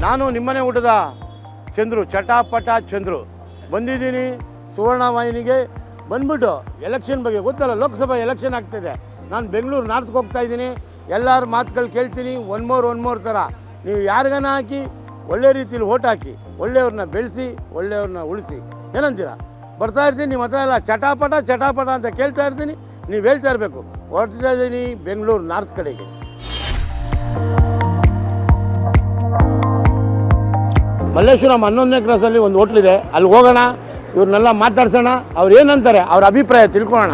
ನಾನು ನಿಮ್ಮನೆ ಊಟದ ಚಂದ್ರು, ಚಟಾಪಟ ಚಂದ್ರು ಬಂದಿದ್ದೀನಿ ಸುವರ್ಣ ವಾಹಿನಿಗೆ. ಬಂದ್ಬಿಟ್ಟು ಎಲೆಕ್ಷನ್ ಬಗ್ಗೆ ಗೊತ್ತಲ್ಲ, ಲೋಕಸಭಾ ಎಲೆಕ್ಷನ್ ಆಗ್ತಾಯಿದೆ. ನಾನು ಬೆಂಗಳೂರು ನಾರ್ತ್ಗೆ ಹೋಗ್ತಾ ಇದ್ದೀನಿ. ಎಲ್ಲರ ಮಾತುಗಳು ಕೇಳ್ತೀನಿ, ಒನ್ ಮೋರ್ ಥರ. ನೀವು ಯಾರಿಗಾನ ಹಾಕಿ ಒಳ್ಳೆ ರೀತಿಲಿ ಓಟ್ ಹಾಕಿ, ಒಳ್ಳೆಯವ್ರನ್ನ ಬೆಳೆಸಿ, ಒಳ್ಳೆಯವ್ರನ್ನ ಉಳಿಸಿ. ಏನಂತೀರ? ಬರ್ತಾ ಇರ್ತೀನಿ ನಿಮ್ಮ ಹತ್ರ ಎಲ್ಲ ಚಟಾಪಟ ಅಂತ ಕೇಳ್ತಾ ಇರ್ತೀನಿ, ನೀವು ಹೇಳ್ತಾ ಇರಬೇಕು. ಹೊರಡ್ತಾ ಇದ್ದೀನಿ ಬೆಂಗಳೂರು ನಾರ್ತ್ ಕಡೆಗೆ. ಮಲ್ಲೇಶ್ವರಂ 11ನೇ ಕ್ರಾಸಲ್ಲಿ ಒಂದು ಹೋಟ್ಲಿದೆ, ಅಲ್ಲಿ ಹೋಗೋಣ, ಇವ್ರನ್ನೆಲ್ಲ ಮಾತಾಡ್ಸೋಣ, ಅವ್ರು ಏನಂತಾರೆ ಅವ್ರ ಅಭಿಪ್ರಾಯ ತಿಳ್ಕೊಳ್ಳೋಣ.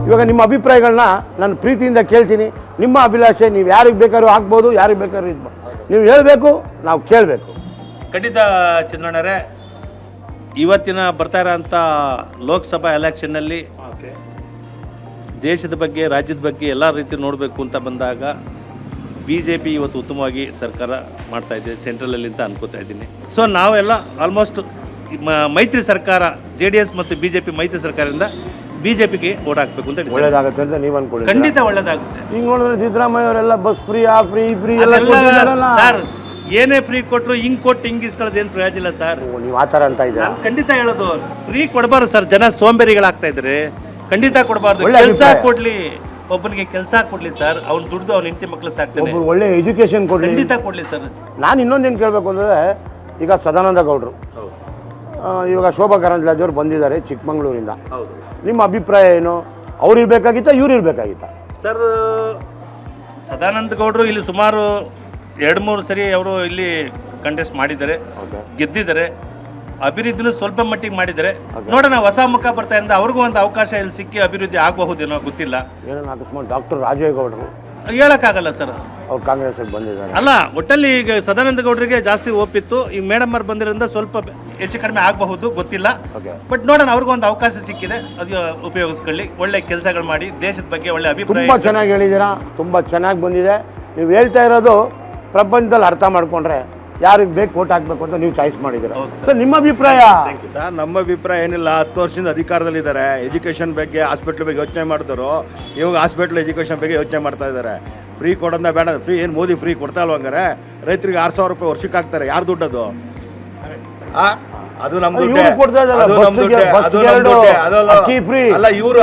ಇವಾಗ ನಿಮ್ಮ ಅಭಿಪ್ರಾಯಗಳನ್ನ ನಾನು ಪ್ರೀತಿಯಿಂದ ಕೇಳ್ತೀನಿ. ನಿಮ್ಮ ಅಭಿಲಾಷೆ, ನೀವು ಯಾರಿಗೆ ಬೇಕಾದ್ರೂ ಹಾಕ್ಬೋದು, ಯಾರಿಗೆ ಬೇಕಾದ್ರೂ ಇದು ನೀವು ಹೇಳಬೇಕು, ನಾವು ಕೇಳಬೇಕು. ಖಂಡಿತ ಚಂದ್ರಣ್ಣರೇ, ಇವತ್ತಿನ ಬರ್ತಾ ಇರೋಂಥ ಲೋಕಸಭಾ ಎಲೆಕ್ಷನ್ನಲ್ಲಿ ದೇಶದ ಬಗ್ಗೆ, ರಾಜ್ಯದ ಬಗ್ಗೆ ಎಲ್ಲ ರೀತಿ ನೋಡಬೇಕು ಅಂತ ಬಂದಾಗ BJP ಇವತ್ತು ಉತ್ತಮವಾಗಿ ಸರ್ಕಾರ ಮಾಡ್ತಾ ಇದೆ ಸೆಂಟ್ರಲಲ್ಲಿ ಅಂತ ಅನ್ಕೋತಾ ಇದ್ದೀನಿ. ಸೊ ನಾವೆಲ್ಲ ಆಲ್ಮೋಸ್ಟ್ ಮೈತ್ರಿ ಸರ್ಕಾರ, JDS ಮತ್ತು BJP ಮೈತ್ರಿ ಸರ್ಕಾರದಿಂದ BJPಗೆ ಓಟ್ ಹಾಕಬೇಕು ಅಂತ ಒಳ್ಳೇದಾಗುತ್ತೆ ಅಂತ ನೀವು ಅನ್ಕೊಳ್ಳಿ. ಖಂಡಿತ ಒಳ್ಳೇದಾಗುತ್ತೆ. ಈಗ ನೋಡಿದ್ರೆ ಸಿದ್ದರಾಮಯ್ಯ ಅವರೆಲ್ಲ ಬಸ್ ಫ್ರೀ ಎಲ್ಲ ಸರ್, ಏನೇ ಫ್ರೀ ಕೊಟ್ಟರು ಹಿಂಗೆ ಕೊಟ್ಟು ಹಿಂಗೆ ಇಸ್ಕೊಳ್ಳೋದು ಏನು ಪ್ರಯೋಜನ ಇಲ್ಲ ಸರ್. ನೀವು ಆ ಥರ ಅಂತ ಇದ್ದೀರಾ? ಖಂಡಿತ ಹೇಳೋದು ಫ್ರೀ ಕೊಡಬಾರ್ದು ಸರ್. ಜನ ಸೋಂಬೇರಿಗಳಾಗ್ತಾ ಇದ್ದಾರೆ, ಖಂಡಿತ ಕೊಡಬಾರ್ದು. ಕೆಲಸ ಕೊಡ್ಲಿ, ಒಬ್ಬನಿಗೆ ಕೆಲಸ ಕೊಡ್ಲಿ ಸರ್, ಅವ್ನು ದುಡ್ದು ಅವ್ನ ಹೆಂಡತಿ ಮಕ್ಕಳು ಸಾಕ್ತಾನೆ, ಒಳ್ಳೆ ಎಜುಕೇಶನ್ ಕೊಡ್ಲಿ, ಖಂಡಿತ ಕೊಡ್ಲಿ ಸರ್. ನಾನು ಇನ್ನೊಂದೇನು ಕೇಳಬೇಕು ಅಂದರೆ, ಈಗ ಸದಾನಂದ ಗೌಡರು, ಇವಾಗ ಶೋಭಾ ಕರಂದ್ಲಾಜೆ ಅವರು ಬಂದಿದ್ದಾರೆ ಚಿಕ್ಕಮಂಗ್ಳೂರಿಂದ. ನಿಮ್ಮ ಅಭಿಪ್ರಾಯ ಏನು? ಅವ್ರು ಇರಬೇಕಾಗಿತ್ತ, ಇವ್ರು ಇರಬೇಕಾಗಿತ್ತ? ಸರ್, ಸದಾನಂದ ಗೌಡರು ಇಲ್ಲಿ ಸುಮಾರು 2-3 ಸರಿ ಅವರು ಇಲ್ಲಿ ಕಂಟೆಸ್ಟ್ ಮಾಡಿದ್ದಾರೆ, ಗೆದ್ದಿದ್ದಾರೆ. ಅಭಿವೃದ್ಧಿನೂ ಸ್ವಲ್ಪ ಮಟ್ಟಿಗೆ ಮಾಡಿದ್ದಾರೆ. ನೋಡೋಣ, ಹೊಸ ಮುಖ ಬರ್ತಾ ಇದ್ದ ಅವ್ರಿಗೂ ಒಂದು ಅವಕಾಶ ಇಲ್ಲಿ ಸಿಕ್ಕಿ ಅಭಿವೃದ್ಧಿ ಆಗಬಹುದೇನೋ ಗೊತ್ತಿಲ್ಲ. ಏನೋ ಅಕಸ್ಮಾತ್ ಡಾಕ್ಟರ್ ರಾಜೇಗೌಡರು ಹೇಳೋಕ್ಕಾಗಲ್ಲ ಸರ್, ಅವ್ರು ಕಾಂಗ್ರೆಸ್ ಬಂದಿದ್ದಾರೆ. ಅಲ್ಲ, ಒಟ್ಟಲ್ಲಿ ಈಗ ಸದಾನಂದ ಗೌಡರಿಗೆ ಜಾಸ್ತಿ ಒಪ್ಪಿತ್ತು. ಈಗ ಮೇಡಮ್ ಅವ್ರು ಬಂದಿರೋದ್ರಿಂದ ಸ್ವಲ್ಪ ಹೆಚ್ಚು ಕಡಿಮೆ ಆಗಬಹುದು, ಗೊತ್ತಿಲ್ಲ. ಬಟ್ ನೋಡೋಣ, ಅವ್ರಿಗೊಂದು ಅವಕಾಶ ಸಿಕ್ಕಿದೆ, ಅದು ಉಪಯೋಗಿಸ್ಕೊಳ್ಳಿ, ಒಳ್ಳೆ ಕೆಲಸಗಳು ಮಾಡಿ, ದೇಶದ ಬಗ್ಗೆ ಒಳ್ಳೆ ಅಭಿಪ್ರಾಯ. ತುಂಬ ಚೆನ್ನಾಗಿ ಹೇಳಿದ್ದೀರಾ, ತುಂಬ ಚೆನ್ನಾಗಿ ಬಂದಿದೆ. ನೀವು ಹೇಳ್ತಾ ಇರೋದು ಪ್ರಪಂಚದಲ್ಲಿ ಅರ್ಥ ಮಾಡ್ಕೊಂಡ್ರೆ ಯಾರಿಗೆ ಬೇಕು ಓಟ್ ಹಾಕಬೇಕು ಅಂತ ನೀವು ಚಾಯ್ಸ್ ಮಾಡಿದ್ದೀರಾ. ಸರ್, ನಿಮ್ಮ ಅಭಿಪ್ರಾಯ? ಸರ್, ನಮ್ಮ ಅಭಿಪ್ರಾಯ ಏನಿಲ್ಲ, 10 ವರ್ಷದಿಂದ ಅಧಿಕಾರದಲ್ಲಿದ್ದಾರೆ. ಎಜುಕೇಷನ್ ಬಗ್ಗೆ, ಹಾಸ್ಪಿಟ್ಲ್ ಬಗ್ಗೆ ಯೋಚನೆ ಮಾಡಿದ್ರು. ಇವಾಗ ಹಾಸ್ಪಿಟ್ಲ್ ಎಜುಕೇಷನ್ ಬಗ್ಗೆ ಯೋಚನೆ ಮಾಡ್ತಾ ಇದ್ದಾರೆ. ಫ್ರೀ ಕೊಡೋದನ್ನ ಬೇಡ, ಫ್ರೀ ಏನು ಮೋದಿ ಫ್ರೀ ಕೊಡ್ತಾ ಇಲ್ವ? ಹಂಗಾರೆ ರೈತರಿಗೆ 6,000 ರೂಪಾಯಿ ವರ್ಷಕ್ಕೆ ಹಾಕ್ತಾರೆ. ಯಾರು ದುಡ್ಡದು? ಅದು ನಮ್ಮ ದುಡ್ಡೇ, ಅಲ್ಲ ಇವರು.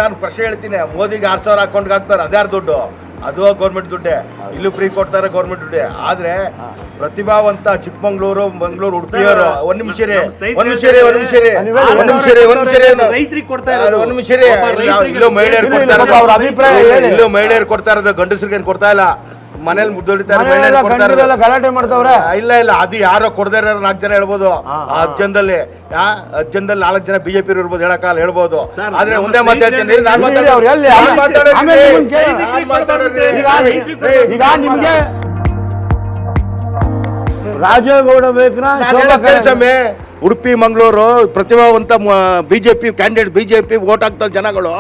ನಾನು ಪ್ರಶ್ನೆ ಹೇಳ್ತೀನಿ, ಮೋದಿಗೆ 6,000 ಅಕೌಂಟ್ಗೆ ಹಾಕ್ತಾರೆ, ಅದ್ಯಾರು ದುಡ್ಡು? ಅದು ಗೌರ್ಮೆಂಟ್ ದುಡ್ಡೇ. ಇಲ್ಲೂ ಫ್ರೀ ಕೊಡ್ತಾರೆ, ಗೌರ್ಮೆಂಟ್ ದುಡ್ಡೇ. ಆದ್ರೆ ಪ್ರತಿಭಾವಂತ ಚಿಕ್ಕಮಂಗ್ಳೂರು, ಮಂಗಳೂರು, ಉಡುಪಿಯವರು ಒಂದ್ ನಿಮಿಷ ಇಲ್ಲೂ ಮಹಿಳೆಯರು ಕೊಡ್ತಾ ಇರೋದು, ಗಂಡಸರಿಗೆ ಏನು ಕೊಡ್ತಾ ಇಲ್ಲ. ಮನೇಲಿ ಮುದ್ದೊಡಿತಾರೆ, ಗಲಾಟೆ ಮಾಡ್ತಾವ್ರೆ. ಇಲ್ಲ, ಅದು ಯಾರೋ ಕೊಡದೇ ಇರೋ 4 ಜನ ಹೇಳ್ಬೋದು. ಆ 10 ಜನದಲ್ಲಿ 4 ಜನ BJP ಇರ್ಬೋದು, ಹೇಳಕ್ಕಾಗಲ್ಲ, ಹೇಳ್ಬೋದು. ಆದ್ರೆ ಒಂದೇ ಮಾತಾಡ್ತೀನಿ, ಈಗ ನಿಮ್ಗೆ ರಾಜೇಗೌಡ ಬೇಕ್ರಾ? ಉಡುಪಿ, ಮಂಗಳೂರು ಪ್ರತಿಭಾವಂತ BJP ಕ್ಯಾಂಡಿಡೇಟ್, BJP ವೋಟ್ ಹಾಕ್ತ ಜನಗಳು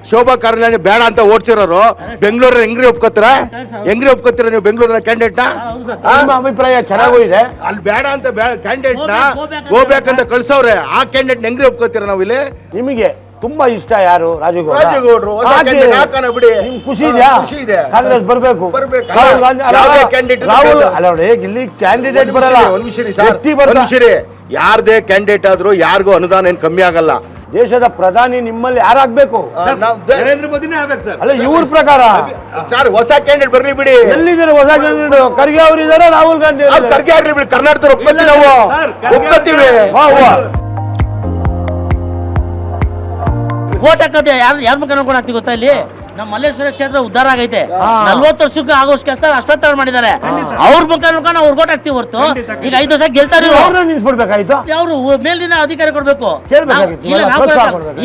ಶೋಭಾ ಕರಂದ್ಲಾಜೆ ಬೇಡ ಅಂತ ಓಡ್ಸಿರೋರು ಬೆಂಗಳೂರಲ್ಲಿ ಹೆಂಗ್ರಿ ಒಪ್ಕೋತೀರ ನೀವು ಬೆಂಗಳೂರಿನ ಕ್ಯಾಂಡಿಡೇಟ್ನ? ಅಭಿಪ್ರಾಯ ಚೆನ್ನಾಗೂ ಇದೆ. ಅಲ್ಲಿ ಬೇಡ ಅಂತ ಕ್ಯಾಂಡಿಡೇಟ್ನ ಹೋಗ್ಬೇಕಂತ ಕಳ್ಸವ್ರೆ. ಆ ಕ್ಯಾಂಡಿಡೇಟ್ ಹೆಂಗ್ರಿ ಒಪ್ಕೋತೀರ ನಾವು ಇಲ್ಲಿ? ನಿಮಗೆ ತುಂಬಾ ಇಷ್ಟ ಯಾರು? ರಾಜೇಗೌಡರು. ಬಿಡಿ, ಖುಷಿ ಇದೆಯಾ? ಕಾಂಗ್ರೆಸ್ ಬರ್ಬೇಕು. ಇಲ್ಲಿ ಕ್ಯಾಂಡಿಡೇಟ್ ಬರಲ್ಲ, ಯಾರದೇ ಕ್ಯಾಂಡಿಡೇಟ್ ಆದ್ರೂ ಯಾರಿಗೂ ಅನುದಾನ ಏನ್ ಕಮ್ಮಿ ಆಗಲ್ಲ. ದೇಶದ ಪ್ರಧಾನಿ ನಿಮ್ಮಲ್ಲಿ ಯಾರಾಗ್ಬೇಕು? ನರೇಂದ್ರ ಮೋದಿನೇ ಆಗ್ಬೇಕು ಸರ್. ಅಲ್ಲ, ಇವ್ರ ಪ್ರಕಾರ ಸರ್ ಹೊಸ ಕ್ಯಾಂಡಿಡೇಟ್ ಬರ್ಲಿ ಬಿಡಿ. ಎಲ್ಲಿದ್ದಾರೆ ಹೊಸ ಕ್ಯಾಂಡಿಡೇಟ್? ಖರ್ಗೆ ಅವರು ಇದಾರೆ, ರಾಹುಲ್ ಗಾಂಧಿ. ಖರ್ಗೆ ಆಗ್ಲಿ ಬಿಡಿ, ಕರ್ನಾಟಕದ ಒಪ್ಕೊತೀವಿ. ಓಟ್ ಹಾಕೋದು ಯಾರ ಮುಖ ನೋಡ್ಕೊಂಡು ಹಾಕ್ತಿವಿ ಗೊತ್ತಾ? ಇಲ್ಲಿ ನಮ್ಮ ಮಲ್ಲೇಶ್ವರ ಕ್ಷೇತ್ರ ಉದ್ಧಾರ ಆಗೈತೆ. 40 ವರ್ಷಕ್ಕೆ ಆಗೋಷ್ಟು ಕೆಲಸ ಅಶ್ವತ್ಥ ಮಾಡಿದ್ದಾರೆ. ಅವ್ರ ಮುಖ ನೋಡ್ಕೊಂಡು ಅವ್ರು ಓಟ್ ಹಾಕ್ತಿವಿ ಹೊರತು ಈಗ 5 ವರ್ಷ ಗೆಲ್ತಾರೆ. ನಿಲ್ಸ್ಬಿಡ್ಬೇಕಾಯ್ತು, ಅವ್ರು ಮೇಲಿನ ಅಧಿಕಾರಿ ಕೊಡ್ಬೇಕು.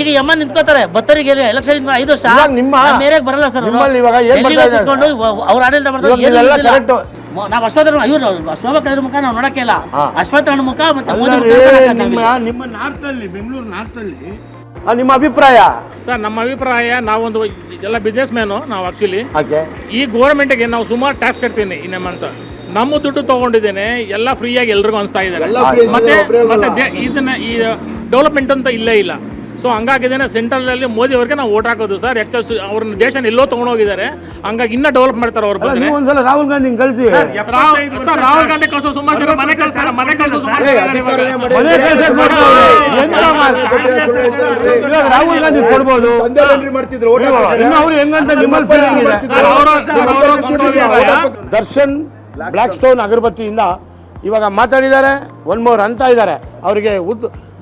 ಈಗ ಎಮ್ಮ ನಿಂತ್ಕೋತಾರೆ, ಬತ್ತರಿಗೆ ಎಲೆಕ್ಷನ್ 5 ವರ್ಷ ಮೇರೆಗೆ ಬರಲ್ಲ ಸರ್. ಕುತ್ಕೊಂಡು ಅವ್ರ ಆಡಳಿತ ಮಾಡ್ತಾರೆ. ನಾವು ಅಶ್ವತ್ಥ ಇವ್ರು ಶೋಭಾ ಮುಖ ನಾವು ನೋಡಕ್ಕೆ ಇಲ್ಲ. ಅಶ್ವತ್ಥ ಮುಖ ಮತ್ತೆ ಮೋದಿ ನಿಮ್ಮ ನಾರ್ತಲ್ಲಿ, ಬೆಂಗಳೂರು ನಾರ್ತಲ್ಲಿ ನಿಮ್ಮ ಅಭಿಪ್ರಾಯ? ಸರ್, ನಮ್ಮ ಅಭಿಪ್ರಾಯ, ನಾವೊಂದು ಎಲ್ಲ ಬಿಸ್ನೆಸ್ ಮ್ಯಾನು ನಾವು. ಆಕ್ಚುಲಿ ಈ ಗೋರ್ಮೆಂಟ್ಗೆ ನಾವು ಸುಮಾರು ಟ್ಯಾಕ್ಸ್ ಕಟ್ತೀನಿ ಇನ್ನೇಮಂತ. ನಮ್ಮ ದುಡ್ಡು ತಗೊಂಡಿದ್ದೇನೆ, ಎಲ್ಲ ಫ್ರೀಯಾಗಿ ಎಲ್ರಿಗೂ ಅನಿಸ್ತಾ ಇದ್ದಾರೆ. ಮತ್ತೆ ಇದನ್ನ ಈ ಡೆವಲಪ್ಮೆಂಟ್ ಅಂತ ಇಲ್ಲೇ ಇಲ್ಲ. ಸೊ ಹಂಗಾಗಿದ್ದೇನೆ ಸೆಂಟ್ರಲಲ್ಲಿ ಮೋದಿ ಅವ್ರಿಗೆ ನಾವು ಓಟ್ ಹಾಕೋದು ಸರ್. ಯಾಕೆ ಅವ್ರನ್ನ ದೇಶನ ಎಲ್ಲೋ ತೊಗೊಂಡೋಗಿದ್ದಾರೆ, ಹಂಗಾಗಿ ಇನ್ನೂ ಡೆವಲಪ್ ಮಾಡ್ತಾರೆ ಅವ್ರ ಬಗ್ಗೆ. ನೀವು ಒಂದ್ಸಲ ರಾಹುಲ್ ಗಾಂಧಿ ಕಳಿಸಿ. ಸರ್ ರಾಹುಲ್ ಗಾಂಧಿ ಕಳಿಸೋ ಸುಮಾರು ಜನ ಮನೆ ಕಳಿಸ್ತಾರೆ, ಮನೆ ಕಳಿಸೋ ಸುಮಾರು ಜನ ಇದ್ದಾರೆ ಇವಾಗ. ಮನೆ ಕೆಲ್ಸಕ್ಕೆ ಬರ್ತಾರೆ. ಇವಾಗ ರಾಹುಲ್ ಗಾಂಧಿ ಕೊಡ್ಬೋದು, ಇನ್ನು ಅವ್ರು ಹೆಂಗಂತ ನಿಮ್ಮಲ್ಲಿ ಫೀಲಿಂಗ್ ಇದೆ. ಸರ್ ಅವರು ಸ್ವಂತವಾಗಿ ದರ್ಶನ್ ಬ್ಲ್ಯಾಕ್ ಸ್ಟೋನ್ ಅಗರಬತ್ತಿಯಿಂದ ಇವಾಗ ಮಾತಾಡಿದ್ದಾರೆ. ಒನ್ ಮೋರ್ ಅಂತ ಇದ್ದಾರೆ. ಅವರಿಗೆ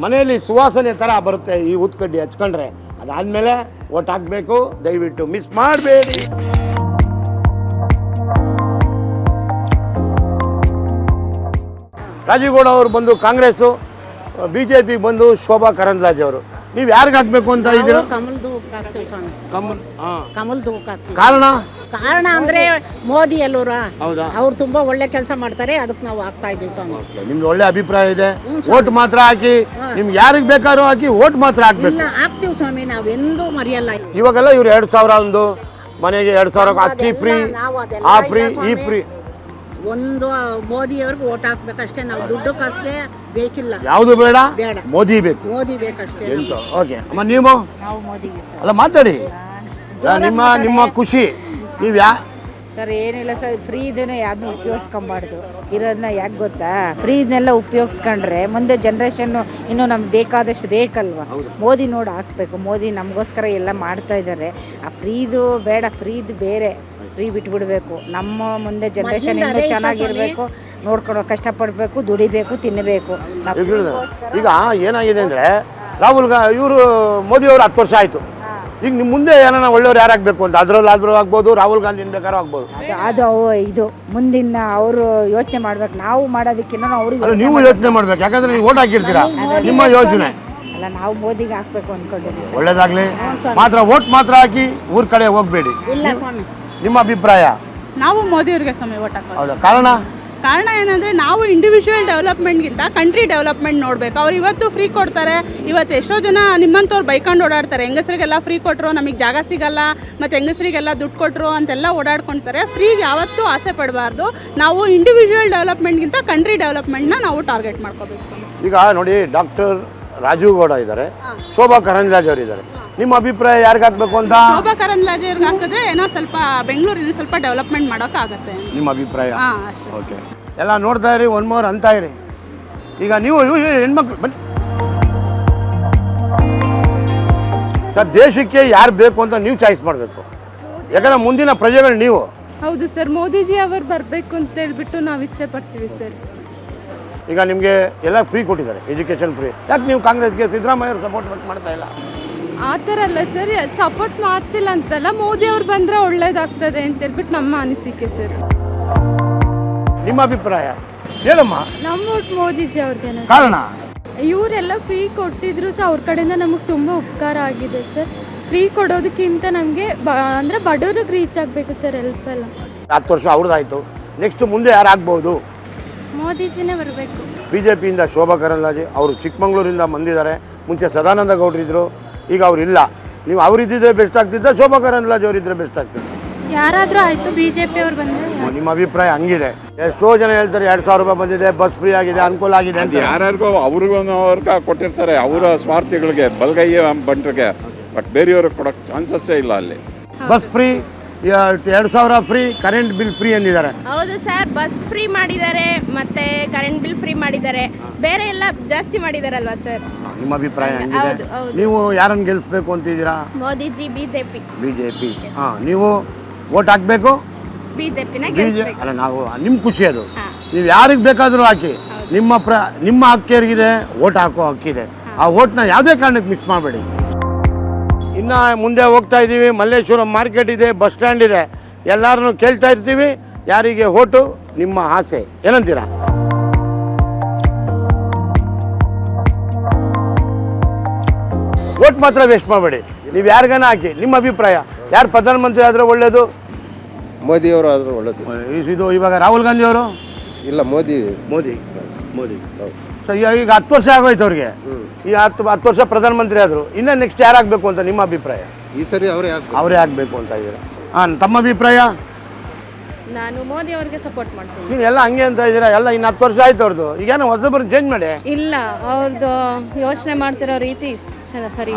ಮನೆಯಲ್ಲಿ ಸುವಾಸನೆ ಥರ ಬರುತ್ತೆ ಈ ಉತ್ಕಡ್ಡಿ ಹಚ್ಕೊಂಡ್ರೆ. ಅದಾದಮೇಲೆ ಓಟ್ ಹಾಕಬೇಕು. ದಯವಿಟ್ಟು ಮಿಸ್ ಮಾಡಬೇಡಿ. ರಾಜೀವ್ಗೌಡ ಅವರು ಬಂದು ಕಾಂಗ್ರೆಸ್ಸು, BJP ಬಂದು ಶೋಭಾ ಕರಂದ್ಲಾಜೆ ಅವರು. ನೀವು ಯಾರಿಗೆ ಹಾಕಬೇಕು ಅಂತ ಇದ್ದೀರಾ? ಕಮಲ್ದು ಹಾಕ್ತೀವಿ ಸ್ವಾಮಿ. ಕಮಲ್ದು ಹಾಕ್ತೀವಿ. ಕಾರಣ ಅಂದ್ರೆ ಮೋದಿ ಎಲ್ಲೂರ ಹೌದಾ? ಅವ್ರು ತುಂಬಾ ಒಳ್ಳೆ ಕೆಲಸ ಮಾಡ್ತಾರೆ, ಅದಕ್ಕೆ ನಾವು ಹಾಕ್ತಾ ಇದೀವಿ ಸ್ವಾಮಿ. ನಿಮ್ದು ಒಳ್ಳೆ ಅಭಿಪ್ರಾಯ ಇದೆ. ಓಟ್ ಮಾತ್ರ ಹಾಕಿ, ನಿಮ್ಗೆ ಯಾರಿಗೆ ಬೇಕಾದ್ರೂ ಹಾಕಿ, ಓಟ್ ಮಾತ್ರ ಹಾಕ್ಬೇಕು. ಇಲ್ಲ ಹಾಕ್ತೀವಿ ಸ್ವಾಮಿ, ನಾವೆಂದೂ ಮರೆಯಲ್ಲ. ಇವಾಗೆಲ್ಲ ಇವ್ರು 2,000 ಒಂದು ಮನೆಗೆ 2,000 ಅಕ್ಕಿ ಫ್ರೀ, ಆ ಫ್ರೀ, ಈ ಫ್ರೀ. ಒಂದು ಮೋದಿಯವ್ರಿಗೆ ಓಟ್ ಹಾಕ್ಬೇಕಷ್ಟೇ. ನಾವು ದುಡ್ಡು ಕಾಸಿಗೆ ಬೇಕಿಲ್ಲ, ಯಾವುದು ಬೇಡ, ಬೇಡ, ಮೋದಿ ಬೇಕು. ಮೋದಿ ಬೇಕಷ್ಟೇ. ಎಂತ ಓಕೆ ಅಮ್ಮ. ನೀವು ಅಲ್ಲ ಮಾತಾಡಿ, ನಿಮ್ಮ ಖುಷಿ. ನೀವು ಸರ್ ಏನಿಲ್ಲ ಸರ್, ಫ್ರೀ ಇದನ್ನು ಯಾರನ್ನೂ ಉಪಯೋಗಿಸ್ಕೊಬಾರ್ದು. ಇರೋದನ್ನ ಯಾಕೆ ಗೊತ್ತಾ, ಫ್ರೀ ಇದನ್ನೆಲ್ಲ ಉಪಯೋಗಿಸ್ಕೊಂಡ್ರೆ ಮುಂದೆ ಜನ್ರೇಷನ್ನು ಇನ್ನೂ ನಮ್ಗೆ ಬೇಕಾದಷ್ಟು ಬೇಕಲ್ವ. ಮೋದಿ ನೋಡಿ ಹಾಕ್ಬೇಕು. ಮೋದಿ ನಮಗೋಸ್ಕರ ಎಲ್ಲ ಮಾಡ್ತಾ ಇದ್ದಾರೆ. ಆ ಫ್ರೀದು ಬೇಡ, ಫ್ರೀದು ಬೇರೆ, ಫ್ರೀ ಬಿಟ್ಬಿಡ್ಬೇಕು. ನಮ್ಮ ಮುಂದೆ ಜನ್ರೇಷನ್ ಇನ್ನೂ ಚೆನ್ನಾಗಿರ್ಬೇಕು, ನೋಡ್ಕೊಳ್ಳೋ ಕಷ್ಟಪಡಬೇಕು, ದುಡಿಬೇಕು, ತಿನ್ನಬೇಕು. ಈಗ ಏನಾಗಿದೆ ಅಂದರೆ ಇವರು ಮೋದಿಯವರು 10 ವರ್ಷ ಆಯಿತು. ಈಗ ನಿಮ್ಮ ಮುಂದೆ ಏನಾರ ಒಳ್ಳೆಯವ್ರು ಯಾರಾಗಬೇಕು ಅಂತ ಅದರಲ್ಲಾದ್ರೂ ಆಗ್ಬೋದು, ರಾಹುಲ್ ಗಾಂಧಿ ಬೇಕಾದ್ರೂ ಆಗ್ಬೋದು. ಅದು ಇದು ಮುಂದಿನ ಅವರು ಯೋಚನೆ ಮಾಡ್ಬೇಕು. ನಾವು ಮಾಡೋದಕ್ಕಿಂತ ಅವ್ರಿಗೆ ನೀವು ಯೋಚನೆ ಮಾಡ್ಬೇಕು. ಯಾಕಂದ್ರೆ ನೀವು ಓಟ್ ಹಾಕಿರ್ತೀರಾ, ನಿಮ್ಮ ಯೋಚನೆ ಅಲ್ಲ. ನಾವು ಮೋದಿಗೆ ಹಾಕ್ಬೇಕು ಅಂದ್ಕೊಂಡಿದ್ದೀವಿ. ಒಳ್ಳೇದಾಗ್ಲಿ. ಮಾತ್ರ ಓಟ್ ಮಾತ್ರ ಹಾಕಿ ಊರ್ ಕಡೆ ಹೋಗ್ಬೇಡಿ. ನಿಮ್ಮ ಅಭಿಪ್ರಾಯ? ನಾವು ಮೋದಿಯವ್ರಿಗೆ ಸಮಯ ಓಟ್ ಹಾಕೋದು. ಹೌದಾ? ಕಾರಣ ಏನಂದರೆ ನಾವು ಇಂಡಿವಿಜುವಲ್ ಡೆವಲಪ್ಮೆಂಟ್ಗಿಂತ ಕಂಟ್ರಿ ಡೆವಲಪ್ಮೆಂಟ್ ನೋಡಬೇಕು. ಅವ್ರು ಇವತ್ತು ಫ್ರೀ ಕೊಡ್ತಾರೆ, ಇವತ್ತು ಎಷ್ಟೋ ಜನ ನಿಮ್ಮಂಥವ್ರು ಬೈಕೊಂಡು ಓಡಾಡ್ತಾರೆ. ಹೆಂಗಸರಿಗೆಲ್ಲ ಫ್ರೀ ಕೊಟ್ಟರು, ನಮಗೆ ಜಾಗ ಸಿಗಲ್ಲ, ಮತ್ತು ಹೆಂಗಸರಿಗೆಲ್ಲ ದುಡ್ಡು ಕೊಟ್ಟರು ಅಂತೆಲ್ಲ ಓಡಾಡ್ಕೊಳ್ತಾರೆ. ಫ್ರೀಗೆ ಯಾವತ್ತೂ ಆಸೆ ಪಡಬಾರ್ದು. ನಾವು ಇಂಡಿವಿಜುವಲ್ ಡೆವಲಪ್ಮೆಂಟ್ಗಿಂತ ಕಂಟ್ರಿ ಡೆವಲಪ್ಮೆಂಟ್ನ ನಾವು ಟಾರ್ಗೆಟ್ ಮಾಡ್ಕೋಬೇಕು. ಈಗ ನೋಡಿ, ಡಾಕ್ಟರ್ ರಾಜೀವ್ಗೌಡ ಇದ್ದಾರೆ, ಶೋಭಾ ಕರಂದ್ಲಾಜೆ ಅವರು ಇದ್ದಾರೆ. ನಿಮ್ಮ ಅಭಿಪ್ರಾಯ ಯಾರಿಗೆ ಹಾಕ್ಬೇಕು ಅಂತ? ಶೋಭಾ ಕರಂದ್ಲಾಜೆ ಅವ್ರಿಗೆ ಹಾಕಿದ್ರೆ ಏನೋ ಸ್ವಲ್ಪ ಬೆಂಗಳೂರಿನ ಸ್ವಲ್ಪ ಡೆವಲಪ್ಮೆಂಟ್ ಮಾಡೋಕ್ಕಾಗತ್ತೆ. ನಿಮ್ಮ ಅಭಿಪ್ರಾಯ? ಅಷ್ಟೇ. ಓಕೆ. ಎಲ್ಲ ನೋಡ್ತಾ ಇರಿ, ಒನ್ ಮೋರ್ ಅಂತ ಇರಿ. ಈಗ ನೀವು ಹೆಣ್ಮಕ್ಳು ಬನ್ನಿ ಸರ್. ದೇಶಕ್ಕೆ ಯಾರು ಬೇಕು ಅಂತ ನೀವು ಚಾಯ್ಸ್ ಮಾಡಬೇಕು. ಯಾಕಂದ್ರೆ ಮುಂದಿನ ಪ್ರಜೆಗಳು ನೀವು. ಹೌದು ಸರ್, ಮೋದಿಜಿ ಅವರು ಬರಬೇಕು ಅಂತ ಹೇಳ್ಬಿಟ್ಟು ನಾವು ಇಚ್ಛೆ ಪಡ್ತೀವಿ ಸರ್. ಈಗ ನಿಮಗೆ ಎಲ್ಲ ಫ್ರೀ ಕೊಟ್ಟಿದ್ದಾರೆ, ಎಜುಕೇಷನ್ ಫ್ರೀ. ಯಾಕೆ ನೀವು ಕಾಂಗ್ರೆಸ್ಗೆ, ಸಿದ್ದರಾಮಯ್ಯ ಅವರು ಸಪೋರ್ಟ್ ಮಾಡ್ತಾ ಇಲ್ಲ? ಆ ಥರ ಅಲ್ಲ ಸರ್, ಸಪೋರ್ಟ್ ಮಾಡ್ತಿಲ್ಲ ಅಂತಲ್ಲ, ಮೋದಿ ಅವ್ರು ಬಂದರೆ ಒಳ್ಳೇದಾಗ್ತದೆ ಅಂತ ಹೇಳ್ಬಿಟ್ಟು ನಮ್ಮ ಅನಿಸಿಕೆ ಸರ್. ನಿಮ್ಮ ಅಭಿಪ್ರಾಯ ಹೇಳಮ್ಮ. ನಮ್ಮ ಓಟ್ ಮೋದಿಜಿ ಅವ್ರಿಗೆ. ಕಾರಣ? ಇವರೆಲ್ಲ ಫ್ರೀ ಕೊಟ್ಟಿದ್ರು ಸಹ ಅವ್ರ ಕಡೆಯಿಂದ ನಮಗೆ ತುಂಬ ಉಪಕಾರ ಆಗಿದೆ ಸರ್. ಫ್ರೀ ಕೊಡೋದಕ್ಕಿಂತ ನಮಗೆ ಅಂದರೆ ಬಡವ್ರಿಗೆ ರೀಚ್ ಆಗಬೇಕು ಸರ್, ಹೆಲ್ಪ್ ಎಲ್ಲ. 10 ವರ್ಷ ಅವ್ರದ್ದಾಯ್ತು. ನೆಕ್ಸ್ಟ್ ಮುಂದೆ ಯಾರು ಆಗ್ಬೋದು? ಮೋದಿಜಿನೇ ಬರಬೇಕು. BJPಯಿಂದ ಶೋಭಾ ಕರಂದ್ಲಾಜೆ ಅವರು ಚಿಕ್ಕಮಂಗ್ಳೂರಿಂದ ಬಂದಿದ್ದಾರೆ. ಮುಂಚೆ ಸದಾನಂದ ಗೌಡ್ರಿದ್ರು, ಈಗ ಅವರಿಲ್ಲ. ನೀವು ಅವರಿದ್ದರೆ ಬೆಸ್ಟ್ ಆಗ್ತಿದ್ದ, ಶೋಭಾ ಕರಂದ್ಲಾಜೆ ಅವರಿದ್ದರೆ ಬೆಸ್ಟ್ ಆಗ್ತಿತ್ತು? ಯಾರಾದರೂ ಆಯಿತು, BJP ಅವ್ರು ಬಂದರೆ. ನಿಮ್ಮ ಅಭಿಪ್ರಾಯ ಹಂಗಿದೆ. ಎಷ್ಟೋ ಜನ ಹೇಳ್ತಾರೆ 2,000 ರೂಪಾಯಿ ಬಂದಿದೆ, ಬಸ್ ಫ್ರೀ ಆಗಿದೆ, ಅನುಕೂಲ ಆಗಿದೆ ಅಂತ. ಯಾರ್ಯಾರಿಗೂ ಅವ್ರಿಗೊಂದವ್ರಿಗೆ ಕೊಟ್ಟಿರ್ತಾರೆ, ಅವರ ಸ್ವಾರ್ಥಿಗಳಿಗೆ, ಬಲಗೈಯ ಬಂಟ್ರಿಗೆ. ಬಟ್ ಬೇರೆಯವ್ರಿಗೆ ಕೊಡೋಕ್ಕೆ ಚಾನ್ಸಸ್ಸೇ ಇಲ್ಲ ಅಲ್ಲಿ. Bus free, 2,000 free, current bill free ಅಂದಿದ್ದಾರೆ. ಹೌದು ಸರ್, ಬಸ್ ಫ್ರೀ ಮಾಡಿದ್ದಾರೆ, ಮತ್ತೆ ಕರೆಂಟ್ ಬಿಲ್ ಫ್ರೀ ಮಾಡಿದ್ದಾರೆ, ಬೇರೆ ಎಲ್ಲ ಜಾಸ್ತಿ ಮಾಡಿದಾರಲ್ವಾ ಸರ್. ನಿಮ್ಮ ಅಭಿಪ್ರಾಯ ಹೌದು, ಹಂಗಿದೆ. ಹೌದು. ನೀವು ಯಾರನ್ನು ಗೆಲ್ಲಿಸ್ಬೇಕು ಅಂತಿದ್ದೀರಾ? ಮೋದಿಜಿ, BJP. ನೀವು ಓಟ್ ಹಾಕಬೇಕು ಬಿಜೆಪಿನ ಅಲ್ಲ, ನಾವು ನಿಮ್ಮ ಖುಷಿ ಅದು. ನೀವು ಯಾರಿಗೆ ಬೇಕಾದರೂ ಹಾಕಿ, ನಿಮ್ಮ ಹಕ್ಕಿಯರಿಗಿದೆ, ಓಟ್ ಹಾಕೋ ಹಕ್ಕಿದೆ. ಆ ಓಟ್ನ ಯಾವುದೇ ಕಾರಣಕ್ಕೆ ಮಿಸ್ ಮಾಡಬೇಡಿ. ಇನ್ನು ಮುಂದೆ ಹೋಗ್ತಾ ಇದ್ದೀವಿ. ಮಲ್ಲೇಶ್ವರಂ ಮಾರ್ಕೆಟ್ ಇದೆ, ಬಸ್ ಸ್ಟ್ಯಾಂಡ್ ಇದೆ. ಎಲ್ಲರನ್ನು ಕೇಳ್ತಾ ಇರ್ತೀವಿ, ಯಾರಿಗೆ ಓಟು, ನಿಮ್ಮ ಆಸೆ ಏನಂತೀರಾ? ಓಟ್ ಮಾತ್ರ ವೇಸ್ಟ್ ಮಾಡಬೇಡಿ. ನೀವು ಯಾರಿಗಾನ ಹಾಕಿ. ನಿಮ್ಮ ಅಭಿಪ್ರಾಯ ಯಾರು ಪ್ರಧಾನಮಂತ್ರಿ ಆದರೆ ಒಳ್ಳೆಯದು? ಮೋದಿಯವರು ಆದರೂ ಒಳ್ಳೆಯದು. ಇದು ಇವಾಗ ರಾಹುಲ್ ಗಾಂಧಿ ಅವರು ಇಲ್ಲ, ಮೋದಿ. ಸೊ ಈಗ 10 ವರ್ಷ ಆಗೋಯ್ತು ಅವ್ರಿಗೆ. ಈ 10 ವರ್ಷ ಪ್ರಧಾನಮಂತ್ರಿ ಆದರು. ಇನ್ನು ನೆಕ್ಸ್ಟ್ ಯಾರಾಗಬೇಕು ಅಂತ ನಿಮ್ಮ ಅಭಿಪ್ರಾಯ? ಈ ಸರಿ ಅವರೇ ಆಗಬೇಕು ಅಂತ ಇದ್ದೀರಾ? ತಮ್ಮ ಅಭಿಪ್ರಾಯ? ನಾನು ಮೋದಿ ಅವ್ರಿಗೆ ಸಪೋರ್ಟ್ ಮಾಡ್ತೀನಿ. ನೀವು ಎಲ್ಲ ಹಂಗೆ ಅಂತ ಇದ್ದೀರಾ? ಎಲ್ಲ ಇನ್ನು 10 ವರ್ಷ ಆಯ್ತು ಅವ್ರದ್ದು. ಈಗೇನೋ ಹೊಸಬರನ್ನ ಚೇಂಜ್ ಮಾಡಿ. ಇಲ್ಲ, ಅವ್ರದ್ದು ಯೋಚನೆ ಮಾಡ್ತಿರೋ ರೀತಿ ಸರಿ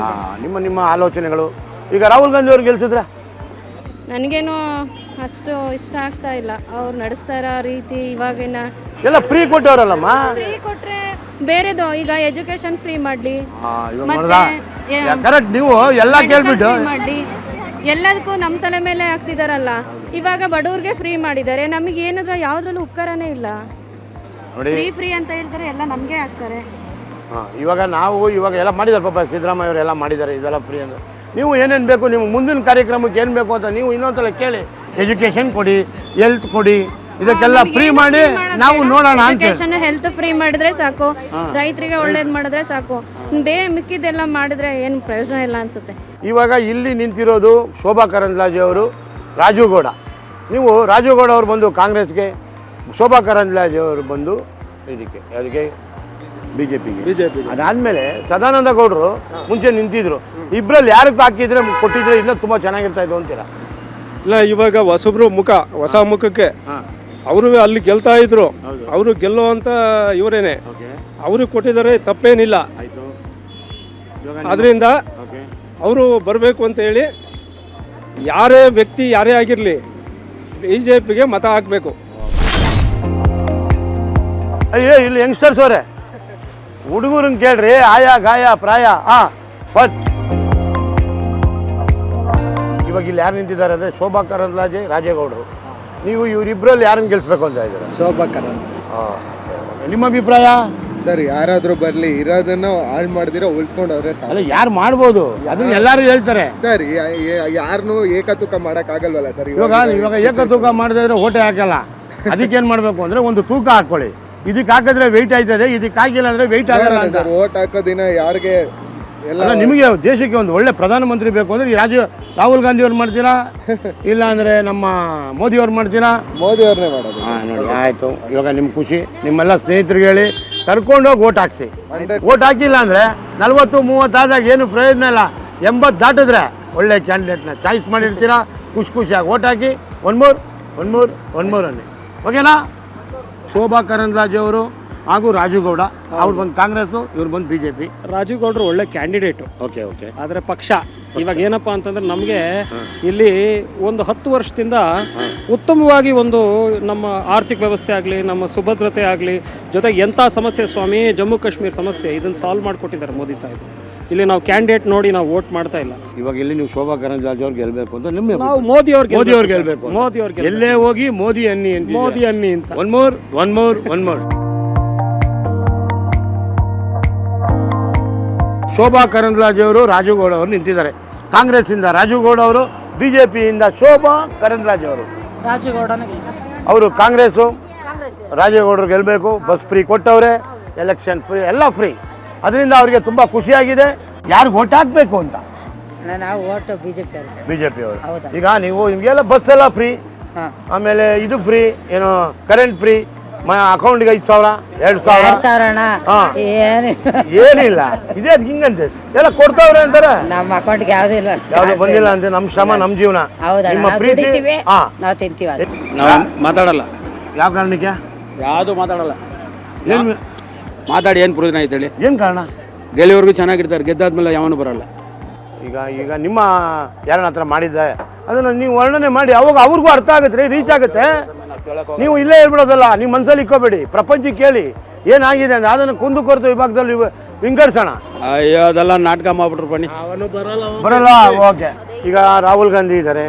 ನಿಮ್ಮ ಆಲೋಚನೆಗಳು. ಈಗ ರಾಹುಲ್ ಗಾಂಧಿ ಅವ್ರು ಗೆಲ್ಸಿದ್ರೆ ನನಗೇನು ಅಷ್ಟು ಇಷ್ಟ ಆಗ್ತಾ ಇಲ್ಲ ಅವ್ರು ನಡೆಸ್ತಾ ಇರೋ ರೀತಿ. ಇವಾಗಿನ ಎಲ್ಲ ಫ್ರೀ ಕೊಟ್ಟವರಲ್ಲಮ್ಮ. ಫ್ರೀ ಕೊಟ್ರೆ ಬೇರೆದು ಈಗ ಎಜುಕೇಶನ್ ಫ್ರೀ ಮಾಡಲಿ, ಕರೆಕ್ಟ್. ನೀವು ಎಲ್ಲ ಕೇಳ್ಬಿಟ್ಟು ಮಾಡಲಿ, ಎಲ್ಲದಕ್ಕೂ ನಮ್ಮ ತಲೆ ಮೇಲೆ ಹಾಕ್ತಿದಾರಲ್ಲ. ಇವಾಗ ಬಡವ್ರಿಗೆ ಫ್ರೀ ಮಾಡಿದ್ದಾರೆ, ನಮಗೆ ಏನಾದ್ರೂ ಯಾವ್ದ್ರಲ್ಲೂ ಉಪಕಾರನೇ ಇಲ್ಲ. ಫ್ರೀ ಅಂತ ಹೇಳ್ತಾರೆ, ಎಲ್ಲ ನಮಗೆ ಹಾಕ್ತಾರೆ. ಇವಾಗ ಎಲ್ಲ ಮಾಡಿದ್ದಾರೆ ಪಾಪ, ಸಿದ್ದರಾಮಯ್ಯ ಅವರು ಎಲ್ಲ ಮಾಡಿದ್ದಾರೆ ಇದೆಲ್ಲ ಫ್ರೀ ಅಂತ. ನೀವು ಏನೇನು ಬೇಕು ನಿಮ್ಗೆ ಮುಂದಿನ ಕಾರ್ಯಕ್ರಮಕ್ಕೆ ಏನು ಬೇಕು ಅಂತ ನೀವು ಇನ್ನೊಂದ್ಸಲ ಕೇಳಿ. ಎಜುಕೇಶನ್ ಕೊಡಿ, ಹೆಲ್ತ್ ಕೊಡಿ, ಇದಕ್ಕೆಲ್ಲ ಫ್ರೀ ಮಾಡಿ ನಾವು ನೋಡೋಣ ಅಂತ. ಎಜುಕೇಶನ್ ಹೆಲ್ತ್ ಫ್ರೀ ಮಾಡಿದ್ರೆ ಸಾಕು, ರೈತರಿಗೆ ಒಳ್ಳೇದು ಮಾಡಿದ್ರೆ ಸಾಕು. ಬೇರೆ ಮಿಕ್ಕಿದೆಲ್ಲ ಮಾಡಿದ್ರೆ ಏನು ಪ್ರಯೋಜನ ಇಲ್ಲ ಅನ್ಸುತ್ತೆ. ಇವಾಗ ಇಲ್ಲಿ ನಿಂತಿರೋದು ಶೋಭಾ ಕರಂದ್ಲಾಜೆ ಅವರು, ರಾಜುಗೌಡ. ನೀವು ರಾಜುಗೌಡ ಅವರು ಬಂದು ಕಾಂಗ್ರೆಸ್ಗೆ, ಶೋಭಾ ಕರಂದ್ಲಾಜೆ ಅವರು ಬಂದು ಅದಕ್ಕೆ ಬಿ ಜೆ ಪಿಗೆ. ಅದಾದಮೇಲೆ ಸದಾನಂದ ಗೌಡರು ಮುಂಚೆ ನಿಂತಿದ್ರು. ಇಬ್ಬರಲ್ಲಿ ಯಾರಿಗೆ ಹಾಕಿದ್ರೆ ಕೊಟ್ಟಿದ್ರೆ ಇಲ್ಲ ತುಂಬ ಚೆನ್ನಾಗಿರ್ತಾ ಇತ್ತು ಅಂತೀರಾ? ಇಲ್ಲ, ಇವಾಗ ಹೊಸಬ್ರು ಹೊಸ ಮುಖಕ್ಕೆ ಅವರು ಅಲ್ಲಿ ಗೆಲ್ತಾ ಇದ್ರು. ಅವರು ಗೆಲ್ಲುವಂತ ಇವರೇನೆ, ಅವರು ಕೊಟ್ಟಿದ್ದಾರೆ, ತಪ್ಪೇನಿಲ್ಲ. ಅದರಿಂದ ಅವರು ಬರಬೇಕು ಅಂತ ಹೇಳಿ ಯಾರೇ ವ್ಯಕ್ತಿ ಯಾರೇ ಆಗಿರಲಿ BJPಗೆ ಮತ ಹಾಕಬೇಕು. ಅಯ್ಯೋ ಇಲ್ಲಿ ಯಂಗ್ಸ್ಟರ್ಸ್ ಅವರೇ, ಹುಡುಗರನ್ನ ಕೇಳ್ರಿ, ಆಯಾ ಗಾಯ ಪ್ರಾಯ. ಬಟ್ ಇವಾಗ ಇಲ್ಲಿ ಯಾರು ನಿಂತಿದ್ದಾರೆ ಅಂದರೆ ಶೋಭಾ ಕರಂದ್ಲಾಜೆ, ರಾಜೇಗೌಡರು. ನೀವು ಇವರಿಬ್ಬರಲ್ಲಿ ಯಾರನ್ನು ಗೆಲ್ಲಿಸ್ಬೇಕು ಅಂತ ಇದ್ದೀರಾ? ಶೋಭಾ ಕರಂದ್. ನಿಮ್ಮ ಅಭಿಪ್ರಾಯ? ಸರ್, ಯಾರಾದರೂ ಬರಲಿ, ಇರೋದನ್ನು ಹಾಳು ಮಾಡಿದಿರೋ ಉಳಿಸ್ಕೊಂಡವ್ರೆ ಅಲ್ಲ, ಯಾರು ಮಾಡ್ಬೋದು ಅದನ್ನ ಎಲ್ಲರೂ ಹೇಳ್ತಾರೆ. ಸರ್, ಯಾರನ್ನೂ ಏಕತೂಕ ಮಾಡೋಕ್ಕಾಗಲ್ವಲ್ಲ ಸರ್. ಇವಾಗ ಏಕತೂಕ ಮಾಡದಿದ್ರೆ ಓಟೆ ಹಾಕಲ್ಲ. ಅದಕ್ಕೇನು ಮಾಡಬೇಕು ಅಂದರೆ ಒಂದು ತೂಕ ಹಾಕ್ಕೊಳ್ಳಿ. ಇದಕ್ಕೆ ಹಾಕಿದ್ರೆ ವೆಯ್ಟ್ ಆಯ್ತದೆ, ಇದಕ್ಕೆ ಹಾಕಿಲ್ಲ ಅಂದರೆ ವೆಯ್ಟ್ ಆಗಲ್ಲ ಅಂತ. ಓಟ್ ಹಾಕೋದಿನ ಯಾರಿಗೆ ಎಲ್ಲ ನಿಮಗೆ ದೇಶಕ್ಕೆ ಒಂದು ಒಳ್ಳೆ ಪ್ರಧಾನಮಂತ್ರಿ ಬೇಕು ಅಂದರೆ ರಾಹುಲ್ ಗಾಂಧಿ ಅವ್ರು ಮಾಡ್ತೀರಾ, ಇಲ್ಲ ಅಂದರೆ ನಮ್ಮ ಮೋದಿ ಅವ್ರು ಮಾಡ್ತೀರಾ? ಮೋದಿ ಅವ್ರನ್ನೇ ಮಾಡೋದು. ನೋಡಿ, ಆಯಿತು. ಇವಾಗ ನಿಮ್ಮ ಖುಷಿ, ನಿಮ್ಮೆಲ್ಲ ಸ್ನೇಹಿತರಿಗೆ ಹೇಳಿ ಕರ್ಕೊಂಡೋಗಿ ಓಟ್ ಹಾಕ್ಸಿ. ಓಟ್ ಹಾಕಿಲ್ಲ ಅಂದರೆ 40-30 ಆದಾಗ ಏನು ಪ್ರಯೋಜನ ಇಲ್ಲ. 80 ದಾಟಿದ್ರೆ ಒಳ್ಳೆ ಕ್ಯಾಂಡಿಡೇಟ್ನ ಚಾಯ್ಸ್ ಮಾಡಿರ್ತೀರಾ. ಖುಷಿಯಾಗಿ ಓಟ್ ಹಾಕಿ. ಒನ್ ಮೂರ್ ಅನ್ನಿ. ಓಕೆನಾ? ಶೋಭಾ ಕರಂದ್ಲಾಜೆ ಅವರು ಹಾಗೂ ರಾಜುಗೌಡ ಅವ್ರು ಬಂದು ಕಾಂಗ್ರೆಸ್ಸು, ಇವ್ರು ಬಂದು BJP. ರಾಜುಗೌಡರು ಒಳ್ಳೆ ಕ್ಯಾಂಡಿಡೇಟು. ಓಕೆ. ಆದರೆ ಪಕ್ಷ ಇವಾಗ ಏನಪ್ಪ ಅಂತಂದ್ರೆ ನಮಗೆ ಇಲ್ಲಿ ಒಂದು 10 ವರ್ಷದಿಂದ ಉತ್ತಮವಾಗಿ ಒಂದು ನಮ್ಮ ಆರ್ಥಿಕ ವ್ಯವಸ್ಥೆ ಆಗಲಿ, ನಮ್ಮ ಸುಭದ್ರತೆ ಆಗಲಿ, ಜೊತೆಗೆ ಎಂಥ ಸಮಸ್ಯೆ ಸ್ವಾಮಿ, ಜಮ್ಮು ಕಾಶ್ಮೀರ ಸಮಸ್ಯೆ, ಇದನ್ನು ಸಾಲ್ವ್ ಮಾಡಿಕೊಟ್ಟಿದ್ದಾರೆ ಮೋದಿ ಸಾಹೇಬ್. ಇಲ್ಲಿ ನಾವು ಕ್ಯಾಂಡಿಡೇಟ್ ನೋಡಿ ನಾವು ವೋಟ್ ಮಾಡ್ತಾ ಇಲ್ಲ. ಇವಾಗ ಇಲ್ಲಿ ನೀವು ಶೋಭಾ ಕರಂದ್ಲಾಜೆ ಅವ್ರು ಗೆಲ್ಲಬೇಕು ಅಂತ ನಿಮ್ಮ ನಾವು ಮೋದಿ ಅವ್ರಿಗೆ ಗೆಲ್ಲಬೇಕು. ಮೋದಿ ಅವ್ರಿಗೆ ಎಲ್ಲೇ ಹೋಗಿ ಮೋದಿ ಅನ್ನಿ ಅಂತ. One more. ಶೋಭಾ ಕರಂದ್ಲಾಜೆ ಅವರು, ರಾಜುಗೌಡ ಅವರು ನಿಂತಿದ್ದಾರೆ. ಕಾಂಗ್ರೆಸ್ಸಿಂದ ರಾಜುಗೌಡ ಅವರು, BJPಯಿಂದ ಶೋಭಾ ಕರಂದ್ಲಾಜೆ ಅವರು. ಅವರು ಕಾಂಗ್ರೆಸ್ಸು, ರಾಜೇಗೌಡರು ಗೆಲ್ಲಬೇಕು. ಬಸ್ ಫ್ರೀ ಕೊಟ್ಟವ್ರೆ, ಎಲೆಕ್ಷನ್ ಫ್ರೀ, ಎಲ್ಲ ಫ್ರೀ. ಅದರಿಂದ ಅವರಿಗೆ ತುಂಬ ಖುಷಿಯಾಗಿದೆ. ಯಾರಿಗೆ ಓಟ್ ಹಾಕಬೇಕು ಅಂತ? ನಾವು ಓಟ್ BJP ಅವರು. ಈಗ ನಿಮಗೆಲ್ಲ ಬಸ್ ಎಲ್ಲ ಫ್ರೀ, ಆಮೇಲೆ ಇದು ಫ್ರೀ, ಏನು ಕರೆಂಟ್ ಫ್ರೀ, ಅಕೌಂಟ್ಗೆ 5,000 2,000 ಏನಿಲ್ಲ. ಇದೇ ಹಿಂಗಂತೆ ಎಲ್ಲ ಕೊಡ್ತಾವ್ರೆ ಅಂತಾರೆ. ನಮ್ಮ ಅಕೌಂಟ್ಗೆ ಯಾವ್ದು ಬಂದಿಲ್ಲ ಅಂತ. ನಮ್ಮ ಶ್ರಮ, ನಮ್ಮ ಜೀವನ, ನಿಮ್ಮ ಪ್ರೀತಿ. ನಾವು ತಿಂತೀವಿ. ನಾವು ಮಾತಾಡಲ್ಲ. ಯಾವ ಕಾರಣಕ್ಕೆ? ಯಾವುದು ಮಾತಾಡಲ್ಲ. ಏನು ಮಾತಾಡಿ ಏನು ಪ್ರಯೋಜನ ಐತೆ ಹೇಳಿ? ಏನು ಕಾರಣ? ಗೆಲ್ಲಿಯವ್ರಿಗೂ ಚೆನ್ನಾಗಿರ್ತಾರೆ, ಗೆದ್ದಾದ್ಮೇಲೆ ಯಾವನು ಬರಲ್ಲ. ಈಗ ನಿಮ್ಮ ಯಾರನ್ನ ಹತ್ರ ಮಾಡಿದ್ದೆ ಅದನ್ನು ನೀವು ವರ್ಣನೆ ಮಾಡಿ, ಅವಾಗ ಅವ್ರಿಗೂ ಅರ್ಥ ಆಗುತ್ತೆ, ರೀಚ್ ಆಗುತ್ತೆ. ನೀವು ಇಲ್ಲೇ ಹೇಳ್ಬಿಡೋದಲ್ಲ, ನೀವು ಮನಸ್ಸಲ್ಲಿ ಇಕ್ಕೋಬೇಡಿ, ಪ್ರಪಂಚಕ್ಕೆ ಕೇಳಿ ಏನಾಗಿದೆ ಅಂದರೆ ಅದನ್ನು ಕುಂದುಕೊರತೆ ವಿಭಾಗದಲ್ಲಿ ವಿಂಗಡಿಸೋಣ. ಅಯ್ಯೋ, ಅದೆಲ್ಲ ನಾಟಕ ಮಾಡ್ಬಿಟ್ರು ಬನ್ನಿ. ಬರಲ್ಲ. ಓಕೆ. ಈಗ ರಾಹುಲ್ ಗಾಂಧಿ ಇದ್ದಾರೆ,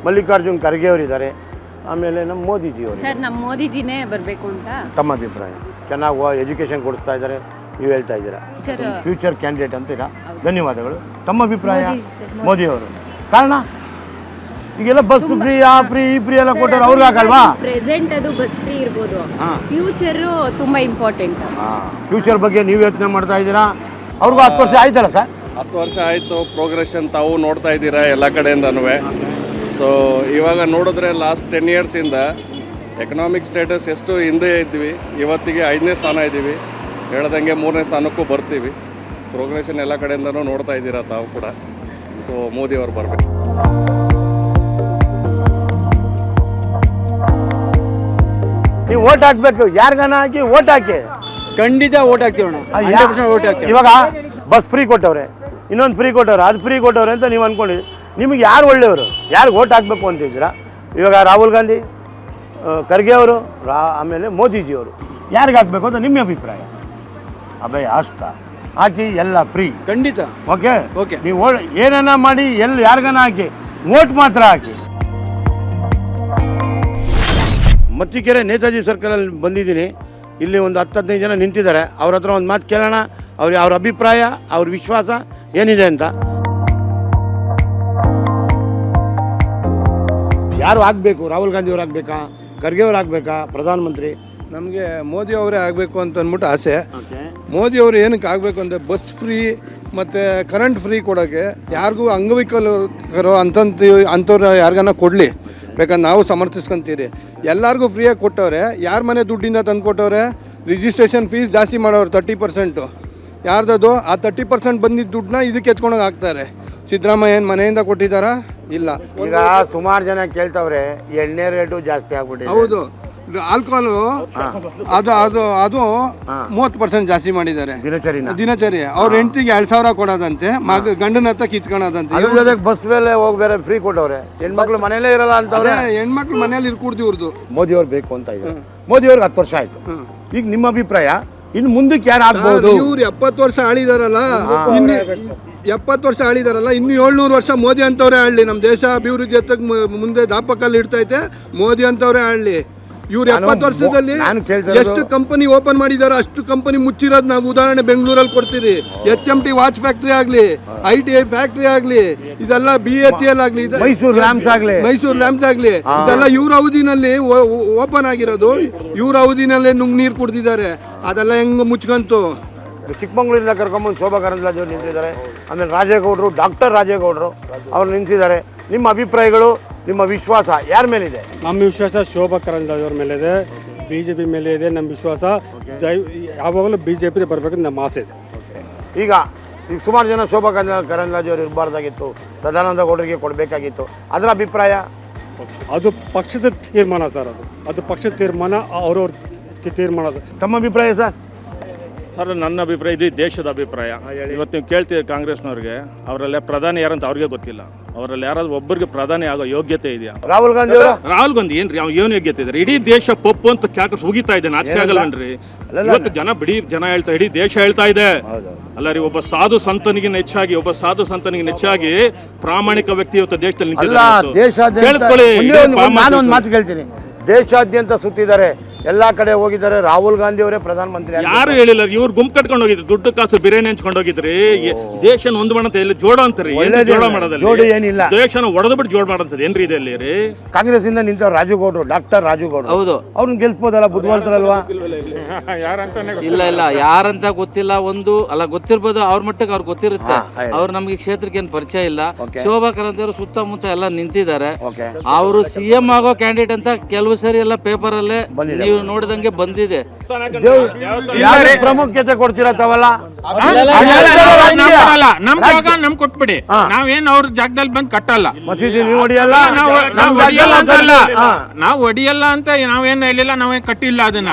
ಮಲ್ಲಿಕಾರ್ಜುನ್ ಖರ್ಗೆ ಅವರು ಇದ್ದಾರೆ, ಆಮೇಲೆ ನಮ್ಮ ಮೋದಿಜಿ ಅವರು. ಸರ್, ನಮ್ಮ ಮೋದಿಜಿನೇ ಬರಬೇಕು ಅಂತ ತಮ್ಮ ಅಭಿಪ್ರಾಯ? ಚೆನ್ನಾಗಿ ಎಜುಕೇಷನ್ ಕೊಡಿಸ್ತಾ ಇದ್ದಾರೆ, ನೀವು ಹೇಳ್ತಾ ಇದ್ದೀರಾ ಫ್ಯೂಚರ್ ಕ್ಯಾಂಡಿಡೇಟ್ ಅಂತೀರಾ. ಧನ್ಯವಾದಗಳು. ತಮ್ಮ ಅಭಿಪ್ರಾಯ? ಮೋದಿ ಅವರು. ಕಾರಣ? ಈಗೆಲ್ಲ ಬಸ್ ಫ್ರೀ, ಆ ಫ್ರೀ, ಈ ಫ್ರೀ ಎಲ್ಲ ಕೊಟ್ಟರು, ಅವ್ರಿಗೆ ಹಾಕಲ್ವಾ? ಪ್ರೆಸೆಂಟ್ ಅದು ಬಸ್ ಫ್ರೀ ಇರ್ಬೋದು, ಫ್ಯೂಚರ್ ತುಂಬಾ ಇಂಪಾರ್ಟೆಂಟ್. ಫ್ಯೂಚರ್ ಬಗ್ಗೆ ನೀವು ಯೋಚನೆ ಮಾಡ್ತಾ ಇದ್ದೀರಾ? ಅವ್ರಿಗೂ 10 ವರ್ಷ ಆಯ್ತಲ್ಲ ಸರ್? 10 ವರ್ಷ ಆಯಿತು. ಪ್ರೋಗ್ರೆಷನ್ ತಾವು ನೋಡ್ತಾ ಇದ್ದೀರಾ ಎಲ್ಲ ಕಡೆಯಿಂದನೂ. ಸೊ ಇವಾಗ ನೋಡಿದ್ರೆ ಲಾಸ್ಟ್ 10 ಇಯರ್ಸಿಂದ ಎಕನಾಮಿಕ್ ಸ್ಟೇಟಸ್ ಎಷ್ಟು ಹಿಂದೆ ಇದ್ವಿ, ಇವತ್ತಿಗೆ 5ನೇ ಸ್ಥಾನ ಇದ್ದೀವಿ. ಹೇಳ್ದಂಗೆ 3ನೇ ಸ್ಥಾನಕ್ಕೂ ಬರ್ತೀವಿ. ಪ್ರೋಗ್ರೆಷನ್ ಎಲ್ಲ ಕಡೆಯಿಂದನೂ ನೋಡ್ತಾ ಇದ್ದೀರಾ ತಾವು ಕೂಡ. ಸೊ ಮೋದಿ ಅವರು ಬರಬೇಕು. ನೀವು ಓಟ್ ಹಾಕ್ಬೇಕು. ಯಾರಿಗಾನ ಹಾಕಿ ಓಟ್ ಹಾಕಿ. ಖಂಡಿತ ಓಟ್ ಹಾಕ್ತೀವಿ. ಇವಾಗ ಬಸ್ ಫ್ರೀ ಕೊಟ್ಟವ್ರೆ, ಇನ್ನೊಂದು ಫ್ರೀ ಕೊಟ್ಟವ್ರೆ, ಅದು ಫ್ರೀ ಕೊಟ್ಟವ್ರೆ ಅಂತ ನೀವು ಅಂದ್ಕೊಂಡಿದ್ದೀರಿ. ನಿಮಗೆ ಯಾರು ಒಳ್ಳೆಯವರು, ಯಾರಿಗೆ ಓಟ್ ಹಾಕಬೇಕು ಅಂತಿದ್ದೀರಾ? ಇವಾಗ ರಾಹುಲ್ ಗಾಂಧಿ, ಖರ್ಗೆ ಅವರು, ಆಮೇಲೆ ಮೋದಿಜಿಯವರು ಯಾರಿಗೆ ಹಾಕಬೇಕು ಅಂತ ನಿಮ್ಮ ಅಭಿಪ್ರಾಯ? ಅಭಯ ಹಸ್ತ ಹಾಕಿ ಎಲ್ಲ ಫ್ರೀ ಖಂಡಿತ. Okay okay. ನೀವು ಏನನ್ನ ಮಾಡಿ ಯಾರಿಗಾನ ಹಾಕಿ, ಓಟ್ ಮಾತ್ರ ಹಾಕಿ. ಮತ್ತಿಕೆರೆ ನೇತಾಜಿ ಸರ್ಕಲಲ್ಲಿ ಬಂದಿದ್ದೀನಿ. ಇಲ್ಲಿ ಒಂದು 10-15 ಜನ ನಿಂತಿದ್ದಾರೆ. ಅವ್ರ ಹತ್ರ ಒಂದು ಮಾತು ಕೇಳೋಣ, ಅವ್ರ ಅಭಿಪ್ರಾಯ, ಅವ್ರ ವಿಶ್ವಾಸ ಏನಿದೆ ಅಂತ. ಯಾರು ಆಗಬೇಕು? ರಾಹುಲ್ ಗಾಂಧಿ ಅವ್ರು ಆಗಬೇಕಾ, ಖರ್ಗೆ ಅವ್ರು ಆಗಬೇಕಾ ಪ್ರಧಾನಮಂತ್ರಿ? ನಮಗೆ ಮೋದಿ ಅವರೇ ಆಗಬೇಕು ಅಂತ ಅಂದ್ಬಿಟ್ಟು ಆಸೆ. ಮೋದಿ ಅವರು ಏನಕ್ಕೆ ಆಗಬೇಕು ಅಂದರೆ ಬಸ್ ಫ್ರೀ ಮತ್ತು ಕರೆಂಟ್ ಫ್ರೀ ಕೊಡೋಕ್ಕೆ, ಯಾರಿಗೂ ಅಂಗವಿಕಲರು ಅಂಥವ್ರು ಯಾರಿಗಾನ ಕೊಡಲಿ, ಬೇಕಾದ್ರೆ ನಾವು ಸಮರ್ಥಿಸ್ಕೊಂತೀರಿ. ಎಲ್ಲರಿಗೂ ಫ್ರೀಯಾಗಿ ಕೊಟ್ಟವ್ರೆ. ಯಾರ ಮನೆ ದುಡ್ಡಿಂದ ತಂದು ಕೊಟ್ಟವ್ರೆ? ರಿಜಿಸ್ಟ್ರೇಷನ್ ಫೀಸ್ ಜಾಸ್ತಿ ಮಾಡೋರು 30%. ಯಾರ್ದದು? ಆ 30% ಬಂದಿದ್ದ ದುಡ್ಡನ್ನ ಇದಕ್ಕೆ ಎತ್ಕೊಂಡೋಗಿ ಹಾಕ್ತಾರೆ. ಸಿದ್ದರಾಮಯ್ಯ ಏನು ಮನೆಯಿಂದ ಕೊಟ್ಟಿದ್ದಾರಾ? ಇಲ್ಲ. ಈಗ ಸುಮಾರು ಜನ ಕೇಳ್ತವ್ರೆ, ಎಣ್ಣೆ ರೇಟು ಜಾಸ್ತಿ ಆಗ್ಬಿಟ್ಟಿದೆ. ಹೌದು, ಆಲ್ಕೋಹಾಲು ಅದು ಅದು ಅದು 30% ಜಾಸ್ತಿ ಮಾಡಿದ್ದಾರೆ ದಿನಚರಿ. ಅವ್ರ ಹೆಂಡತಿಗೆ 2,000 ಕೊಡೋದಂತೆ, ಗಂಡನ ಹತ್ರ ಕಿತ್ಕೊಳ್ಳೋದಂತೆ. ಅದ್ರ ಜೊತೆಗೆ ಬಸ್ ಮೇಲೆ ಹೋಗಿ ಬೇರೆ ಫ್ರೀ ಕೊಟ್ಟವ್ರೆ. ಹೆಣ್ಮಕ್ಳು ಮನೇಲೇ ಇರಲ್ಲ ಅಂತವ್ರೆ. ಹೆಣ್ಮಕ್ಳು ಮನೇಲಿ ಇರ್ಕೂಡ್ದು ಇವ್ರದ್ದು. ಮೋದಿ ಅವ್ರು ಬೇಕು ಅಂತ ಇದೆ. ಮೋದಿ ಅವ್ರಿಗೆ 10 ವರ್ಷ ಆಯ್ತು. ಈಗ ನಿಮ್ಮ ಅಭಿಪ್ರಾಯ, ಇನ್ನು ಮುಂದಕ್ಕೆ ಯಾರು ಆಗ್ಬಹುದು? ಇವ್ರು 70 ವರ್ಷ ಆಳಿದಾರಲ್ಲ, ಇನ್ನು 70 ವರ್ಷ ಆಳಿದಾರಲ್ಲ, ಇನ್ನು 700 ವರ್ಷ ಮೋದಿ ಅಂತವ್ರೆ ಆಳ್ಲಿ. ನಮ್ಮ ದೇಶ ಅಭಿವೃದ್ಧಿ ಮುಂದೆ ದಾಪಕಲ್ಲಿ ಇಡ್ತೈತೆ. ಮೋದಿ ಅಂತವ್ರೆ ಆಳ್ಲಿ. ಇವ್ರು 70 ವರ್ಷದಲ್ಲಿ ಎಷ್ಟು ಕಂಪನಿ ಓಪನ್ ಮಾಡಿದಾರ, ಅಷ್ಟು ಕಂಪನಿ ಮುಚ್ಚಿರೋದು ನಾವು ಉದಾಹರಣೆ ಬೆಂಗಳೂರಲ್ಲಿ ಕೊಡ್ತೀರಿ. HMT ವಾಚ್ ಫ್ಯಾಕ್ಟ್ರಿ ಆಗಲಿ, ITI ಫ್ಯಾಕ್ಟ್ರಿ ಆಗಲಿ, ಇದೆಲ್ಲ BHEL ಆಗಲಿ, ಮೈಸೂರು ಲ್ಯಾಂಪ್ಸ್ ಆಗಲಿ, ಇದೆಲ್ಲ ಇವ್ರ ಅವಧಿನಲ್ಲಿ ಓಪನ್ ಆಗಿರೋದು. ಇವ್ರ ಅವಧಿನಲ್ಲೇ ನುಂಗ್ ನೀರು ಕುಡ್ದಿದ್ದಾರೆ. ಅದೆಲ್ಲ ಹೆಂಗ್ ಮುಚ್ಕಂತು? ಚಿಕ್ಕಮಂಗ್ಳೂರಿಂದ ಕರ್ಕೊಂಬಂದು ಶೋಭಾ ಕರಂದ್ಲಾಜೆ ಅವರು ನಿಂತಿದ್ದಾರೆ. ಆಮೇಲೆ ರಾಜೇಗೌಡರು, ಡಾಕ್ಟರ್ ರಾಜೇಗೌಡರು ಅವ್ರು ನಿಂತಿದ್ದಾರೆ. ನಿಮ್ಮ ಅಭಿಪ್ರಾಯಗಳು, ನಿಮ್ಮ ವಿಶ್ವಾಸ ಯಾರ ಮೇಲಿದೆ? ನಮ್ಮ ವಿಶ್ವಾಸ ಶೋಭಾ ಕರಂದ್ಲಾಜೆ ಅವ್ರ ಮೇಲೆ ಇದೆ, BJP ಮೇಲೆ ಇದೆ. ನಮ್ಮ ವಿಶ್ವಾಸ ಯಾವಾಗಲೂ BJP ಬರಬೇಕಂತ ನಮ್ಮ ಆಸೆ ಇದೆ. ಈಗ ಸುಮಾರು ಜನ ಶೋಭಾ ಕರಂದ್ಲಾಜೆ ಅವರು ಇರಬಾರ್ದಾಗಿತ್ತು, ಸದಾನಂದ ಗೌಡರಿಗೆ ಕೊಡಬೇಕಾಗಿತ್ತು. ಅದರ ಅಭಿಪ್ರಾಯ? ಅದು ಪಕ್ಷದ ತೀರ್ಮಾನ ಸರ್. ಅದು ಪಕ್ಷದ ತೀರ್ಮಾನ, ಅವ್ರವ್ರ ತೀರ್ಮಾನ. ತಮ್ಮ ಅಭಿಪ್ರಾಯ ಸರ್? ಸರ್, ನನ್ನ ಅಭಿಪ್ರಾಯ, ಇದು ದೇಶದ ಅಭಿಪ್ರಾಯ. ಇವತ್ತು ನೀವು ಕೇಳ್ತೀವಿ ಕಾಂಗ್ರೆಸ್ನವ್ರಿಗೆ, ಅವರಲ್ಲೇ ಪ್ರಧಾನಿ ಯಾರಂತ ಅವ್ರಿಗೆ ಗೊತ್ತಿಲ್ಲ. ಅವರಲ್ಲಿ ಯಾರಾದ್ರೂ ಒಬ್ಬರಿಗೆ ಪ್ರಧಾನಿ ಆಗೋ ಯೋಗ್ಯತೆ ಇದೆಯಾ? ರಾಹುಲ್ ಗಾಂಧಿ ಏನ್ರಿ, ಅವ್ನು ಏನು ಯೋಗ್ಯತೆ ಇದೆ? ಇಡೀ ದೇಶ ಪಪ್ಪು ಅಂತ ಕ್ಯಾಕರ್ಸ್ ಹೋಗಿತಾ ಇದೆ, ನಾಚಿಕೆ ಆಗಲ್ಲನ್ರಿ. ಇವತ್ತು ಜನ ಹೇಳ್ತಾ, ಇಡೀ ದೇಶ ಹೇಳ್ತಾ ಇದೆ. ಅಲ್ಲ ರೀ, ಒಬ್ಬ ಸಾಧು ಸಂತನಿಗೆ ಹೆಚ್ಚಾಗಿ ಪ್ರಾಮಾಣಿಕ ವ್ಯಕ್ತಿ ಇವತ್ತು ದೇಶದಲ್ಲಿ ನಾನೊಂದು ಮಾತು ಕೇಳ್ತೀನಿ. ದೇಶಾದ್ಯಂತ ಸುತ್ತಿದ್ದಾರೆ, ಎಲ್ಲಾ ಕಡೆ ಹೋಗಿದ್ದಾರೆ. ರಾಹುಲ್ ಗಾಂಧಿ ಅವರೇ ಪ್ರಧಾನಮಂತ್ರಿ. ಯಾರು ಹೇಳಿಲ್ಲ, ಇವ್ರು ಗುಂಪು ಕಟ್ಕೊಂಡು ಹೋಗಿದ್ರು, ದುಡ್ಡು ಕಾಸು ಬಿರಿಯಾನಿ ಹಂಚ್ಕೊಂಡು ಹೋಗಿದ್ರಿ. ದೇಶನ ಒಂದು ಮಾಡಂತ ಎಲ್ಲಿ ಜೋಡ ಅಂತಾರೆ, ಜೋಡ ಮಾಡೋದಲ್ಲ, ಏನಿಲ್ಲ. ದೇಶನ ಒಡೆದು ಬಿಟ್ಟು ಜೋಡ ಮಾಡಂತದ್ದು ಏನ್ರಿ ಇದೆ ಅಲ್ಲಿ ರೀ? ಕಾಂಗ್ರೆಸ್ ಇಂದ ನಿಂತವ್ರು ರಾಜುಗೌಡರು, ಡಾಕ್ಟರ್ ರಾಜುಗೌಡರು. ಹೌದು, ಅವ್ರನ್ನ ಗೆಲ್ಸ್ಬೋದಲ್ಲ, ಬುದ್ಧಿವಂತರಲ್ವಾ? ಇಲ್ಲ ಯಾರಂತ ಗೊತ್ತಿಲ್ಲ. ಗೊತ್ತಿರ್ಬೋದು, ಅವ್ರ ಮಟ್ಟಕ್ಕೆ ಅವ್ರಿಗೆ ಗೊತ್ತಿರುತ್ತೆ. ಅವ್ರು ನಮ್ಗೆ ಕ್ಷೇತ್ರಕ್ಕೆ ಏನು ಪರಿಚಯ ಇಲ್ಲ. ಶೋಭಾ ಕರಂದ್ಲಾಜೆ ಸುತ್ತಮುತ್ತ ಎಲ್ಲ ನಿಂತಿದ್ದಾರೆ. ಅವರು CM ಆಗೋ ಕ್ಯಾಂಡಿಡೇಟ್ ಅಂತ ಕೆಲವು ಸರಿ ಎಲ್ಲ ಪೇಪರ್ ಅಲ್ಲೇ ನೀವು ನೋಡಿದಂಗೆ ಬಂದಿದೆ. ಪ್ರಾಮುಖ್ಯತೆ ಕೊಡ್ತೀರಾ ತಾವಲ್ಲ? ನಮ್ ಜಾಗ ನಮ್ ಕೊಟ್ಬಿಡಿ, ನಾವೇನ್ ಅವ್ರ ಜಾಗದಲ್ಲಿ ಬಂದ್ ಕಟ್ಟಲ್ಲ. ಮಸೀದಿ ನೀವು ಹೊಡಿಯಲ್ಲ, ನಾವು ಹೊಡಿಯಲ್ಲ ಅಂತ ನಾವೇನ್ ಹೇಳಿಲ್ಲ, ನಾವೇನ್ ಕಟ್ಟಿಲ್ಲ. ಅದನ್ನ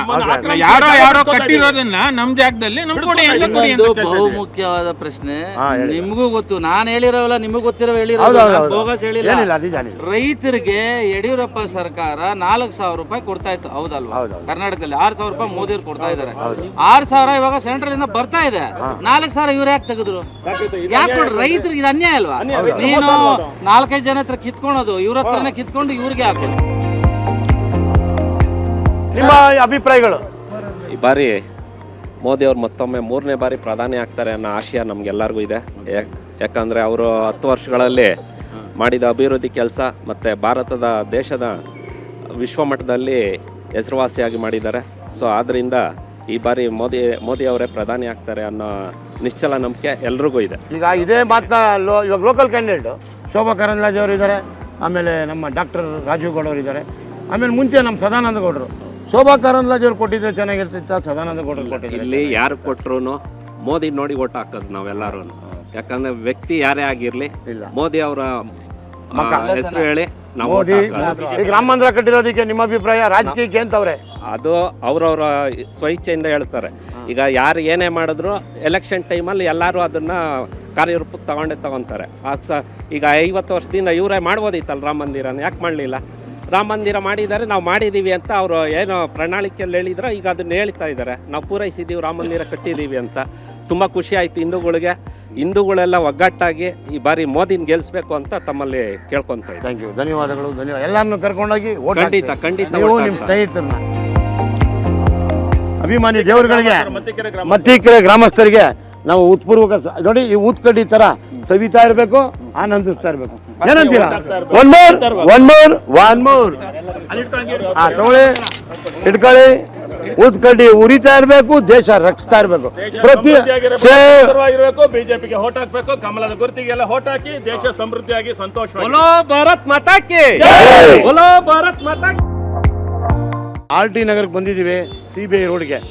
ಯಾರೋ ಕಟ್ಟಿರೋದನ್ನ ನಮ್ ಜಾಗದಲ್ಲಿ ನಮ್ ಕೊಡಿ ಅಂತ ಕೊಡಿ. ಬಹುಮುಖ್ಯವಾದ ಪ್ರಶ್ನೆ, ನಿಮ್ಗೂ ಗೊತ್ತು, ನಾನು ಹೇಳಿರೋಲ್ಲ, ನಿಮಗೂ ಗೊತ್ತಿರೋ ಬೋಗಸ್ ಹೇಳಿಲ್ಲ. ರೈತರಿಗೆ ಯಡಿಯೂರಪ್ಪ ಸರ್ಕಾರ 4,000 ರೂಪಾಯಿ ಕೊಡ್ತಾ ಇತ್ತು, ಹೌದಲ್ವಾ? ಕರ್ನಾಟಕದಲ್ಲಿ 6,000 ರೂಪಾಯಿ ಮೋದಿ ಅವ್ರು ಕೊಡ್ತಾ ಇದ್ದಾರೆ. 6,000 ಇವಾಗ ಸೆಂಟ್ರಲ್ ಇಂದ ಬರ್ತಾ ಇದೆ. 4,000 ಇವ್ರು ಯಾಕೆ ತೆಗೆದ್ರು? ಯಾಕೆ ಕೊಡ್ರಿ? ರೈತರಿಗೆ ಇದು ಅನ್ಯಾಯ ಅಲ್ವಾ? ನೀನು 4-5 ಜನ ಹತ್ರ ಕಿತ್ಕೊಳೋದು, ಇವ್ರ ಹತ್ರನೇ ಕಿತ್ಕೊಂಡು ಇವ್ರಿಗೆ ಹಾಕೋದು. ನಿಮ್ಮ ಅಭಿಪ್ರಾಯಗಳು? ಈ ಬಾರಿ ಮೋದಿ ಅವ್ರು ಮತ್ತೊಮ್ಮೆ 3ನೇ ಬಾರಿ ಪ್ರಧಾನಿ ಆಗ್ತಾರೆ ಅನ್ನೋ ಆಶಯ ನಮ್ಗೆಲ್ಲರಿಗೂ ಇದೆ. ಯಾಕಂದರೆ ಅವರು 10 ವರ್ಷಗಳಲ್ಲಿ ಮಾಡಿದ ಅಭಿವೃದ್ಧಿ ಕೆಲಸ ಮತ್ತು ಭಾರತದ ದೇಶದ ವಿಶ್ವಮಟ್ಟದಲ್ಲಿ ಹೆಸರುವಾಸಿಯಾಗಿ ಮಾಡಿದ್ದಾರೆ. ಸೊ ಆದ್ದರಿಂದ ಈ ಬಾರಿ ಮೋದಿ ಅವರೇ ಪ್ರಧಾನಿ ಆಗ್ತಾರೆ ಅನ್ನೋ ನಿಶ್ಚಲ ನಂಬಿಕೆ ಎಲ್ರಿಗೂ ಇದೆ. ಈಗ ಇದೇ ಮಾತನ್ನ ಇವಾಗ ಲೋಕಲ್ ಕ್ಯಾಂಡಿಡೇಟ್ ಶೋಭಾ ಕರಂದ್ಲಾಜೆ ಅವರು ಇದ್ದಾರೆ, ಆಮೇಲೆ ನಮ್ಮ ಡಾಕ್ಟರ್ ರಾಜೀವ್ ಅವರು ಇದ್ದಾರೆ, ಆಮೇಲೆ ಮುಂಚೆ ನಮ್ಮ ಸದಾನಂದ ಗೌಡರು. ಶೋಭಾ ಕರಂದ್ಲಾಜೆ ಅವ್ರು ಕೊಟ್ಟಿದ್ರೆ ಚೆನ್ನಾಗಿರ್ತಿತ್ತ, ಸದಾನಂದ ಗೌಡರು ಕೊಟ್ಟಿದ್ರು. ಇಲ್ಲಿ ಯಾರು ಕೊಟ್ಟರು ಮೋದಿ ನೋಡಿ ಓಟ್ ಹಾಕೋದು ನಾವೆಲ್ಲರೂ. ಯಾಕಂದರೆ ವ್ಯಕ್ತಿ ಯಾರೇ ಆಗಿರಲಿ, ಮೋದಿ ಅವರ ಹೆಸರು ಹೇಳಿ ನಾವು ಮೋದಿ vote ಹಾಕೋದು. ಈಗ ರಾಮ ಮಂದಿರ ಕಟ್ಟಿರೋದಕ್ಕೆ ನಿಮ್ಮ ಅಭಿಪ್ರಾಯ ರಾಜಕೀಯಕ್ಕೆ ಅಂತವ್ರೆ? ಅದು ಅವ್ರವ್ರ ಸ್ವಇಚ್ಛೆಯಿಂದ ಹೇಳ್ತಾರೆ. ಈಗ ಯಾರು ಏನೇ ಮಾಡಿದ್ರು ಎಲೆಕ್ಷನ್ ಟೈಮಲ್ಲಿ ಎಲ್ಲರೂ ಅದನ್ನು ಕಾರ್ಯರೂಪಕ್ಕೆ ತಗೊತಾರೆ. ಈಗ 50 ವರ್ಷದಿಂದ ಇವರೇ ಮಾಡ್ಬೋದಿತ್ತಲ್ಲ ರಾಮ ಮಂದಿರನ, ಯಾಕೆ ಮಾಡಲಿಲ್ಲ? ರಾಮ ಮಂದಿರ ಮಾಡಿದ್ದಾರೆ, ನಾವು ಮಾಡಿದ್ದೀವಿ ಅಂತ ಅವರು ಏನೋ ಪ್ರಣಾಳಿಕೆಯಲ್ಲಿ ಹೇಳಿದ್ರೆ ಈಗ ಅದನ್ನು ಹೇಳ್ತಾ ಇದ್ದಾರೆ, ನಾವು ಪೂರೈಸಿದ್ದೀವಿ, ರಾಮ ಮಂದಿರ ಕಟ್ಟಿದ್ದೀವಿ ಅಂತ. ತುಂಬ ಖುಷಿ ಆಯಿತು ಹಿಂದೂಗಳಿಗೆ. ಹಿಂದೂಗಳೆಲ್ಲ ಒಗ್ಗಟ್ಟಾಗಿ ಈ ಬಾರಿ ಮೋದಿನ ಗೆಲ್ಲಿಸ್ಬೇಕು ಅಂತ ತಮ್ಮಲ್ಲಿ ಕೇಳ್ಕೊತಾ ಇದ್ದೀನಿ. ಥ್ಯಾಂಕ್ ಯು, ಧನ್ಯವಾದಗಳು. ಎಲ್ಲರನ್ನು ಕರ್ಕೊಂಡೋಗಿ ಖಂಡಿತ ನೀವು ನಿಮ್ಮ ಸ್ನೇಹಿತರನ್ನ ಅಭಿಮಾನಿ ದೇವರುಗಳಿಗೆ ಮತ್ತಿಕೆರೆ ಗ್ರಾಮಸ್ಥರಿಗೆ ನಾವು ಉತ್ಪೂರ್ವಕ ನೋಡಿ ಈ ಊತ್ಕಡ್ಡಿ ತರ ಸವಿತಾ ಇರಬೇಕು, ಆನಂದಿಸ್ತಾ ಇರಬೇಕು. ಏನಂತೀರಾ? ಒನ್ ಮೋರ್ ತಗೊಳ್ಳಿ, ಇಟ್ಕೊಳ್ಳಿ. ಊತ್ಕಡ್ಡಿ ಉರಿತಾ ಇರಬೇಕು, ದೇಶ ರಕ್ಷಿಸ್ತಾ ಇರಬೇಕು. ಬಿಜೆಪಿಗೆ ಹೋಟ್ ಹಾಕ್ಬೇಕು, ಕಮಲದ ಗುರುತಿಗೆಲ್ಲ ಹೋಟ್ ಹಾಕಿ ದೇಶ ಸಮೃದ್ಧಿಯಾಗಿ ಸಂತೋಷವಾಗಿ. ಬೋಲೋ ಭಾರತ್ ಮಾತಾ ಕಿ, ಬೋಲೋ ಭಾರತ್ ಮಾತಾ ಕಿ. RT ನಗರಕ್ಕೆ ಬಂದಿದ್ದೀವಿ, CBI ರೋಡ್ಗೆ.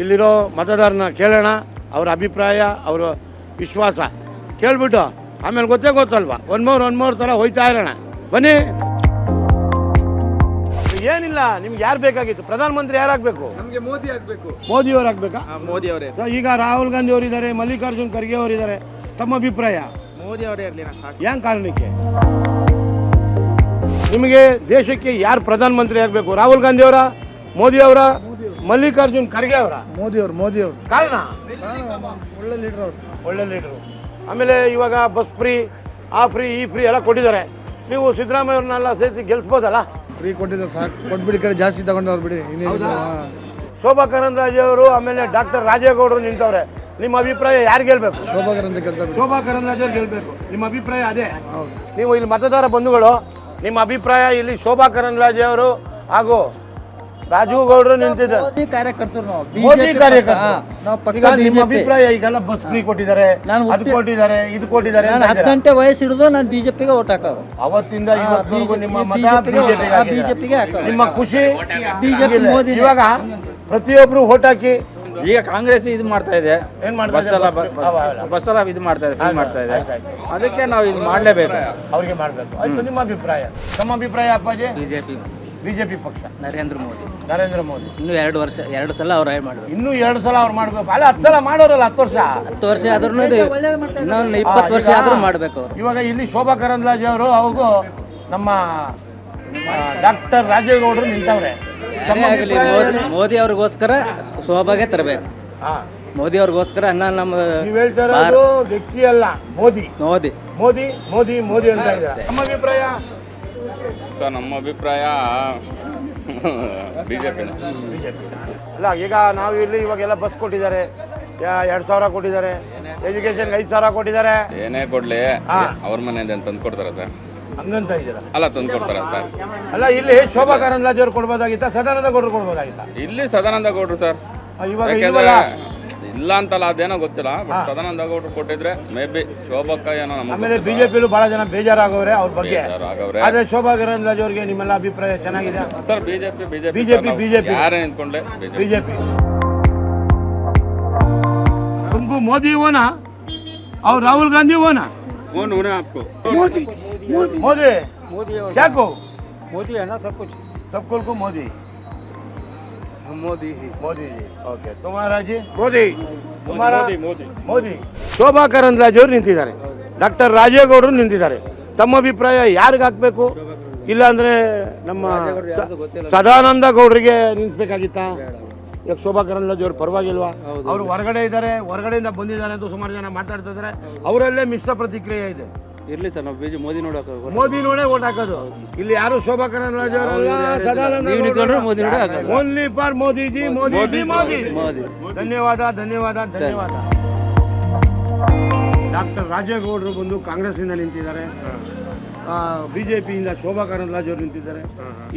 ಇಲ್ಲಿರೋ ಮತದಾರನ ಕೇಳೋಣ, ಅವರ ಅಭಿಪ್ರಾಯ, ಅವರ ವಿಶ್ವಾಸ ಕೇಳ್ಬಿಟ್ಟು ಆಮೇಲೆ ಗೊತ್ತಲ್ವಾ, ಒನ್ ಮೋರ್ ಥರ ಹೋಯ್ತಾ ಇರೋಣ. ಬನ್ನಿ. ಏನಿಲ್ಲ, ನಿಮ್ಗೆ ಯಾರು ಬೇಕಾಗಿತ್ತು? ಪ್ರಧಾನಮಂತ್ರಿ ಯಾರಾಗಬೇಕು? ನಮಗೆ ಮೋದಿ ಆಗಬೇಕು. ಮೋದಿಯವ್ರು ಆಗ್ಬೇಕಾ? ಮೋದಿ ಅವರೇ. ಈಗ ರಾಹುಲ್ ಗಾಂಧಿ ಅವರಿದ್ದಾರೆ, ಮಲ್ಲಿಕಾರ್ಜುನ್ ಖರ್ಗೆ ಅವರಿದ್ದಾರೆ. ತಮ್ಮ ಅಭಿಪ್ರಾಯ? ಮೋದಿ ಅವರೇ ಇರಲಿ ಸಾಕು. ಏನು ಕಾರಣಕ್ಕೆ? ನಿಮಗೆ ದೇಶಕ್ಕೆ ಯಾರು ಪ್ರಧಾನಮಂತ್ರಿ ಆಗಬೇಕು? ರಾಹುಲ್ ಗಾಂಧಿ ಅವರ, ಮೋದಿ ಅವರ, ಮಲ್ಲಿಕಾರ್ಜುನ್ ಖರ್ಗೆ ಅವರ? ಮೋದಿ ಅವರು. ಕಾರಣ? ಒಳ್ಳೆ ಲೀಡರ್ ಅವರು. ಒಳ್ಳೆ ಲೀಡರು. ಆಮೇಲೆ ಇವಾಗ ಬಸ್ ಫ್ರೀ, ಆ ಫ್ರೀ, ಈ ಫ್ರೀ ಎಲ್ಲ ಕೊಟ್ಟಿದ್ದಾರೆ. ನೀವು ಸಿದ್ದರಾಮಯ್ಯವ್ರನ್ನೆಲ್ಲ ಸೇರಿಸಿ ಗೆಲ್ಲಿಸ್ಬೋದಲ್ಲ? ಫ್ರೀ ಕೊಟ್ಟಿದ್ದಾರೆ ಸಾಕು, ಕೊಟ್ಬಿಡಿ. ಕಡೆ ಜಾಸ್ತಿ ತಗೊಂಡವ್ರು ಬಿಡಿ. ಶೋಭಾ ಕರಂದ್ಲಾಜೆ ಅವರು, ಆಮೇಲೆ ಡಾಕ್ಟರ್ ರಾಜೇಗೌಡರು ನಿಂತವ್ರೆ. ನಿಮ್ಮ ಅಭಿಪ್ರಾಯ ಯಾರು ಗೆಲ್ಬೇಕು? ಶೋಭಾ ಕರಂದ್ಲಾಜೆ ಅವ್ರು ಗೆಲ್ಬೇಕು. ನಿಮ್ಮ ಅಭಿಪ್ರಾಯ ಅದೇ? ನೀವು ಇಲ್ಲಿ ಮತದಾರ ಬಂಧುಗಳು, ನಿಮ್ಮ ಅಭಿಪ್ರಾಯ ಇಲ್ಲಿ ಶೋಭಾ ಕರಂದ್ಲಾಜೆ ಅವರು ಹಾಗೂ ರಾಜು ಗೌಡರು ನಿಂತಿದ್ದಾರೆ. ಮೋದಿ ಕಾರ್ಯಕರ್ತರು ನಾವು. ಮೋದಿ ಕಾರ್ಯಕರ್ತರು. ಈಗ ನಿಮ್ಮ ಅಭಿಪ್ರಾಯ? ಈಗೆಲ್ಲ ಬಸ್ ಫ್ರೀ ಕೊಟ್ಟಿದ್ದಾರೆ, ಅದು ಕೊಟ್ಟಿದ್ದಾರೆ, ಇದು ಕೊಟ್ಟಿದ್ದಾರೆ. 10 ಗಂಟೆ ವಯಸ್ಸು ಹಿಡಿದು ನಾನು ಬಿಜೆಪಿಗೆ ಓಟ್ ಹಾಕೋದು. ಅವತ್ತಿಂದ ಇವತ್ತಿನವರೆಗೂ ನಿಮ್ಮ ಮತ ಬಿಜೆಪಿಗೆ ಹಾಕೋದು. ನಿಮ್ಮ ಖುಷಿ ಬಿಜೆಪಿ ಮೋದಿ. ಇವಾಗ ಪ್ರತಿಯೊಬ್ರು ಓಟ್ ಹಾಕಿ. ಈಗ ಕಾಂಗ್ರೆಸ್ ಇದು ಮಾಡ್ತಾ ಇದೆ, ಏನ್ ಮಾಡ್ತಾ ಇದೆ? ಬಸ್ ಎಲ್ಲ ಇದು ಮಾಡ್ತಾ ಇದೆ, ಫ್ರೀ ಮಾಡ್ತಾ ಇದೆ. ಅದಕ್ಕೆ ನಾವು ಇದು ಮಾಡಲೇಬೇಕು, ಅವ್ರಿಗೆ ಮಾಡಬೇಕು. ಆಯ್ತು, ನಿಮ್ಮ ಅಭಿಪ್ರಾಯ? ತಮ್ಮ ಅಭಿಪ್ರಾಯ ಅಪ್ಪಾಜಿ? ಬಿಜೆಪಿ ಪಕ್ಷ, ನರೇಂದ್ರ ಮೋದಿ. ಇನ್ನೂ 2 ಸಲ ಅವ್ರು ಮಾಡಬೇಕು. ಇನ್ನೂ 2 ಸಲ ಅವ್ರು ಮಾಡ್ಬೇಕು. ಅಲ್ಲ, 10 ಸಲ ಮಾಡೋರಲ್ಲ, 10 ವರ್ಷ. 10 ವರ್ಷ ಆದ್ರೂ ಇನ್ನೊಂದು 20 ವರ್ಷ ಆದ್ರೂ ಮಾಡಬೇಕು. ಇವಾಗ ಇಲ್ಲಿ ಶೋಭಾ ಕರಂದ್ಲಾಜೆ ಅವರು ಹಾಗೂ ನಮ್ಮ ಡಾಕ್ಟರ್ ರಾಜೇಗೌಡರು ನಿಂತವ್ರೆ. ಮೋದಿ ಅವ್ರಿಗೋಸ್ಕರ ಶೋಭಾಗೆ ತರಬೇಕು. ಮೋದಿ ಅವ್ರಿಗೋಸ್ಕರ ನಮ್ಮ ನೀವು ಹೇಳ್ತಾ ಇರೋದು ವ್ಯಕ್ತಿ ಅಲ್ಲ, ಮೋದಿ ಮೋದಿ ಮೋದಿ ಮೋದಿ ಮೋದಿ ಅಂತ ಇದ್ದಾರೆ. ನಮ್ಮ ಅಭಿಪ್ರಾಯ? ಸರ್, ನಮ್ಮ ಅಭಿಪ್ರಾಯ ಬಿಜೆಪಿ. ಅಲ್ಲ, ಈಗ ನಾವು ಇಲ್ಲಿ ಇವಾಗೆಲ್ಲ ಬಸ್ ಕೊಟ್ಟಿದ್ದಾರೆ, 2,000 ಕೊಟ್ಟಿದ್ದಾರೆ, ಎಜುಕೇಶನ್ಗೆ 5,000 ಕೊಟ್ಟಿದ್ದಾರೆ. ಏನೇ ಕೊಡ್ಲಿ ಅವ್ರ ಮನೆಯಿಂದ ತಂದು ಕೊಡ್ತಾರ ಸರ್? ಹಂಗಂತ ಇದ್ದೀರಾ? ಅಲ್ಲ, ತಂದು ಕೊಡ್ತಾರ ಸರ್. ಅಲ್ಲ, ಇಲ್ಲಿ ಶೋಭಾ ಕರಂದ್ಲಾಜೆ ಅವ್ರು ಕೊಡ್ಬೋದಾಗಿತ್ತ? ಸದಾನಂದ ಗೌಡರು ಕೊಡ್ಬೋದಾಗಿತ್ತ? ಇಲ್ಲಿ ಸದಾನಂದ ಗೌಡ್ರು ಸರ್. ಇವಾಗ ಇಲ್ಲ ಅಂತಲ್ಲ, ಅದೇನೋ ಗೊತ್ತಿಲ್ಲ. ಬಟ್ ಸದಾನಂದ ಗೌಡ್ರು ಕೊಟ್ಟಿದ್ರೆ ಮೇ ಬಿ ಶೋಭಕ್ಕ ಏನೋ ನಮ್ಮ. ಆಮೇಲೆ ಬಿಜೆಪಿಲೂ ಬಹಳ ಜನ ಬೇಜಾರಾಗವ್ರೆ ಅವ್ರ ಬಗ್ಗೆ. ಆದ್ರೆ ಶೋಭಾ ಕರಂದ್ಲಾಜೆ ಅವ್ರಿಗೆ ನಿಮ್ಮೆಲ್ಲ ಅಭಿಪ್ರಾಯ ಚೆನ್ನಾಗಿದೆ ಸರ್? ಬಿಜೆಪಿ ಯಾರೇ ನಿಂತ್ಕೊಂಡ್ಲೆ ಬಿಜೆಪಿ. तुमको मोदी होना और राहुल गांधी होना? कौन होना आपको? मोदी मोदी मोदी मोदी क्या को? मोदी है ना सब कुछ, सबको को मोदी मोदी ही। मोदी जी. ओके, तुम्हारा जी? मोदी. तुम्हारा? ಮೋದಿ. ಮೋದಿ. ಶೋಭಾ ಕರಂದ್ಲಾಜೆ ಅವರು ನಿಂತಿದ್ದಾರೆ, ಡಾಕ್ಟರ್ ರಾಜೇಗೌಡರು ನಿಂತಿದ್ದಾರೆ. ತಮ್ಮ ಅಭಿಪ್ರಾಯ ಯಾರಿಗೆ ಹಾಕ್ಬೇಕು? ಇಲ್ಲಾಂದ್ರೆ ನಮ್ಮ ಸದಾನಂದ ಗೌಡರಿಗೆ ನಿಲ್ಲಿಸ್ಬೇಕಾಗಿತ್ತಾ? ಈಗ ಶೋಭಾ ಕರಂದ್ಲಾಜೆ ಅವ್ರು ಪರವಾಗಿಲ್ವಾ? ಅವರು ಹೊರಗಡೆ ಇದ್ದಾರೆ, ಹೊರಗಡೆಯಿಂದ ಬಂದಿದ್ದಾರೆ ಅಂತ ಸುಮಾರು ಜನ ಮಾತಾಡ್ತಾ ಇದ್ದಾರೆ. ಅವರಲ್ಲೇ ಮಿಶ್ರ ಪ್ರತಿಕ್ರಿಯೆ ಇದೆ. ಇರ್ಲಿ ಸರ್, ನಾವು ಮೋದಿ ನೋಡೋಕೆ ಮೋದಿ ನೋಡೇ ಓಟ್ ಹಾಕೋದು. ಇಲ್ಲಿ ಯಾರು ಶೋಭಾ ಕರಂದ್ಲಾಜೆ ಅವರಲ್ಲ, ಸದಾನಂದ ಮೋದಿ ನೋಡೇ ಹಾಕೋದು. Only for Modi G, Modi G, Modi. ಧನ್ಯವಾದ, ಧನ್ಯವಾದ, ಧನ್ಯವಾದ. ಡಾಕ್ಟರ್ ರಾಜೇಗೌಡರು ಬಂದು ಕಾಂಗ್ರೆಸ್ಸಿಂದ ನಿಂತಿದ್ದಾರೆ, ಬಿಜೆಪಿಯಿಂದ ಶೋಭಾ ಕರಂದ್ಲಾಜೆ ಅವರು ನಿಂತಿದ್ದಾರೆ.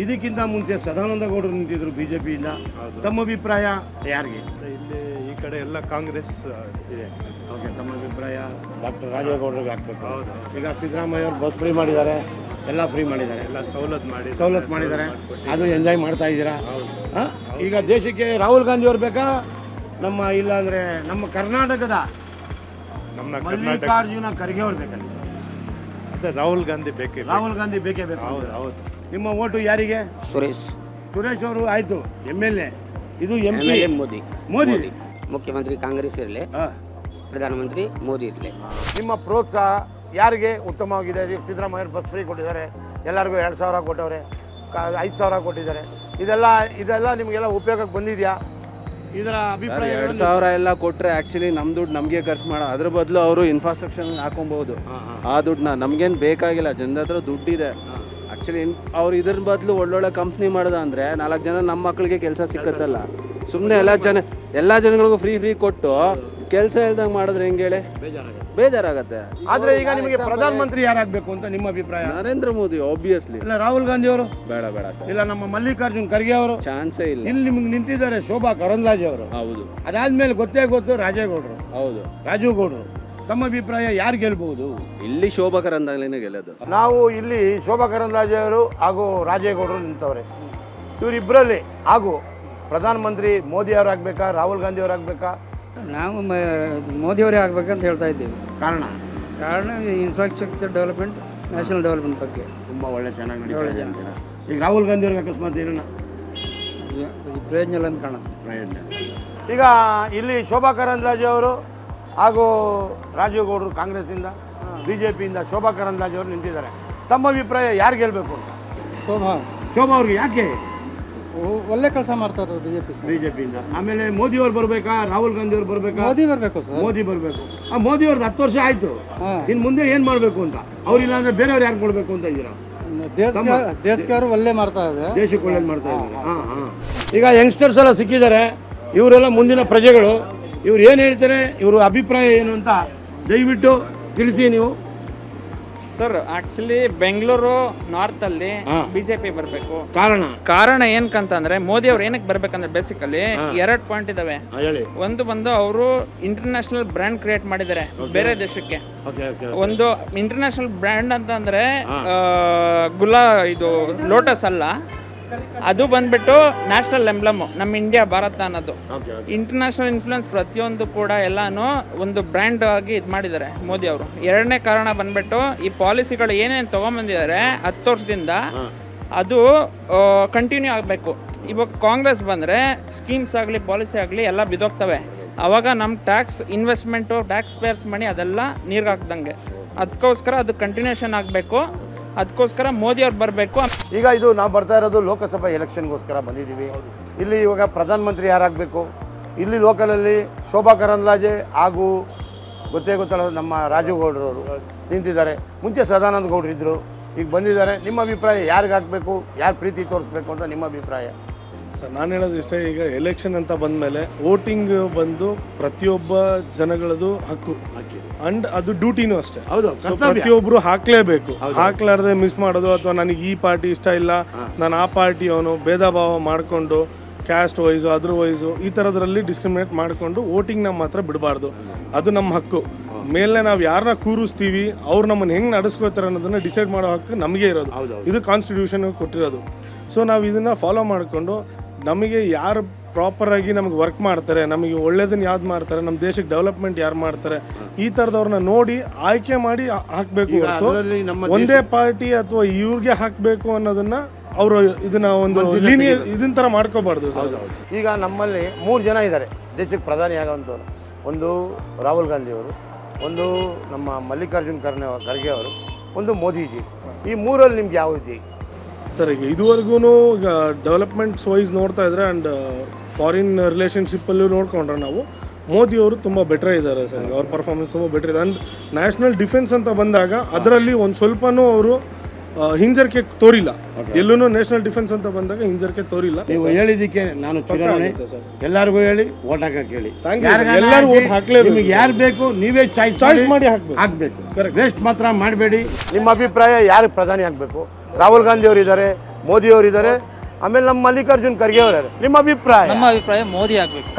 ಇದಕ್ಕಿಂತ ಮುಂಚೆ ಸದಾನಂದ ಗೌಡರು ನಿಂತಿದ್ರು ಬಿಜೆಪಿಯಿಂದ. ತಮ್ಮ ಅಭಿಪ್ರಾಯ ಯಾರಿಗೆ? ಇಲ್ಲಿ ಈ ಕಡೆ ಎಲ್ಲ ಕಾಂಗ್ರೆಸ್ ಇದೆ. ಓಕೆ, ತಮ್ಮ ಅಭಿಪ್ರಾಯ ಡಾಕ್ಟರ್ ರಾಜೇಗೌಡರಿಗೆ ಹಾಕ್ಬೇಕು. ಈಗ ಸಿದ್ದರಾಮಯ್ಯ ಅವರು ಬಸ್ ಫ್ರೀ ಮಾಡಿದ್ದಾರೆ, ಎಲ್ಲ ಫ್ರೀ ಮಾಡಿದ್ದಾರೆ, ಎಲ್ಲ ಸವಲತ್ತು ಮಾಡಿದ್ದಾರೆ. ಅದು ಎಂಜಾಯ್ ಮಾಡ್ತಾ ಇದ್ದೀರಾ? ಈಗ ದೇಶಕ್ಕೆ ರಾಹುಲ್ ಗಾಂಧಿ ಅವ್ರು ಬೇಕಾ? ನಮ್ಮ ಇಲ್ಲಾಂದರೆ ನಮ್ಮ ಕರ್ನಾಟಕದ ಮಲ್ಲಿಕಾರ್ಜುನ ಖರ್ಗೆ ಅವ್ರು ಬೇಕಾಗಿತ್ತು. ಮತ್ತೆ ರಾಹುಲ್ ಗಾಂಧಿ ಬೇಕೇ ರಾಹುಲ್ ಗಾಂಧಿ ಬೇಕೇ ಬೇಕು. ಹೌದು ಹೌದು. ನಿಮ್ಮ ಓಟು ಯಾರಿಗೆ? ಸುರೇಶ್ ಅವರು ಆಯ್ತು MLA. ಇದು MP ಮೋದಿ ಮೋದಿ ಮುಖ್ಯಮಂತ್ರಿ ಕಾಂಗ್ರೆಸ್ ಇರಲಿ, ಪ್ರಧಾನಮಂತ್ರಿ ಮೋದಿ ಇರಲಿ. ನಿಮ್ಮ ಪ್ರೋತ್ಸಾಹ ಯಾರಿಗೆ ಉತ್ತಮವಾಗಿದೆ? ಈಗ ಸಿದ್ದರಾಮಯ್ಯ ಬಸ್ ಫ್ರೀ ಕೊಟ್ಟಿದ್ದಾರೆ, ಎಲ್ಲರಿಗೂ 2,000 ಕೊಟ್ಟವ್ರೆ, 5,000 ಕೊಟ್ಟಿದ್ದಾರೆ. ಇದೆಲ್ಲ ನಿಮಗೆಲ್ಲ ಉಪಯೋಗಕ್ಕೆ ಬಂದಿದೆಯಾ? ಇದರ ಅಭಿಪ್ರಾಯ? 2,000 ಎಲ್ಲ ಕೊಟ್ಟರೆ ಆ್ಯಕ್ಚುಲಿ ನಮ್ಮ ದುಡ್ಡು ನಮಗೆ ಖರ್ಚು ಮಾಡೋ, ಅದ್ರ ಬದಲು ಅವರು ಇನ್ಫ್ರಾಸ್ಟ್ರಕ್ಚರ್ ಹಾಕೊಬೋದು. ಆ ದುಡ್ಡನ್ನ ನಮಗೇನು ಬೇಕಾಗಿಲ್ಲ, ಜನದ ಹತ್ರ ದುಡ್ಡಿದೆ. ಆ್ಯಕ್ಚುಲಿ ಅವ್ರು ಇದ್ರ ಬದಲು ಒಳ್ಳೊಳ್ಳೆ ಕಂಪ್ನಿ ಮಾಡ್ದ ಅಂದರೆ 4 ಜನ ನಮ್ಮ ಮಕ್ಕಳಿಗೆ ಕೆಲಸ ಸಿಕ್ಕತ್ತಲ್ಲ. ಸುಮ್ಮನೆ ಎಲ್ಲ ಜನಗಳಿಗೂ ಫ್ರೀ ಕೊಟ್ಟು ಕೆಲಸ ಇಲ್ದಂಗೆ ಮಾಡಿದ್ರೆ ಹೆಂಗೆ ಹೇಳಿ? ಬೇಜಾರಾಗತ್ತೆ. ಆದರೆ ಈಗ ನಿಮಗೆ ಪ್ರಧಾನಮಂತ್ರಿ ಯಾರಾಗಬೇಕು ಅಂತ ನಿಮ್ಮ ಅಭಿಪ್ರಾಯ? ನರೇಂದ್ರ ಮೋದಿ ಆಬ್ವಿಯಸ್ಲಿ. ಇಲ್ಲ ರಾಹುಲ್ ಗಾಂಧಿ ಅವರು? ಬೇಡ ಸರ್. ಇಲ್ಲ ನಮ್ಮ ಮಲ್ಲಿಕಾರ್ಜುನ್ ಖರ್ಗೆ ಅವರು? ಚಾನ್ಸೇ ಇಲ್ಲ. ಇಲ್ಲಿ ನಿಮ್ಗೆ ನಿಂತಿದ್ದಾರೆ ಶೋಭಾ ಕರಂದ್ಲಾಜೆ ಅವರು. ಹೌದು. ಅದಾದ್ಮೇಲೆ ಗೊತ್ತು ರಾಜೇಗೌಡರು. ಹೌದು, ರಾಜೀವ್ ಗೌಡರು. ತಮ್ಮ ಅಭಿಪ್ರಾಯ ಯಾರು ಗೆಲ್ಬಹುದು? ಇಲ್ಲಿ ಶೋಭಾ ಕರಂದ್ಲಾಜೆನೇ ಗೆಲ್ಲೋದು. ನಾವು ಇಲ್ಲಿ ಶೋಭಾ ಕರಂದ್ಲಾಜೆ ಅವರು ಹಾಗೂ ರಾಜೇಗೌಡರು ನಿಂತವ್ರೆ. ಇವರಿಬ್ಬರಲ್ಲಿ ಹಾಗೂ ಪ್ರಧಾನಮಂತ್ರಿ ಮೋದಿ ಅವರು ಆಗ್ಬೇಕಾ, ರಾಹುಲ್ ಗಾಂಧಿ ಅವರು ಆಗ್ಬೇಕಾ? ನಾವು ಮೋದಿಯವರೇ ಆಗ್ಬೇಕಂತ ಹೇಳ್ತಾ ಇದ್ದೀವಿ. ಕಾರಣ ಇನ್ಫ್ರಾಸ್ಟ್ರಕ್ಚರ್ ಡೆವಲಪ್ಮೆಂಟ್, ನ್ಯಾಷನಲ್ ಡೆವಲಪ್ಮೆಂಟ್ ಬಗ್ಗೆ ತುಂಬ ಚೆನ್ನಾಗಿ ನಡೀತಾ ಇದೆ. ಈಗ ರಾಹುಲ್ ಗಾಂಧಿ ಅವ್ರಿಗೆ ಅಕಸ್ಮಾತ್ ಏನನ್ನ ಪ್ರಯೋಜನ ಇಲ್ಲ ಅಂತ ಕಾಣುತ್ತೆ. ಪ್ರಯೋಜನ. ಈಗ ಇಲ್ಲಿ ಶೋಭಾ ಕರಂದ್ಲಾಜೆ ಅವರು ಹಾಗೂ ರಾಜೀವ್ ಗೌಡರು ಕಾಂಗ್ರೆಸ್ಸಿಂದ, BJPಯಿಂದ ಶೋಭಾ ಕರಂದ್ಲಾಜೆ ಅವರು ನಿಂತಿದ್ದಾರೆ. ತಮ್ಮ ಅಭಿಪ್ರಾಯ ಯಾರು ಗೆಲ್ಲಬೇಕು ಅಂತ? ಶೋಭಾ ಅವ್ರಿಗೆ ಯಾಕೆ? ಒಳ್ಳೆ ಕೆಲಸ ಮಾಡ್ತಾರೆ BJPಯಿಂದ. ಆಮೇಲೆ ಮೋದಿ ಅವ್ರು ಬರಬೇಕಾ, ರಾಹುಲ್ ಗಾಂಧಿ ಅವ್ರು ಬರಬೇಕಾ? ಮೋದಿ ಬರಬೇಕು ಸರ್. ಮೋದಿ ಬರಬೇಕು. ಆ ಮೋದಿ ಅವ್ರದ್ದು 10 ವರ್ಷ ಆಯ್ತು, ಇನ್ನು ಮುಂದೆ ಏನು ಮಾಡಬೇಕು ಅಂತ? ಅವ್ರಿಲ್ಲ ಅಂದ್ರೆ ಬೇರೆಯವ್ರು ಯಾರು ಕೊಡಬೇಕು ಅಂತ ಇದ್ದೀರಾ? ದೇಶಕ್ಕೆ ಅವರು ಒಳ್ಳೆ ಮಾಡ್ತಾ ಇದ್ದಾರೆ, ದೇಶಕ್ಕೆ ಒಳ್ಳೇದು ಮಾಡ್ತಾ ಇದ್ದಾರೆ. ಈಗ ಯಂಗ್ಸ್ಟರ್ಸ್ ಎಲ್ಲ ಸಿಕ್ಕಿದ್ದಾರೆ, ಇವರೆಲ್ಲ ಮುಂದಿನ ಪ್ರಜೆಗಳು. ಇವ್ರು ಏನು ಹೇಳ್ತಾರೆ, ಇವ್ರ ಅಭಿಪ್ರಾಯ ಏನು ಅಂತ ದಯವಿಟ್ಟು ತಿಳಿಸಿ ನೀವು. ಸರ್ ಆಕ್ಚುಲಿ ಬೆಂಗಳೂರು ನಾರ್ತ್ ಅಲ್ಲಿ BJP ಬರಬೇಕು. ಕಾರಣ ಏನಕ್ಕಂತಂದ್ರೆ ಮೋದಿ ಅವ್ರು ಏನಕ್ಕೆ ಬರ್ಬೇಕಂದ್ರೆ ಬೇಸಿಕಲಿ 2 ಪಾಯಿಂಟ್ ಇದಾವೆ. ಒಂದು ಬಂದು ಅವರು ಇಂಟರ್ನ್ಯಾಷನಲ್ ಬ್ರ್ಯಾಂಡ್ ಕ್ರಿಯೇಟ್ ಮಾಡಿದ್ದಾರೆ ಬೇರೆ ದೇಶಕ್ಕೆ. ಒಂದು ಇಂಟರ್ನ್ಯಾಷನಲ್ ಬ್ರ್ಯಾಂಡ್ ಅಂತಂದ್ರೆ ಇದು ಲೋಟಸ್ ಅಲ್ಲ, ಅದು ಬಂದ್ಬಿಟ್ಟು ನ್ಯಾಷನಲ್ ಎಂಬ್ಲಮ್ ನಮ್ಮ ಇಂಡಿಯಾ ಭಾರತ ಅನ್ನೋದು. ಇಂಟರ್ನ್ಯಾಷನಲ್ ಇನ್ಫ್ಲೂಯೆನ್ಸ್ ಪ್ರತಿಯೊಂದು ಕೂಡ ಎಲ್ಲಾನು ಒಂದು ಬ್ರ್ಯಾಂಡ್ ಆಗಿ ಇದು ಮಾಡಿದ್ದಾರೆ ಮೋದಿ ಅವರು. 2ನೇ ಕಾರಣ ಬಂದ್ಬಿಟ್ಟು ಈ ಪಾಲಿಸಿಗಳು ಏನೇನು ತೊಗೊಂಬಂದಿದ್ದಾರೆ 10 ವರ್ಷದಿಂದ ಅದು ಕಂಟಿನ್ಯೂ ಆಗಬೇಕು. ಇವಾಗ ಕಾಂಗ್ರೆಸ್ ಬಂದರೆ ಸ್ಕೀಮ್ಸ್ ಆಗಲಿ ಪಾಲಿಸಿ ಆಗಲಿ ಎಲ್ಲ ಬಿದ್ದೋಗ್ತವೆ. ಆವಾಗ ನಮ್ಮ ಟ್ಯಾಕ್ಸ್ ಇನ್ವೆಸ್ಟ್ಮೆಂಟು, ಟ್ಯಾಕ್ಸ್ ಪೇಯರ್ಸ್ ಮನಿ ಅದೆಲ್ಲ ನೀರಿಗೆ ಹಾಕ್ದಂಗೆ. ಅದಕ್ಕೋಸ್ಕರ ಅದು ಕಂಟಿನ್ಯೂಷನ್ ಆಗಬೇಕು. ಅದಕ್ಕೋಸ್ಕರ ಮೋದಿ ಅವ್ರು ಬರಬೇಕು. ಈಗ ಇದು ನಾವು ಬರ್ತಾ ಇರೋದು ಲೋಕಸಭಾ ಎಲೆಕ್ಷನ್ಗೋಸ್ಕರ ಬಂದಿದ್ದೀವಿ. ಇಲ್ಲಿ ಇವಾಗ ಪ್ರಧಾನಮಂತ್ರಿ ಯಾರಾಗಬೇಕು? ಇಲ್ಲಿ ಲೋಕಲಲ್ಲಿ ಶೋಭಾ ಕರಂದ್ಲಾಜೆ ಹಾಗೂ ಗೊತ್ತಲ್ಲ ನಮ್ಮ ರಾಜೀವ್ ಗೌಡರವರು ನಿಂತಿದ್ದಾರೆ. ಮುಂಚೆ ಸದಾನಂದ ಗೌಡರು ಇದ್ದರು, ಈಗ ಬಂದಿದ್ದಾರೆ. ನಿಮ್ಮ ಅಭಿಪ್ರಾಯ ಯಾರಿಗೆ ಹಾಕಬೇಕು, ಯಾರು ಪ್ರೀತಿ ತೋರಿಸ್ಬೇಕು ಅಂತ ನಿಮ್ಮ ಅಭಿಪ್ರಾಯ? ಸರ್ ನಾನು ಹೇಳೋದು ಇಷ್ಟೇ, ಈಗ ಎಲೆಕ್ಷನ್ ಅಂತ ಬಂದಮೇಲೆ ವೋಟಿಂಗ್ ಬಂದು ಪ್ರತಿಯೊಬ್ಬ ಜನಗಳದು ಹಕ್ಕು ಅಂಡ್ ಅದು ಡ್ಯೂಟಿನೂ ಅಷ್ಟೇ. ಪ್ರತಿಯೊಬ್ಬರು ಹಾಕ್ಲೇಬೇಕು. ಹಾಕ್ಲಾರ್ದೆ ಮಿಸ್ ಮಾಡೋದು ಅಥವಾ ನನಗೆ ಈ ಪಾರ್ಟಿ ಇಷ್ಟ ಇಲ್ಲ, ನಾನು ಆ ಪಾರ್ಟಿ ಅವನು ಭೇದ ಭಾವ ಮಾಡಿಕೊಂಡು ಕ್ಯಾಸ್ಟ್ ವೈಸು ಅದ್ರ ವೈಸು ಈ ಥರದ್ರಲ್ಲಿ ಡಿಸ್ಕ್ರಿಮಿನೇಟ್ ಮಾಡಿಕೊಂಡು ವೋಟಿಂಗ್ನ ಮಾತ್ರ ಬಿಡಬಾರ್ದು. ಅದು ನಮ್ಮ ಹಕ್ಕು. ಮೇಲೆ ನಾವು ಯಾರನ್ನ ಕೂರಿಸ್ತೀವಿ, ಅವ್ರು ನಮ್ಮನ್ನು ಹೆಂಗೆ ನಡೆಸ್ಕೋತಾರೆ ಅನ್ನೋದನ್ನ ಡಿಸೈಡ್ ಮಾಡೋ ಹಕ್ಕು ನಮಗೆ ಇರೋದು. ಇದು ಕಾನ್ಸ್ಟಿಟ್ಯೂಷನ್ ಕೊಟ್ಟಿರೋದು. ಸೊ ನಾವು ಇದನ್ನು ಫಾಲೋ ಮಾಡಿಕೊಂಡು ನಮಗೆ ಯಾರು ಪ್ರಾಪರಾಗಿ ನಮಗೆ ವರ್ಕ್ ಮಾಡ್ತಾರೆ, ನಮಗೆ ಒಳ್ಳೇದನ್ನ ಯಾವ್ದು ಮಾಡ್ತಾರೆ, ನಮ್ಮ ದೇಶಕ್ಕೆ ಡೆವಲಪ್ಮೆಂಟ್ ಯಾರು ಮಾಡ್ತಾರೆ, ಈ ಥರದವ್ರನ್ನ ನೋಡಿ ಆಯ್ಕೆ ಮಾಡಿ ಹಾಕಬೇಕು ಹೊರತು ಒಂದೇ ಪಾರ್ಟಿ ಅಥವಾ ಇವ್ರಿಗೆ ಹಾಕಬೇಕು ಅನ್ನೋದನ್ನ ಅವರು ಇದನ್ನ ಒಂದು ಇದನ್ನ ಥರ ಮಾಡ್ಕೋಬಾರ್ದು. ಈಗ ನಮ್ಮಲ್ಲಿ 3 ಜನ ಇದ್ದಾರೆ ದೇಶಕ್ಕೆ ಪ್ರಧಾನಿ ಆಗೋವಂಥವ್ರು. ಒಂದು ರಾಹುಲ್ ಗಾಂಧಿ ಅವರು, ಒಂದು ನಮ್ಮ ಮಲ್ಲಿಕಾರ್ಜುನ್ ಖರ್ಗೆ ಅವರು, ಒಂದು ಮೋದಿಜಿ. ಈ 3ರಲ್ಲಿ ನಿಮ್ಗೆ ಯಾವ ರೀತಿ? ಸರ್ ಈಗ ಇದುವರೆಗೂ ಈಗ ಡೆವಲಪ್ಮೆಂಟ್ಸ್ ವೈಸ್ ನೋಡ್ತಾ ಇದ್ರೆ ಆ್ಯಂಡ್ ಫಾರಿನ್ ರಿಲೇಷನ್ಶಿಪ್ಪಲ್ಲೂ ನೋಡ್ಕೊಂಡ್ರೆ ನಾವು ಮೋದಿಯವರು ತುಂಬ ಬೆಟರ್ ಇದ್ದಾರೆ ಸರ್. ಅವ್ರ ಪರ್ಫಾರ್ಮೆನ್ಸ್ ತುಂಬ ಬೆಟರ್ ಇದೆ. ಆ್ಯಂಡ್ ನ್ಯಾಷನಲ್ ಡಿಫೆನ್ಸ್ ಅಂತ ಬಂದಾಗ ಅದರಲ್ಲಿ ಒಂದು ಸ್ವಲ್ಪನೂ ಅವರು ಹಿಂಜರಿಕೆ ತೋರಿಲ್ಲ. ಎಲ್ಲೂ ನ್ಯಾಷನಲ್ ಡಿಫೆನ್ಸ್ ಅಂತ ಬಂದಾಗ ಹಿಂಜರಿಕೆ ತೋರಿಲ್ಲ. ನೀವು ಹೇಳಿದ್ದಕ್ಕೆ ನಾನು ಎಲ್ಲರಿಗೂ ಹೇಳಿ ಓಟ್ ಹಾಕಕ್ಕೆ ಹೇಳಿ. ಎಲ್ಲರೂ ಓಟ್ ಹಾಕ್ಲೇಬೇಕು. ನಿಮಗೆ ಯಾರು ಬೇಕು ನೀವೇ ಚಾಯ್ಸ್ ಮಾಡಿ ಹಾಕಬೇಕು. ವೇಸ್ಟ್ ಮಾತ್ರ ಮಾಡಬೇಡಿ. ನಿಮ್ಮ ಅಭಿಪ್ರಾಯ ಯಾರು ಪ್ರಧಾನಿ ಆಗಬೇಕು? ರಾಹುಲ್ ಗಾಂಧಿ ಅವರು ಇದ್ದಾರೆ, ಮೋದಿ ಅವರು ಇದ್ದಾರೆ, ಆಮೇಲೆ ನಮ್ಮ ಮಲ್ಲಿಕಾರ್ಜುನ್ ಖರ್ಗೆ ಅವರಿದ್ದಾರೆ. ನಿಮ್ಮ ಅಭಿಪ್ರಾಯ? ನಮ್ಮ ಅಭಿಪ್ರಾಯ ಮೋದಿ ಆಗಬೇಕು.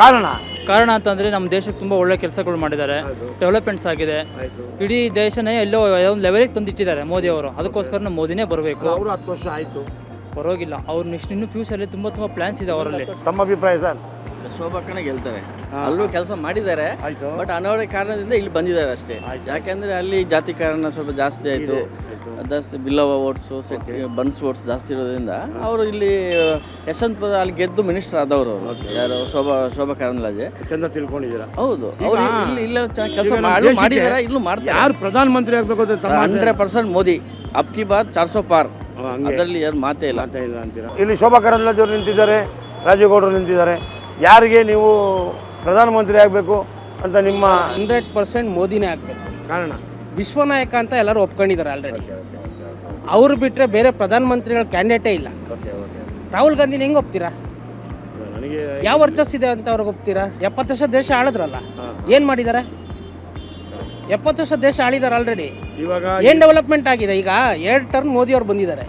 ಕಾರಣ ಅಂತಂದರೆ ನಮ್ಮ ದೇಶಕ್ಕೆ ತುಂಬ ಒಳ್ಳೆ ಕೆಲಸಗಳು ಮಾಡಿದ್ದಾರೆ, ಡೆವಲಪ್ಮೆಂಟ್ಸ್ ಆಗಿದೆ. ಇಡೀ ದೇಶನೇ ಎಲ್ಲೋ ಒಂದು ಲೆವೆಲಿಗೆ ತಂದಿಟ್ಟಿದ್ದಾರೆ ಮೋದಿ ಅವರು. ಅದಕ್ಕೋಸ್ಕರ ನಮ್ಮ ಮೋದಿನೇ ಬರಬೇಕು. ಅವರು 10 ವರ್ಷ ಆಯಿತು, ಪರವಾಗಿಲ್ಲ. ಅವ್ರು ನೆಕ್ಸ್ಟ್ ಇನ್ನೂ ಫ್ಯೂಚರಲ್ಲಿ ತುಂಬ ಪ್ಲ್ಯಾನ್ಸ್ ಇದೆ ಅವರಲ್ಲಿ. ತಮ್ಮ ಅಭಿಪ್ರಾಯ ಸರ್? ಶೋಭಾಕನೇ ಗೆಲ್ತಾರೆ. ಅಲ್ಲೂ ಕೆಲಸ ಮಾಡಿದ್ದಾರೆ, ಬಟ್ ಅನಾರೋಗ್ಯ ಕಾರಣದಿಂದ ಇಲ್ಲಿ ಬಂದಿದ್ದಾರೆ ಅಷ್ಟೇ. ಯಾಕೆಂದರೆ ಅಲ್ಲಿ ಜಾತಿಕರಣ ಸ್ವಲ್ಪ ಜಾಸ್ತಿ ಆಯಿತು, ಜಾಸ್ತಿ ಬಿಲ್ಲವ ಓಟ್ಸು ಬನ್ಸ್ ಓಟ್ಸ್ ಜಾಸ್ತಿ ಇರೋದ್ರಿಂದ ಅವರು ಇಲ್ಲಿ ಯಶವಂತಪುರ ಅಲ್ಲಿ ಗೆದ್ದು ಮಿನಿಸ್ಟರ್ ಆದವರು ಅವರು. ಯಾರು ಶೋಭಾ ಕರಂದ್ಲಾಜೆ ಚಂದ ತಿಳ್ಕೊಂಡಿದ್ದೀರಾ? ಹೌದು, ಅವರು ಇಲ್ಲ ಕೆಲಸ ಮಾಡಿದ್ದಾರೆ, ಇಲ್ಲೂ ಮಾಡ್ತಾರೆ. ಯಾರು ಪ್ರಧಾನಮಂತ್ರಿ ಆಗಬೇಕು ಅಂತ 100% ಮೋದಿ. ಅಬ್ಕಿ ಬಾರ್ 400 ಪಾರ್, ಅದರಲ್ಲಿ ಯಾರು ಮಾತೇ ಇಲ್ಲ ಅಂತೀರಾ? ಇಲ್ಲಿ ಶೋಭಾ ಕರಂದ್ಲಾಜೆ ಅವರು ನಿಂತಿದ್ದಾರೆ, ರಾಜೇಗೌಡರು ನಿಂತಿದ್ದಾರೆ. ಯಾರಿಗೆ ನೀವು ಪ್ರಧಾನಮಂತ್ರಿ ಆಗಬೇಕು ಅಂತ ನಿಮ್ಮ 100% ಮೋದಿನೇ ಆಗಬೇಕು. ಕಾರಣ ವಿಶ್ವನಾಯಕ ಅಂತ ಎಲ್ಲರೂ ಒಪ್ಕೊಂಡಿದ್ದಾರೆ ಆಲ್ರೆಡಿ. ಅವರು ಬಿಟ್ಟರೆ ಬೇರೆ ಪ್ರಧಾನಮಂತ್ರಿಗಳ ಕ್ಯಾಂಡಿಡೇಟೇ ಇಲ್ಲ. ರಾಹುಲ್ ಗಾಂಧಿನ ಹೆಂಗೆ ಒಪ್ತೀರಾ? ಯಾವ ವರ್ಚಸ್ಸಿದೆ ಅಂತ ಅವ್ರಿಗೆ ಒಪ್ತೀರಾ? 70 ವರ್ಷ ದೇಶ ಆಳಿದ್ರಲ್ಲ, ಏನು ಮಾಡಿದ್ದಾರೆ? 70 ವರ್ಷ ದೇಶ ಆಳಿದ್ದಾರೆ ಆಲ್ರೆಡಿ. ಇವಾಗ ಏನು ಡೆವಲಪ್ಮೆಂಟ್ ಆಗಿದೆ? ಈಗ 2 ಟರ್ಮ್ ಮೋದಿ ಅವ್ರು ಬಂದಿದ್ದಾರೆ,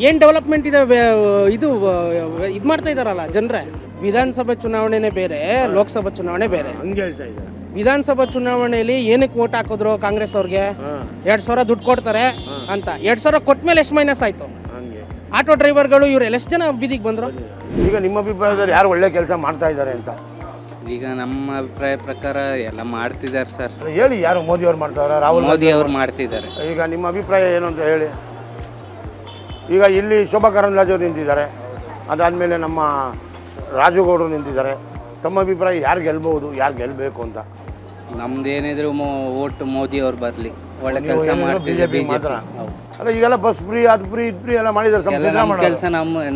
ಏನು ಡೆವಲಪ್ಮೆಂಟ್ ಇದೆ? ಇದು ಮಾಡ್ತಾ ಇದ್ದಾರಲ್ಲ ಜನರೇ. ವಿಧಾನಸಭೆ ಚುನಾವಣೆನೇ ಬೇರೆ, ಲೋಕಸಭಾ ಚುನಾವಣೆ ಬೇರೆ. ಹಂಗೆ ಹೇಳ್ತಾ ಇದ್ದಾರೆ. ವಿಧಾನಸಭಾ ಚುನಾವಣೆಯಲ್ಲಿ ಏನಕ್ಕೆ ಓಟ್ ಹಾಕಿದ್ರು ಕಾಂಗ್ರೆಸ್ ಅವ್ರಿಗೆ? 2,000 ದುಡ್ಡು ಕೊಡ್ತಾರೆ ಅಂತ. 2,000 ಕೊಟ್ಟ ಮೇಲೆ ಎಷ್ಟು ಮೈನಸ್ ಆಯಿತು? ಆಟೋ ಡ್ರೈವರ್ಗಳು ಇವರೆಲ್ಲ ಎಷ್ಟು ಜನ ಬೀದಿಗೆ ಬಂದರು? ಈಗ ನಿಮ್ಮ ಅಭಿಪ್ರಾಯದಲ್ಲಿ ಯಾರು ಒಳ್ಳೆ ಕೆಲಸ ಮಾಡ್ತಾ ಇದ್ದಾರೆ ಅಂತ? ಈಗ ನಮ್ಮ ಅಭಿಪ್ರಾಯ ಪ್ರಕಾರ ಎಲ್ಲ ಮಾಡ್ತಿದ್ದಾರೆ ಸರ್. ಹೇಳಿ, ಯಾರು ಮೋದಿ ಅವ್ರು ಮಾಡ್ತಾರ? ರಾಹುಲ್ ಮೋದಿ ಅವರು ಮಾಡ್ತಿದ್ದಾರೆ. ಈಗ ನಿಮ್ಮ ಅಭಿಪ್ರಾಯ ಏನು ಅಂತ ಹೇಳಿ. ಈಗ ಇಲ್ಲಿ ಶೋಭಾ ಕರಂದ್ಲಾಜೆ ಅವರು ನಿಂತಿದ್ದಾರೆ, ಅದಾದಮೇಲೆ ನಮ್ಮ ರಾಜೇಗೌಡರು ನಿಂತಿದ್ದಾರೆ. ತಮ್ಮ ಅಭಿಪ್ರಾಯ ಯಾರು ಗೆಲ್ಬಹುದು, ಯಾರು ಗೆಲ್ಲಬೇಕು ಅಂತ? ನಮ್ದೇನಿದ್ರು ಓಟ್ ಮೋದಿ ಅವ್ರು ಬರಲಿ, ಒಳ್ಳೆ ಕೆಲಸ ಮಾಡ್ತಿದ್ದಾರೆ ಬಿಜೆಪಿ ಮಾತ್ರ. ಅಲ್ಲ, ಈಗೆಲ್ಲ ಬಸ್ ಫ್ರೀ, ಅದು ಫ್ರೀ, ಇದು ಫ್ರೀ ಎಲ್ಲ ಮಾಡಿದ್ದಾರೆ. ಕೆಲಸ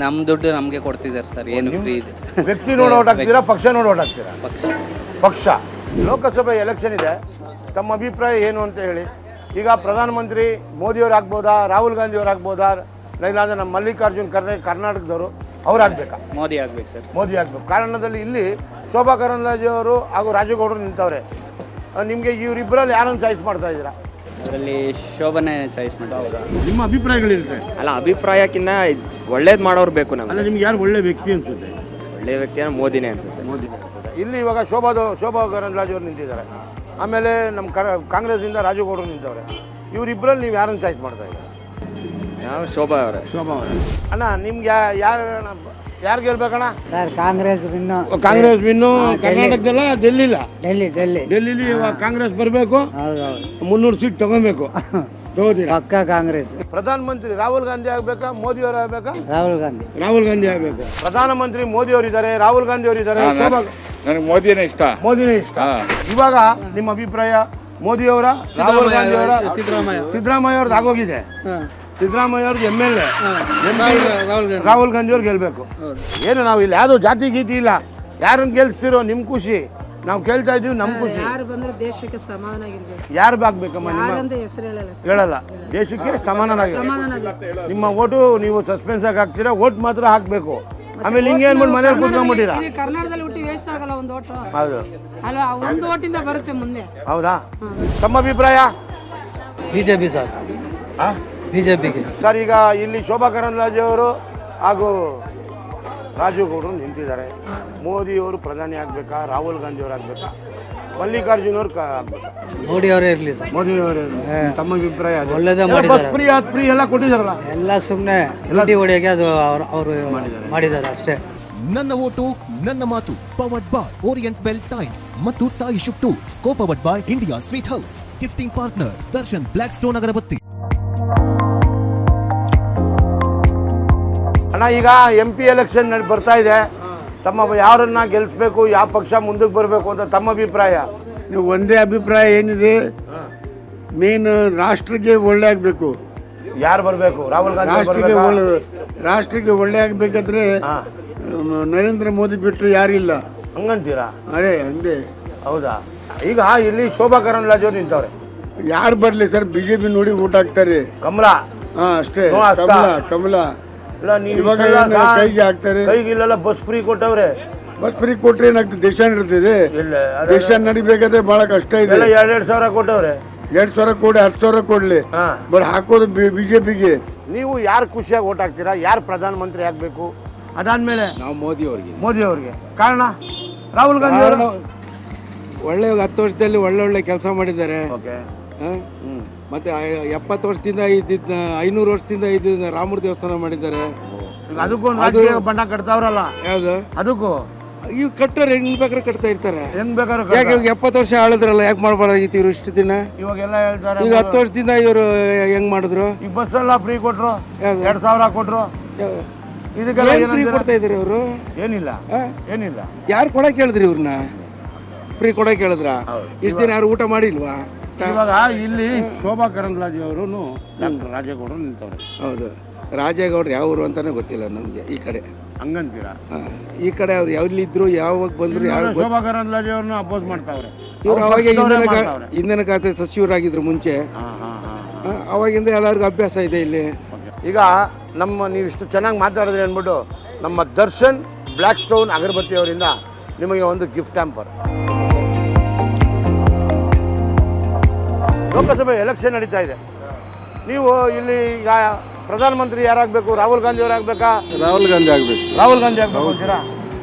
ನಮ್ಮ ದುಡ್ಡು ನಮಗೆ ಕೊಡ್ತಿದ್ದಾರೆ ಸರ್. ಏನು ಫ್ರೀ ಇದೆ? ವ್ಯಕ್ತಿ ನೋಡಿ ಓಟ್ ಹಾಕ್ತೀರಾ, ಪಕ್ಷ ನೋಡಿ ಓಟ್ ಹಾಕ್ತೀರಾ? ಪಕ್ಷ. ಲೋಕಸಭೆ ಎಲೆಕ್ಷನ್ ಇದೆ, ತಮ್ಮ ಅಭಿಪ್ರಾಯ ಏನು ಅಂತ ಹೇಳಿ. ಈಗ ಪ್ರಧಾನಮಂತ್ರಿ ಮೋದಿಯವ್ರು ಆಗ್ಬೋದಾ, ರಾಹುಲ್ ಗಾಂಧಿ ಅವ್ರು ಆಗ್ಬೋದಾ, ಇಲ್ಲಾಂದ್ರೆ ನಮ್ಮ ಮಲ್ಲಿಕಾರ್ಜುನ್ ಖರ್ಗೆ ಕರ್ನಾಟಕದವರು ಅವ್ರು ಆಗ್ಬೇಕಾ? ಮೋದಿ ಆಗ್ಬೇಕು ಸರ್. ಮೋದಿ ಆಗ್ಬೇಕು. ಕಾರಣದಲ್ಲಿ ಇಲ್ಲಿ ಶೋಭಾ ಕರಂದ್ಲಾಜೆ ಅವರು ಹಾಗೂ ರಾಜೇಗೌಡರು ನಿಂತವ್ರೆ. ನಿಮಗೆ ಇವರಿಬ್ಬರಲ್ಲಿ ಯಾರನ್ನು ಚಾಯ್ಸ್ ಮಾಡ್ತಾ ಇದ್ದೀರಾ? ಅದರಲ್ಲಿ ಶೋಭನೆ ಚಾಯ್ಸ್ ಮಾಡ್ತಾರೆ. ನಿಮ್ಮ ಅಭಿಪ್ರಾಯಗಳಿರುತ್ತೆ? ಅಲ್ಲ, ಅಭಿಪ್ರಾಯಕ್ಕಿಂತ ಒಳ್ಳೇದು ಮಾಡೋರು ಬೇಕು ನಮ್ಗೆ. ಅಲ್ಲ, ನಿಮ್ಗೆ ಯಾರು ಒಳ್ಳೆ ವ್ಯಕ್ತಿ ಅನ್ಸುತ್ತೆ? ಒಳ್ಳೆ ವ್ಯಕ್ತಿ ಅಂದ್ರೆ ಮೋದಿನೇ ಅನ್ಸುತ್ತೆ. ಮೋದಿನೇ ಅನ್ಸುತ್ತೆ. ಇಲ್ಲಿ ಇವಾಗ ಶೋಭಾ ಕರಂದ್ಲಾಜೆ ಅವರು ನಿಂತಿದ್ದಾರೆ, ಆಮೇಲೆ ನಮ್ಮ ಕಾಂಗ್ರೆಸ್ಸಿಂದ ರಾಜೇಗೌಡರು ನಿಂತವ್ರೆ. ಇವರಿಬ್ಬರಲ್ಲಿ ನೀವು ಯಾರನ್ನು ಚಾಯ್ಸ್ ಮಾಡ್ತಾ ಇದ್ದೀರಾ? ನಾವು ಶೋಭಾ ಅವರೇ. ಶೋಭಾ ಅವರೇ. ಅಣ್ಣ, ನಿಮ್ಗೆ ಯಾರು ಗೆಲ್ಬೇಕಣ್ಣ? Sir Congress win. Congress win. ಕರ್ನಾಟಕದಲ್ಲ, ಡೆಲ್ಲಿಲ? ಡೆಲ್ಲಿ ಇವಾಗ ಕಾಂಗ್ರೆಸ್ ಬರಬೇಕು. 300 ಸೀಟ್ ತಗೊಬೇಕು. ಪಕ್ಕ ಕಾಂಗ್ರೆಸ್. ಪ್ರಧಾನಮಂತ್ರಿ ರಾಹುಲ್ ಗಾಂಧಿ ಆಗ್ಬೇಕಾ, ಮೋದಿ ಅವರು ಆಗ್ಬೇಕಾ? ರಾಹುಲ್ ಗಾಂಧಿ ಆಗ್ಬೇಕು. ಪ್ರಧಾನಮಂತ್ರಿ ಮೋದಿ ಅವರು ಇದ್ದಾರೆ, ರಾಹುಲ್ ಗಾಂಧಿ ಅವರು ಇದ್ದಾರೆ. ನನಗೆ ಮೋದಿನೇ ಇಷ್ಟ. ಮೋದಿನೇ ಇಷ್ಟ. ಇವಾಗ ನಿಮ್ಮ ಅಭಿಪ್ರಾಯ ಮೋದಿ ಅವರ, ರಾಹುಲ್ ಗಾಂಧಿ ಅವರ, ಸಿದ್ದರಾಮಯ್ಯ ಅವ್ರದ್ದು ಆಗೋಗಿದೆ. ಸಿದ್ದರಾಮಯ್ಯ ಅವ್ರದ್ದು MLA, ರಾಹುಲ್ ಗಾಂಧಿ ಅವ್ರು ಗೆಲ್ಬೇಕು. ಏನು ನಾವು ಇಲ್ಲಿ ಯಾವುದೋ ಜಾತಿ ಗೀತಿ ಇಲ್ಲ, ಯಾರನ್ನು ಗೆಲ್ಸ್ತಿರೋ ನಿಮ್ಮ ಖುಷಿ. ನಾವು ಕೇಳ್ತಾ ಇದೀವಿ, ನಮ್ಮ ಖುಷಿ. ಯಾರು ಬಂದ್ರೆ ದೇಶಕ್ಕೆ ಸಮಾಧಾನ ಆಗಿರ್ಬೇಕು. ಯಾರು ಬಾಗ್ಬೇಕಮ್ಮ? ಯಾರಂತ ಹೆಸರು ಹೇಳಲ್ಲ ಸರ್. ಹೇಳಲ್ಲ, ದೇಶಕ್ಕೆ ಸಮಾನರಾಗಿ. ನಿಮ್ಮ ಓಟು ನೀವು ಸಸ್ಪೆನ್ಸ್ ಆಗಿ ಹಾಕ್ತೀರಾ, ಓಟ್ ಮಾತ್ರ ಹಾಕಬೇಕು. ಆಮೇಲೆ ಹಿಂಗೆ ಅನ್ಬಿಟ್ಟು ಮನೇಲಿ ಕೂತ್ಕೊಂಡ್ಬಿಟ್ಟಿರಾ? ಕರ್ನಾಟಕದಲ್ಲಿ ಹುಟ್ಟಿ ವೇಸ್ಟ್ ಆಗಲ್ಲ ಒಂದು ಓಟು. ಹೌದು ಅಲ್ವಾ, ಒಂದು ಓಟಿಂದ ಬರುತ್ತೆ ಮುಂದೆ. ಹೌದಾ? ತಮ್ಮ ಅಭಿಪ್ರಾಯ? BJP sir. ಬಿಜೆಪಿಗೆ ಸರ್. ಈಗ ಇಲ್ಲಿ ಶೋಭಾ ಕರಂದ್ಲಾಜೆ ಅವರು ಹಾಗೂ ರಾಜೇಗೌಡರು ನಿಂತಿದ್ದಾರೆ. ಮೋದಿಯವರು ಪ್ರಧಾನಿ ಆಗಬೇಕಾ, ರಾಹುಲ್ ಗಾಂಧಿ ಅವರು ಆಗಬೇಕಾ, ಮಲ್ಲಿಕಾರ್ಜುನ್ ಅವರು ಆಗಬೇಕಾ? ಮೋದಿ ಅವರೇ ಇರಲಿ ಸರ್. ಮೋದಿ ಅವರೇ. ತಮ್ಮ ಅಭಿಪ್ರಾಯ? ಒಳ್ಳೇದೇ ಬಸ್ ಫ್ರೀ, ಅದು ಫ್ರೀ ಎಲ್ಲ ಕೊಟ್ಟಿದ್ದಾರಲ್ಲ, ಎಲ್ಲ ಸುಮ್ಮನೆ ಲೂಟಿ ಹೊಡೆಯೋಕೆ ಅದು ಅವರು ಮಾಡಿದ್ದಾರೆ ಅಷ್ಟೇ. ನನ್ನ ಓಟು ನನ್ನ ಮಾತು. Powered by Orient Bell Times ಮತ್ತು Sai Shuk tours. Powered by India Sweet House. Gifting partner Darshan black stone ಅಗರಬತ್ತಿ. ಅಣ್ಣ, ಈಗ MP ಎಲೆಕ್ಷನ್ ಬರ್ತಾ ಇದೆ. ತಮ್ಮ ಯಾರನ್ನ ಗೆಲ್ಲಿಸ್ಬೇಕು, ಯಾವ ಪಕ್ಷ ಮುಂದಕ್ಕೆ ಬರಬೇಕು ಅಂತ ತಮ್ಮ ಅಭಿಪ್ರಾಯ? ನೀವು ಒಂದೇ ಅಭಿಪ್ರಾಯ ಏನಿದೆ, ಮೇನ್ ರಾಷ್ಟ್ರಕ್ಕೆ ಒಳ್ಳೆ ಆಗಬೇಕು. ಯಾರು ಬರಬೇಕು? ರಾಹುಲ್ ಗಾಂಧಿ. ರಾಷ್ಟ್ರಕ್ಕೆ ಒಳ್ಳೆ ಆಗಬೇಕಾದ್ರೆ ನರೇಂದ್ರ ಮೋದಿ ಬಿಟ್ಟರೆ ಯಾರಿಲ್ಲ. ಹಂಗಂತೀರಾ? ಅರೆ ಹಂಗೆ. ಹೌದಾ? ಈಗ ಇಲ್ಲಿ ಶೋಭಾ ಕರಂದ್ಲಾಜೆ ಅವರು ನಿಂತವ್ರೆ. ಯಾರು ಬರಲಿ ಸರ್, BJP ನೋಡಿ ಊಟ ಹಾಕ್ತಾರೆ. ಕಮಲ. ಅಷ್ಟೇ. ಕಮಲ. ಕೈಗೆ ಹಾಕ್ತಾರೆ. ಕೈಗಿಲ್ಲ, ಬಸ್ ಫ್ರೀ ಕೊಟ್ಟವ್ರೆ. ಬಸ್ ಫ್ರೀ ಕೊಟ್ರೆ ಏನಾಗ್ತದೆ? ದೇಶ ನಡೀತಿದೆ. ದೇಶ ನಡಿಬೇಕಾದ್ರೆ ಬಹಳ ಕಷ್ಟ ಇದೆ. 2,000 ಕೊಟ್ಟವ್ರೆ. 2,000 ಕೊಡಿ, 10,000 ಕೊಡ್ಲಿ, ಬಟ್ ಹಾಕೋದು BJPಗೆ. ನೀವು ಯಾರು ಖುಷಿಯಾಗಿ ಓಟ್ ಹಾಕ್ತೀರಾ? ಯಾರು ಪ್ರಧಾನಮಂತ್ರಿ ಆಗ್ಬೇಕು? ಅದಾದ್ಮೇಲೆ ನಾವು ಮೋದಿ ಅವ್ರಿಗೆ. ಕಾರಣ? ರಾಹುಲ್ ಗಾಂಧಿ ಅವರು ಒಳ್ಳೆ 10 ವರ್ಷದಲ್ಲಿ ಒಳ್ಳೆ ಕೆಲಸ ಮಾಡಿದ್ದಾರೆ. ಮತ್ತೆ 70 ವರ್ಷದಿಂದ ಇದ್ದಿದ್ದ 500 ವರ್ಷದಿಂದ ಇದ್ದಿದ್ದ ರಾಮರ ದೇವಸ್ಥಾನ ಮಾಡಿದ್ದಾರೆ. ಅದಕ್ಕೂ ಬಣ್ಣ ಕಟ್ತಾವ್ರಲ್ಲ. ಯಾವುದು? ಅದಕ್ಕೂ ಇವ್ ಕಟ್ಟೋರು ಹೆಂಗ್ ಬೇಕಾದ್ರೆ ಕಟ್ತಾ ಇರ್ತಾರೆ. ಹೆಂಗ್ ಬೇಕಾದ್ರೂ ಯಾಕೆ ಇವಾಗ 70 ವರ್ಷ ಆಳಿದ್ರಲ್ಲ, ಯಾಕೆ ಮಾಡ್ಬಾರ್ದಾಗಿತ್ತು ಇವ್ರು ಇಷ್ಟು ದಿನ? ಇವಾಗೆಲ್ಲ ಹೇಳ್ತಾರೆ ಈಗ 10 ವರ್ಷದಿಂದ ಇವರು ಹೆಂಗ್ ಮಾಡಿದ್ರು? ಈಗ ಬಸ್ ಎಲ್ಲ ಫ್ರೀ ಕೊಟ್ರು, 2000 ಕೊಟ್ರು. ಇದಕ್ಕೆಲ್ಲ ಫ್ರೀ ಕೊಡ್ತಾ ಇದ್ರಿ ಅವರು? ಏನಿಲ್ಲ ಏನಿಲ್ಲ. ಯಾರು ಕೊಡಕ್ ಹೇಳಿದ್ರಿ ಇವ್ರನ್ನ? ಫ್ರೀ ಕೊಡಕ್ ಹೇಳಿದ್ರ? ಇಷ್ಟು ದಿನ ಯಾರು ಊಟ ಮಾಡಿಲ್ವಾ? ಇವಾಗ ಇಲ್ಲಿ ಶೋಭಾ ಕರಂದ್ಲಾಜೆ ಅವರು ಡಾಕ್ಟರ್ ರಾಜೇಗೌಡರು ನಿಂತವ್ರೆ. ಹೌದು, ರಾಜೇಗೌಡರು ಯಾವ ಊರು ಅಂತಾನೆ ಗೊತ್ತಿಲ್ಲ ನಮ್ಗೆ ಈ ಕಡೆ. ಹಂಗಂತೀರಾ? ಈ ಕಡೆ ಅವ್ರು ಎಲ್ಲಿದ್ರು ಯಾವಾಗ ಬಂದ್ರು ಯಾರು ಶೋಭಾ ಕರಂದ್ಲಾಜೆ ಅವ್ರನ್ನ ಅಪೋಸ್ ಮಾಡ್ತಾವ್ರೆ. ಇವ್ರು ಅವಾಗ ಇಂಧನ ಖಾತೆ ಸಚಿವರಾಗಿದ್ರು ಮುಂಚೆ. ಅವಾಗಿಂದ ಎಲ್ಲರಿಗೂ ಅಭ್ಯಾಸ ಇದೆ ಇಲ್ಲಿ. ಈಗ ನೀವು ಇಷ್ಟು ಚೆನ್ನಾಗಿ ಮಾತಾಡಿದ್ರಿ ಅಂದ್ಬಿಟ್ಟು ನಮ್ಮ ದರ್ಶನ್ ಬ್ಲ್ಯಾಕ್ ಸ್ಟೋನ್ ಅಗರಬತ್ತಿ ಅವರಿಂದ ನಿಮಗೆ ಒಂದು ಗಿಫ್ಟ್ ಹ್ಯಾಂಪರ್. ಲೋಕಸಭೆ ಎಲೆಕ್ಷನ್ ನಡೀತಾ ಇದೆ. ನೀವು ಇಲ್ಲಿ ಈಗ ಪ್ರಧಾನಮಂತ್ರಿ ಯಾರಾಗಬೇಕು? ರಾಹುಲ್ ಗಾಂಧಿ ಅವರಾಗಬೇಕಾ? ರಾಹುಲ್ ಗಾಂಧಿ ಆಗಬೇಕು. ರಾಹುಲ್ ಗಾಂಧಿ ಆಗಬೇಕು ಅಂತೀರಾ?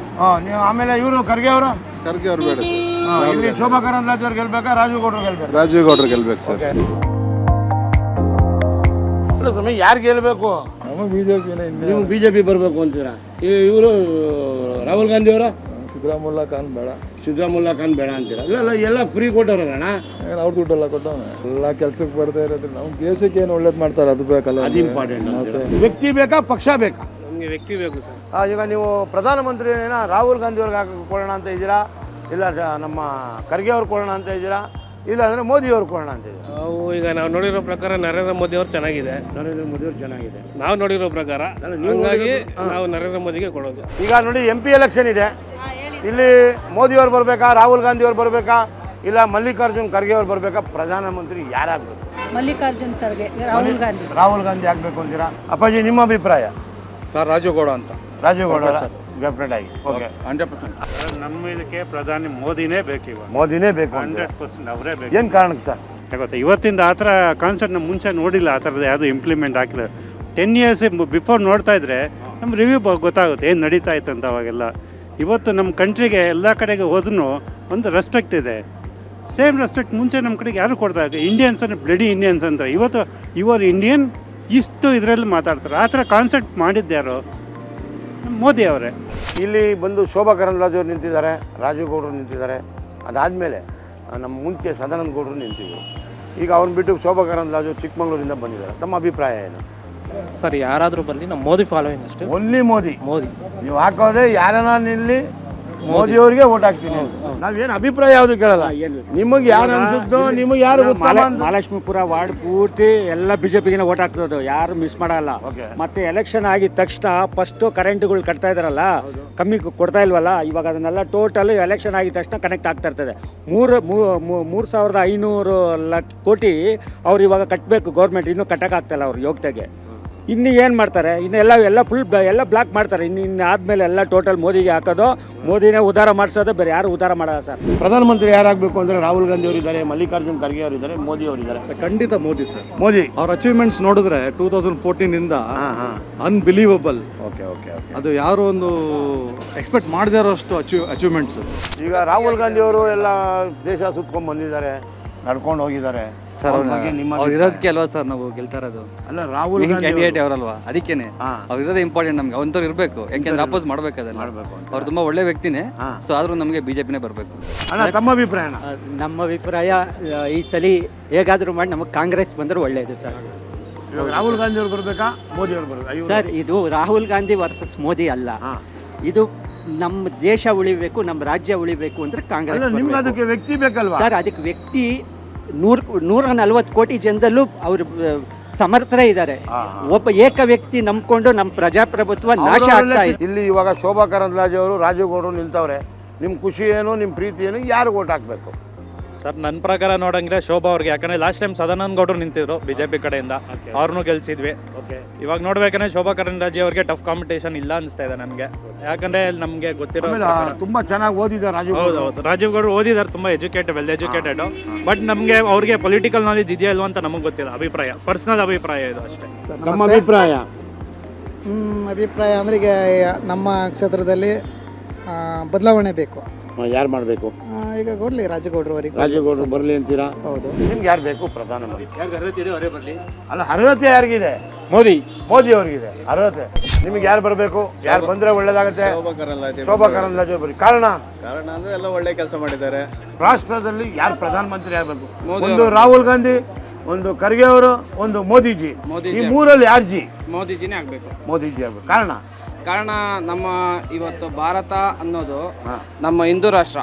ನೀವು ಆಮೇಲೆ ಇವರು ಖರ್ಗೆ ಅವರು? ಖರ್ಗೆ ಅವ್ರು ಬೇಡ ಸರ್. ಇಲ್ಲಿ ಶೋಭಾ ಕರಂದ್ಲಾಜೆ ಅವ್ರು ಗೆಲ್ಬೇಕಾ? ರಾಜೀವ್ ಗೌಡರು ಗೆಲ್ಬೇಕಾ? ರಾಜೀವ್ ಗೌಡರು ಗೆಲ್ಬೇಕು ಸರ್. ಸಮಯ ಯಾರು ಗೆಲ್ಬೇಕು? ನೀವು ಬಿಜೆಪಿ ಬರಬೇಕು ಅಂತೀರಾ? ಇವರು ರಾಹುಲ್ ಗಾಂಧಿ ಅವರ? ಸಿದ್ದರಾಮುಲ್ಲಾ ಖಾನ್ ಬೇಡ. ಸಿದ್ದರಾಮುಲ್ಲಾ ಖಾನ್ ಬೇಡ ಅಂತೀರಾ? ಇಲ್ಲ ಎಲ್ಲ ಫ್ರೀ ಕೊಟ್ಟವ್ರಣ್ಣ. ಏನು ಅವ್ರ ದುಡ್ಡೆಲ್ಲ ಕೊಟ್ಟವನೆ, ಎಲ್ಲ ಕೆಲ್ಸಕ್ಕೆ ಬರ್ತಾ ಇರೋದು. ನಮ್ಮ ದೇಶಕ್ಕೆ ಏನು ಒಳ್ಳೇದು ಮಾಡ್ತಾರೆ ಅದು ಬೇಕಲ್ಲ, ಅದು ಇಂಪಾರ್ಟೆಂಟ್. ವ್ಯಕ್ತಿ ಬೇಕಾ ಪಕ್ಷ ಬೇಕಾ? ನಮಗೆ ವ್ಯಕ್ತಿ ಬೇಕು ಸರ್. ಈಗ ನೀವು ಪ್ರಧಾನಮಂತ್ರಿ ರಾಹುಲ್ ಗಾಂಧಿ ಅವ್ರಿಗೆ ಕೊಡೋಣ ಅಂತ ಇದ್ದೀರಾ, ಇಲ್ಲ ನಮ್ಮ ಖರ್ಗೆ ಅವ್ರು ಕೊಡೋಣ ಅಂತ ಇದ್ದೀರಾ, ಇಲ್ಲ ಅಂದರೆ ಮೋದಿ ಅವ್ರು ಕೊಡೋಣ ಅಂತ ಇದ್ದೀರಾ? ಈಗ ನಾವು ನೋಡಿರೋ ಪ್ರಕಾರ ನರೇಂದ್ರ ಮೋದಿ ಅವ್ರು ಚೆನ್ನಾಗಿದೆ. ನರೇಂದ್ರ ಮೋದಿ ಅವ್ರು ಚೆನ್ನಾಗಿದೆ ನಾವು ನೋಡಿರೋ ಪ್ರಕಾರ, ಹಂಗಾಗಿ ನಾವು ನರೇಂದ್ರ ಮೋದಿಗೆ ಕೊಡೋದು. ಈಗ ನೋಡಿ MP ಎಲೆಕ್ಷನ್ ಇದೆ. ಇಲ್ಲಿ ಮೋದಿ ಅವ್ರು ಬರಬೇಕಾ, ರಾಹುಲ್ ಗಾಂಧಿ ಅವ್ರು ಬರಬೇಕಾ, ಇಲ್ಲ ಮಲ್ಲಿಕಾರ್ಜುನ್ ಖರ್ಗೆ ಅವ್ರು ಬರಬೇಕಾ? ಪ್ರಧಾನಮಂತ್ರಿ ಯಾರಾಗಬೇಕು? ಮಲ್ಲಿಕಾರ್ಜುನ್ ಖರ್ಗೆ, ರಾಹುಲ್ ಗಾಂಧಿ. ರಾಹುಲ್ ಗಾಂಧಿ ಆಗಬೇಕು ಅಂತೀರಾ? ಅಪ್ಪಾಜಿ ನಿಮ್ಮ ಅಭಿಪ್ರಾಯ? ಸರ್ ರಾಜೀವ್ ಗೌಡ ಅಂತ. ರಾಜೀವ್ ಗೌಡ ಡೆಫಿನೆಟ್ ಆಗಿ. ಓಕೆ, 100%. ನಮ್ಮ ಇದಕ್ಕೆ ಪ್ರಧಾನಿ ಮೋದಿನೇ ಬೇಕು. ಇವಾಗ ಮೋದಿನೇ ಬೇಕು. 100% ಅವರೇ ಬೇಕು. ಏನು ಕಾರಣಕ್ಕೆ ಸರ್? ಗೊತ್ತಾ, ಇವತ್ತಿಂದ ಆ ಥರ ಕಾನ್ಸೆಪ್ಟ್ ನಮ್ಮ ಮುಂಚೆ ನೋಡಿಲ್ಲ. ಆ ಥರದ್ದು ಯಾವುದು ಇಂಪ್ಲಿಮೆಂಟ್ ಹಾಕಿದ್ರೆ 10 years ಬಿಫೋರ್ ನೋಡ್ತಾ ಇದ್ರೆ ನಮ್ಮ ರಿವ್ಯೂ ಗೊತ್ತಾಗುತ್ತೆ ಏನು ನಡೀತಾ ಇತ್ತು ಅಂತ. ಅವಾಗೆಲ್ಲ ಇವತ್ತು ನಮ್ಮ ಕಂಟ್ರಿಗೆ ಎಲ್ಲ ಕಡೆಗೆ ಹೋದ್ರೂ ಒಂದು ರೆಸ್ಪೆಕ್ಟ್ ಇದೆ. ಸೇಮ್ ರೆಸ್ಪೆಕ್ಟ್ ಮುಂಚೆ ನಮ್ಮ ಕಡೆಗೆ ಯಾರು ಕೊಡ್ತಾ ಇದ್ದಾರೆ? ಇಂಡಿಯನ್ಸ್ ಅಂದರೆ ಬ್ಲಡಿ ಇಂಡಿಯನ್ಸ್ ಅಂತಾರೆ. ಇವತ್ತು ಇವರು ಇಂಡಿಯನ್ ಇಷ್ಟು ಇದರಲ್ಲಿ ಮಾತಾಡ್ತಾರೆ. ಆ ಥರ ಕಾನ್ಸೆಪ್ಟ್ ಮಾಡಿದ್ದ್ಯಾರು? ಮೋದಿ ಅವರೇ. ಇಲ್ಲಿ ಬಂದು ಶೋಭಾ ಕರಂದ್ಲಾಜೆ ಅವರು ನಿಂತಿದ್ದಾರೆ, ರಾಜೀವ್ ಗೌಡರು ನಿಂತಿದ್ದಾರೆ. ಅದಾದಮೇಲೆ ನಮ್ಮ ಮುಂಚೆ ಸದಾನಂದ ಗೌಡರು ನಿಂತಿದ್ದರು. ಈಗ ಅವ್ರನ್ನ ಬಿಟ್ಟು ಶೋಭಾ ಕರಂದ್ಲಾಜೆ ಚಿಕ್ಕಮಗಳೂರಿಂದ ಬಂದಿದ್ದಾರೆ. ತಮ್ಮ ಅಭಿಪ್ರಾಯ ಏನು? ಸರ್ ಯಾರಾದರೂ ಬರಲಿ ನಮ್ಮ ಮೋದಿ ಫಾಲೋಯಿಂಗ್ ಅಷ್ಟೇ. ಓನ್ಲಿ ಮೋದಿ. ನೀವು ಹಾಕೋದೇ ಯಾರನ್ನ ನಿಲ್ಲಿ ಮೋದಿ ಅವರಿಗೆ ಓಟ್ ಹಾಕ್ತೀನಿ. ನಾವೇನು ಅಭಿಪ್ರಾಯ ಯಾವುದು ಕೇಳಲ್ಲ. ನಿಮಗೆ ಯಾರು ಅನ್ಸುತ್ತೋ, ನಿಮಗೆ ಯಾರು ಮಹಾಲಕ್ಷ್ಮೀಪುರ ವಾರ್ಡ್ ಪೂರ್ತಿ ಎಲ್ಲ ಬಿಜೆಪಿಗೆ ಓಟ್ ಹಾಕ್ತದೆ, ಯಾರು ಮಿಸ್ ಮಾಡಲ್ಲ. ಮತ್ತೆ ಎಲೆಕ್ಷನ್ ಆಗಿದ ತಕ್ಷಣ ಫಸ್ಟ್ ಕರೆಂಟ್ಗಳು ಕಟ್ತಾ ಇದಾರಲ್ಲ, ಕಮ್ಮಿ ಕೊಡ್ತಾ ಇಲ್ವಲ್ಲ, ಇವಾಗ ಅದನ್ನೆಲ್ಲ ಟೋಟಲ್ ಎಲೆಕ್ಷನ್ ಆಗಿದ ತಕ್ಷಣ ಕನೆಕ್ಟ್ ಆಗ್ತಾ ಇರ್ತದೆ. 3,500 ಕೋಟಿ ಅವ್ರು ಇವಾಗ ಕಟ್ಟಬೇಕು ಗೌರ್ಮೆಂಟ್, ಇನ್ನೂ ಕಟ್ಟಕ್ಕಾಗ್ತಾಯಿಲ್ಲ ಅವ್ರು ಯೋಗ್ಯತೆಗೆ. ಇನ್ನು ಏನು ಮಾಡ್ತಾರೆ? ಇನ್ನು ಎಲ್ಲ ಫುಲ್ ಎಲ್ಲ ಬ್ಲಾಕ್ ಮಾಡ್ತಾರೆ. ಇನ್ನು ಆದಮೇಲೆ ಎಲ್ಲ ಟೋಟಲ್ ಮೋದಿಗೆ ಹಾಕೋದು, ಮೋದಿನೇ ಉದ್ಧಾರ ಮಾಡಿಸೋದು, ಬೇರೆ ಯಾರು ಉದ್ಧಾರ ಮಾಡಲ್ಲ ಸರ್. ಪ್ರಧಾನಮಂತ್ರಿ ಯಾರಾಗಬೇಕು ಅಂದರೆ ರಾಹುಲ್ ಗಾಂಧಿ ಅವರಿದ್ದಾರೆ, ಮಲ್ಲಿಕಾರ್ಜುನ್ ಖರ್ಗೆ ಅವರಿದ್ದಾರೆ, ಮೋದಿ ಅವರಿದ್ದಾರೆ. ಖಂಡಿತ ಮೋದಿ ಸರ್. ಮೋದಿ ಅವ್ರ ಅಚೀವ್ಮೆಂಟ್ಸ್ ನೋಡಿದ್ರೆ 2014 ಇಂದ ಅನ್ಬಿಲೀವಬಲ್. Okay okay okay. ಅದು ಯಾರು ಒಂದು ಎಕ್ಸ್ಪೆಕ್ಟ್ ಮಾಡದೇ ಇರೋಷ್ಟು ಅಚೀವ್ಮೆಂಟ್ಸ್. ಈಗ ರಾಹುಲ್ ಗಾಂಧಿ ಅವರು ಎಲ್ಲ ದೇಶ ಸುತ್ಕೊಂಡು ಬಂದಿದ್ದಾರೆ, ನಡ್ಕೊಂಡು ಹೋಗಿದ್ದಾರೆ. ಸರ್ ಅವ್ರು ಇರೋದಕ್ಕೆ ಅಲ್ವಾ ಸರ್ ನಾವು ಗೆಲ್ತಾ ಇರೋದು? ಅಲ್ಲ, ರಾಹುಲ್ ಕ್ಯಾಂಡಿಡೇಟ್ ಅವರಲ್ವಾ, ಅದಕ್ಕೇನೆ ಅವ್ರು ಇರೋದೇ ಇಂಪಾರ್ಟೆಂಟ್ ನಮ್ಗೆ. ಅವಂತವ್ರು ಇರಬೇಕು, ಯಾಕೆಂದ್ರೆ ಅಪೋಸ್ ಮಾಡ್ಬೇಕು ಅದನ್ನ. ಅವ್ರು ತುಂಬಾ ಒಳ್ಳೆ ವ್ಯಕ್ತಿನೇ. ಸೊ ಆದ್ರೂ ನಮಗೆ ಬಿಜೆಪಿನೇ ಬರಬೇಕು. ಅಲ್ಲ, ತಮ್ಮ ಅಭಿಪ್ರಾಯ? ನಮ್ಮ ಅಭಿಪ್ರಾಯ ಈ ಸಲ ಹೇಗಾದರೂ ಮಾಡಿ ನಮಗೆ ಕಾಂಗ್ರೆಸ್ ಬಂದ್ರೆ ಒಳ್ಳೆಯದು ಸರ್. ರಾಹುಲ್ ಗಾಂಧಿ ಅವ್ರು ಬರಬೇಕಾ, ಮೋದಿ ಅವ್ರು ಬರಬೇಕಾ? ಸರ್ ಇದು ರಾಹುಲ್ ಗಾಂಧಿ ವರ್ಸಸ್ ಮೋದಿ ಅಲ್ಲ, ಇದು ನಮ್ಮ ದೇಶ ಉಳಿಬೇಕು, ನಮ್ಮ ರಾಜ್ಯ ಉಳಿಬೇಕು ಅಂದ್ರೆ ಕಾಂಗ್ರೆಸ್. ನಿಮ್ಗೆ ಅದಕ್ಕೆ ವ್ಯಕ್ತಿ ಬೇಕಲ್ವಾ ಸರ್? ಅದಕ್ಕೆ ವ್ಯಕ್ತಿ 140 ಕೋಟಿ ಜನದಲ್ಲೂ ಅವರು ಸಮರ್ಥರೇ ಇದ್ದಾರೆ. ಒಬ್ಬ ಏಕ ವ್ಯಕ್ತಿ ನಂಬ್ಕೊಂಡು ನಮ್ಮ ಪ್ರಜಾಪ್ರಭುತ್ವ ನಾಶ ಆಗ್ತಾ ಇದೆ. ಇಲ್ಲಿ ಇವಾಗ ಶೋಭಾ ಕರಂದ್ಲಾಜೆ ಅವರು, ರಾಜೀವ್ ಗೌಡರು ನಿಲ್ತವ್ರೆ. ನಿಮ್ಮ ಖುಷಿ ಏನು, ನಿಮ್ಮ ಪ್ರೀತಿ ಏನು, ಯಾರು ಓಟ್ ಹಾಕಬೇಕು? ಸರ್ ನನ್ನ ಪ್ರಕಾರ ನೋಡಂಗಿದ್ರೆ ಶೋಭಾ ಅವ್ರಿಗೆ. ಯಾಕಂದರೆ ಲಾಸ್ಟ್ ಟೈಮ್ ಸದಾನಂದ ಗೌಡರು ನಿಂತಿದ್ರು ಬಿಜೆಪಿ ಕಡೆಯಿಂದ, ಅವ್ರನ್ನೂ ಗೆಲ್ಸಿದ್ವಿ. ಇವಾಗ ನೋಡ್ಬೇಕಂದ್ರೆ ಶೋಭಾ ಕರಂದ್ಲಾಜೆ ಅವ್ರಿಗೆ ಟಫ್ ಕಾಂಪಿಟೇಷನ್ ಇಲ್ಲ ಅನಿಸ್ತಾ ಇದೆ ನನಗೆ. ಯಾಕಂದರೆ ನಮಗೆ ಗೊತ್ತಿರೋ ತುಂಬ ಚೆನ್ನಾಗಿ ಓದಿದ್ದಾರೆ ರಾಜೀವ್. ಹೌದು, ರಾಜೀವ್ ಗೌಡರು ಓದಿದ್ದಾರೆ, ತುಂಬ ವೆಲ್ ಎಜುಕೇಟೆಡ್. ಬಟ್ ನಮಗೆ ಅವ್ರಿಗೆ ಪೊಲಿಟಿಕಲ್ ನಾಲೆಜ್ ಇದೆಯಾ ಇಲ್ವಾ ಅಂತ ನಮಗೆ ಗೊತ್ತಿಲ್ಲ. ಅಭಿಪ್ರಾಯ, ಪರ್ಸನಲ್ ಅಭಿಪ್ರಾಯ ಇದು ಅಷ್ಟೇ. ನಮ್ಮ ಅಭಿಪ್ರಾಯ ಅಂದರೆ ಈಗ ನಮ್ಮ ಕ್ಷೇತ್ರದಲ್ಲಿ ಬದಲಾವಣೆ ಬೇಕು. ಯಾರು ಮಾಡಬೇಕು? ಈಗ ಕೊಡಲಿ ರಾಜಗೌಡರು ಅವರಿಗೆ. ರಾಜಗೌಡರು ಬರಲಿ ಅಂತೀರಾ? ಹೌದು. ನಿಮ್ಗೆ ಯಾರು ಬೇಕು ಪ್ರಧಾನಮಂತ್ರಿ? ಯಾರಿಗೆ ಅರ್ಹತೆ ಇದೆ ಅವರೇ ಬರಲಿ. ಅಲ್ಲ, ಅರ್ಹತೆ ಯಾರಿಗಿದೆ? ಮೋದಿ ಅವರಿಗಿದೆ ಅರ್ಹತೆ. ನಿಮಗೆ ಯಾರು ಬರಬೇಕು, ಯಾರು ಬಂದರೆ ಒಳ್ಳೇದಾಗುತ್ತೆ? ಶೋಭಾ ಕರಂದ್ಲಾಜೆ ಬರೀ. ಕಾರಣ ಅಂದರೆ ಎಲ್ಲ ಒಳ್ಳೆ ಕೆಲಸ ಮಾಡಿದ್ದಾರೆ. ರಾಷ್ಟ್ರದಲ್ಲಿ ಯಾರು ಪ್ರಧಾನಮಂತ್ರಿ ಆಗಬೇಕು? ಒಂದು ರಾಹುಲ್ ಗಾಂಧಿ, ಒಂದು ಖರ್ಗೆ ಅವರು, ಒಂದು ಮೋದಿಜಿ. ಈ ಮೂರಲ್ಲಿ ಯಾರು ಜಿ? ಮೋದಿಜಿನೇ ಆಗಬೇಕು. ಮೋದಿಜಿ ಆಗಬೇಕು. ಕಾರಣ ನಮ್ಮ ಇವತ್ತು ಭಾರತ ಅನ್ನೋದು ನಮ್ಮ ಹಿಂದೂ ರಾಷ್ಟ್ರ.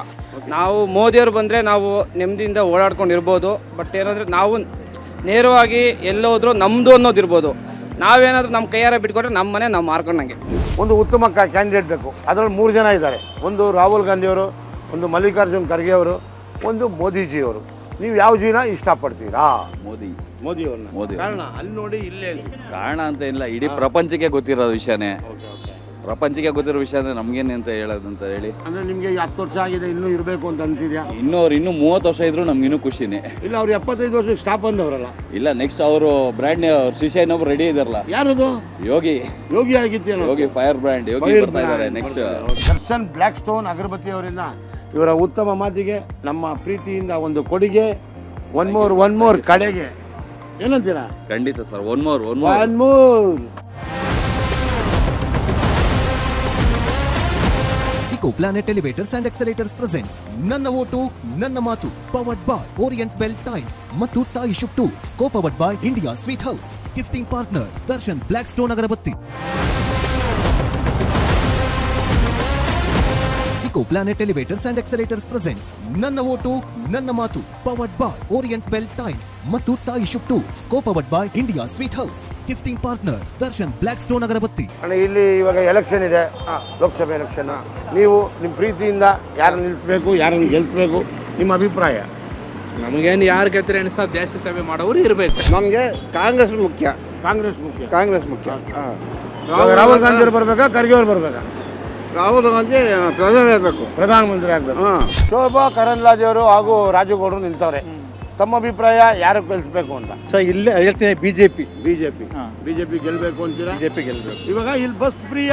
ನಾವು ಮೋದಿಯವರು ಬಂದರೆ ನಾವು ನೆಮ್ಮದಿಯಿಂದ ಓಡಾಡ್ಕೊಂಡಿರ್ಬೋದು. ಬಟ್ ಏನಂದರೆ ನಾವು ನೇರವಾಗಿ ಎಲ್ಲೋದ್ರೂ ನಮ್ಮದು ಅನ್ನೋದಿರ್ಬೋದು. ನಾವೇನಾದರೂ ನಮ್ಮ ಕೈಯಾರ ಬಿಟ್ಕೊಟ್ರೆ ನಮ್ಮ ಮನೆ ನಾವು ಮಾರ್ಕೊಂಡಂಗೆ. ಒಂದು ಉತ್ತಮ ಕ್ಯಾಂಡಿಡೇಟ್ ಬೇಕು. ಅದರಲ್ಲಿ 3 ಜನ ಇದ್ದಾರೆ. ಒಂದು ರಾಹುಲ್ ಗಾಂಧಿಯವರು, ಒಂದು ಮಲ್ಲಿಕಾರ್ಜುನ್ ಖರ್ಗೆ ಅವರು, ಒಂದು ಮೋದಿಜಿಯವರು. ನೀವು ಯಾವ ಜಿನ ಇಷ್ಟಪಡ್ತೀರಾ? ಮೋದಿ. ಕಾರಣ ಅಲ್ಲಿ ನೋಡಿ ಇಲ್ಲೇ ಕಾರಣ ಅಂತ ಇಲ್ಲ, ಇಡೀ ಪ್ರಪಂಚಕ್ಕೆ ಗೊತ್ತಿರೋ ವಿಷಯನೇ. ಪ್ರಪಂಚಕ್ಕೆ ಗೊತ್ತಿರೋ ವಿಷಯನೇ ನಮ್ಗೇನೆ ಅಂತ ಹೇಳೋದಂತ ಹೇಳಿ. ಅಂದರೆ ನಿಮಗೆ 10 ವರ್ಷ ಆಗಿದೆ, ಇನ್ನೂ ಇರಬೇಕು ಅಂತ ಅನಿಸಿದ್ಯಾ? ಇನ್ನೂ 30 ವರ್ಷ ಇದ್ರು ನಮ್ಗಿನ್ನೂ ಖುಷಿನೇ. ಇಲ್ಲ, ಅವ್ರು 75 ವರ್ಷ ಸ್ಟಾಪ್ ಅಂದವರಲ್ಲ. ಇಲ್ಲ, ನೆಕ್ಸ್ಟ್ ಅವರು ಬ್ರ್ಯಾಂಡ್ ಶಿಷ್ಯ ಇನ್ನೊಬ್ರು ರೆಡಿ ಇದಾರಲ್ಲ. ಯಾರದು? ಯೋಗಿ ಆಗಿತ್ತೇನೋ. ಯೋಗಿ ಫೈರ್ ಬ್ರ್ಯಾಂಡ್ ಯೋಗಿ ಬರ್ತಾ ಇದ್ದಾರೆ ನೆಕ್ಸ್ಟ್. ದರ್ಶನ್ ಬ್ಲ್ಯಾಕ್ ಸ್ಟೋನ್ ಅಗರಬತ್ತಿ ಅವರಿಂದ ಇವರ ಉತ್ತಮ ಮಾತಿಗೆ ನಮ್ಮ ಪ್ರೀತಿಯಿಂದ ಒಂದು ಕೊಡುಗೆ. ಒನ್ ಮೋರ್ ಕಡೆಗೆ ಏನಂತೀರಾ? ಖಂಡಿತ ಸರ್. One more Eco Planet Elevators and Accelerators presents ನನ್ನ ಓಟು ನನ್ನ ಮಾತು, powered by Orient Bell Times ಮತ್ತು Sai Shuk tours, co powered by India Sweet House, gifting partner Darshan black stone ಅಗರಬತ್ತಿ. Eco Planet Elevators and Accelerators presents ನನ್ನ ಓಟು ನನ್ನ ಮಾತು, powered by Orient Bell Times ಮತ್ತು Sai Shuk tours, co powered by India Sweet House, gifting partner Darshan black stone ಅಗರಬತ್ತಿ. ಇಲ್ಲಿ ಇವಾಗ election ಇದೆ, ಲೋಕಸಭೆ election. ನೀವು ನಿಮ್ಮ ಪ್ರೀತಿಯಿಂದ ಯಾರನ್ನು ನಿಲ್ಲಿಸಬೇಕು, ಯಾರನ್ನು ಗೆಲ್ಲಿಸಬೇಕು, ನಿಮ್ಮ ಅಭಿಪ್ರಾಯ? ನಮಗೇನು ಯಾರು ಗೆದ್ದರೆ ಅನಿಸ ದೇಶ ಸೇವೆ ಮಾಡೋರು ಇರಬೇಕು. ನಮಗೆ ಕಾಂಗ್ರೆಸ್ ಮುಖ್ಯ. ರಾಹುಲ್ ಗಾಂಧಿ ಅವ್ರು ಬರಬೇಕಾ, ಖರ್ಗೆ ಅವ್ರು ಬರಬೇಕಾ? ರಾಹುಲ್ ಗಾಂಧಿ ಪ್ರಧಾನಮಂತ್ರಿ ಆಗಬೇಕು. ಶೋಭಾ ಕರಂದ್ಲಾಜೆ ಅವರು ಹಾಗೂ ರಾಜುಗೌಡರು ನಿಂತವ್ರೆ. ತಮ್ಮ ಅಭಿಪ್ರಾಯ ಯಾರು ಗೆಲ್ಲಿಸಬೇಕು ಅಂತ? ಸರ್ ಇಲ್ಲೇ ಹೇಳ್ತೀನಿ ಬಿಜೆಪಿ ಗೆಲ್ಲಬೇಕು ಅಂತೀರಾ? ಬಿಜೆಪಿ ಗೆಲ್ಲಬೇಕು. ಇವಾಗ ಇಲ್ಲಿ ಬಸ್ ಫ್ರೀ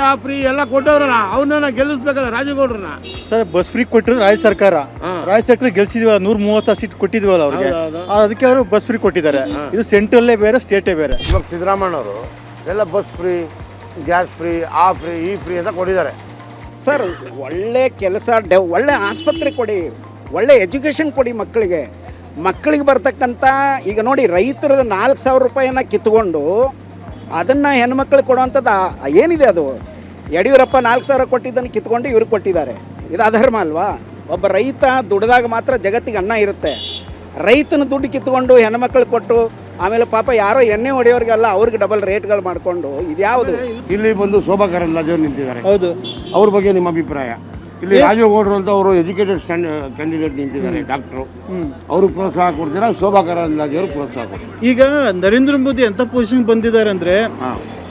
ಎಲ್ಲ ಕೊಟ್ಟವ್ರಲ್ಲ, ಅವನ್ನ ಗೆಲ್ಲಿಸ್ಬೇಕಲ್ಲ ರಾಜುಗೌಡ್ರನ್ನ. ಸರ್ ಬಸ್ ಫ್ರೀ ಕೊಟ್ಟಿದ್ರು ರಾಜ್ಯ ಸರ್ಕಾರ ಗೆಲ್ಸಿದ್ವಿ. 130 ಸೀಟ್ ಕೊಟ್ಟಿದ್ವಲ್ಲ ಅವ್ರಿಗೆ, ಅದಕ್ಕೆ ಅವರು ಬಸ್ ಫ್ರೀ ಕೊಟ್ಟಿದ್ದಾರೆ. ಇದು ಸೆಂಟ್ರಲ್ಲೇ ಬೇರೆ, ಸ್ಟೇಟೇ ಬೇರೆ. ಇವಾಗ ಸಿದ್ದರಾಮಯ್ಯ ಅವರು ಎಲ್ಲ ಬಸ್ ಫ್ರೀ, ಗ್ಯಾಸ್ ಫ್ರೀ, ಆ ಫ್ರೀ, ಈ ಫ್ರೀ ಅಂತ ಕೊಟ್ಟಿದ್ದಾರೆ. ಸರ್ ಒಳ್ಳೆ ಕೆಲಸ, ಒಳ್ಳೆ ಆಸ್ಪತ್ರೆ ಕೊಡಿ, ಒಳ್ಳೆ ಎಜುಕೇಷನ್ ಕೊಡಿ ಮಕ್ಕಳಿಗೆ ಬರ್ತಕ್ಕಂಥ. ಈಗ ನೋಡಿ, ರೈತರದ 4,000 ರೂಪಾಯಿನ ಕಿತ್ಕೊಂಡು ಅದನ್ನು ಹೆಣ್ಮಕ್ಳಿಗೆ ಕೊಡುವಂಥದ್ದು ಏನಿದೆ ಅದು? ಯಡಿಯೂರಪ್ಪ 4,000 ಕೊಟ್ಟಿದ್ದನ್ನು ಕಿತ್ಕೊಂಡು ಇವ್ರಿಗೆ ಕೊಟ್ಟಿದ್ದಾರೆ. ಇದು ಅಧರ್ಮ ಅಲ್ವಾ? ಒಬ್ಬ ರೈತ ದುಡಿದಾಗ ಮಾತ್ರ ಜಗತ್ತಿಗೆ ಅನ್ನ ಇರುತ್ತೆ. ರೈತನ ದುಡ್ಡು ಕಿತ್ಕೊಂಡು ಹೆಣ್ಮಕ್ಳಿಗೆ ಕೊಟ್ಟು ಆಮೇಲೆ ಪಾಪ ಯಾರೋ ಎಣ್ಣೆ ಹೊಡೆಯೋರಿಗೆಲ್ಲ ಅವ್ರಿಗೆ ಡಬಲ್ ರೇಟ್ಗಳು ಮಾಡಿಕೊಂಡು ಇದ್ಯಾವುದು? ಇಲ್ಲಿ ಬಂದು ಶೋಭಾ ಕರಂದ್ಲಾಜೆ ಅವರು ನಿಂತಿದ್ದಾರೆ. ಹೌದು, ಅವ್ರ ಬಗ್ಗೆ ನಿಮ್ಮ ಅಭಿಪ್ರಾಯ? ಇಲ್ಲಿ ರಾಜುಗೌಡರು ಅಂತ ಅವರು ಎಜುಕೇಟೆಡ್ ಕ್ಯಾಂಡಿಡೇಟ್ ನಿಂತಿದ್ದಾರೆ, ಡಾಕ್ಟ್ರು. ಅವ್ರಿಗೆ ಪ್ರೋತ್ಸಾಹ ಕೊಡ್ತೀರಾ, ಶೋಭಾ ಕರಂದ್ಲಾಜೆ ಅವ್ರಿಗೆ ಪ್ರೋತ್ಸಾಹ ಕೊಡ್ತೀರಾ? ಈಗ ನರೇಂದ್ರ ಮೋದಿ ಎಂಥ ಪೊಸಿಷನ್ ಬಂದಿದ್ದಾರೆ ಅಂದರೆ,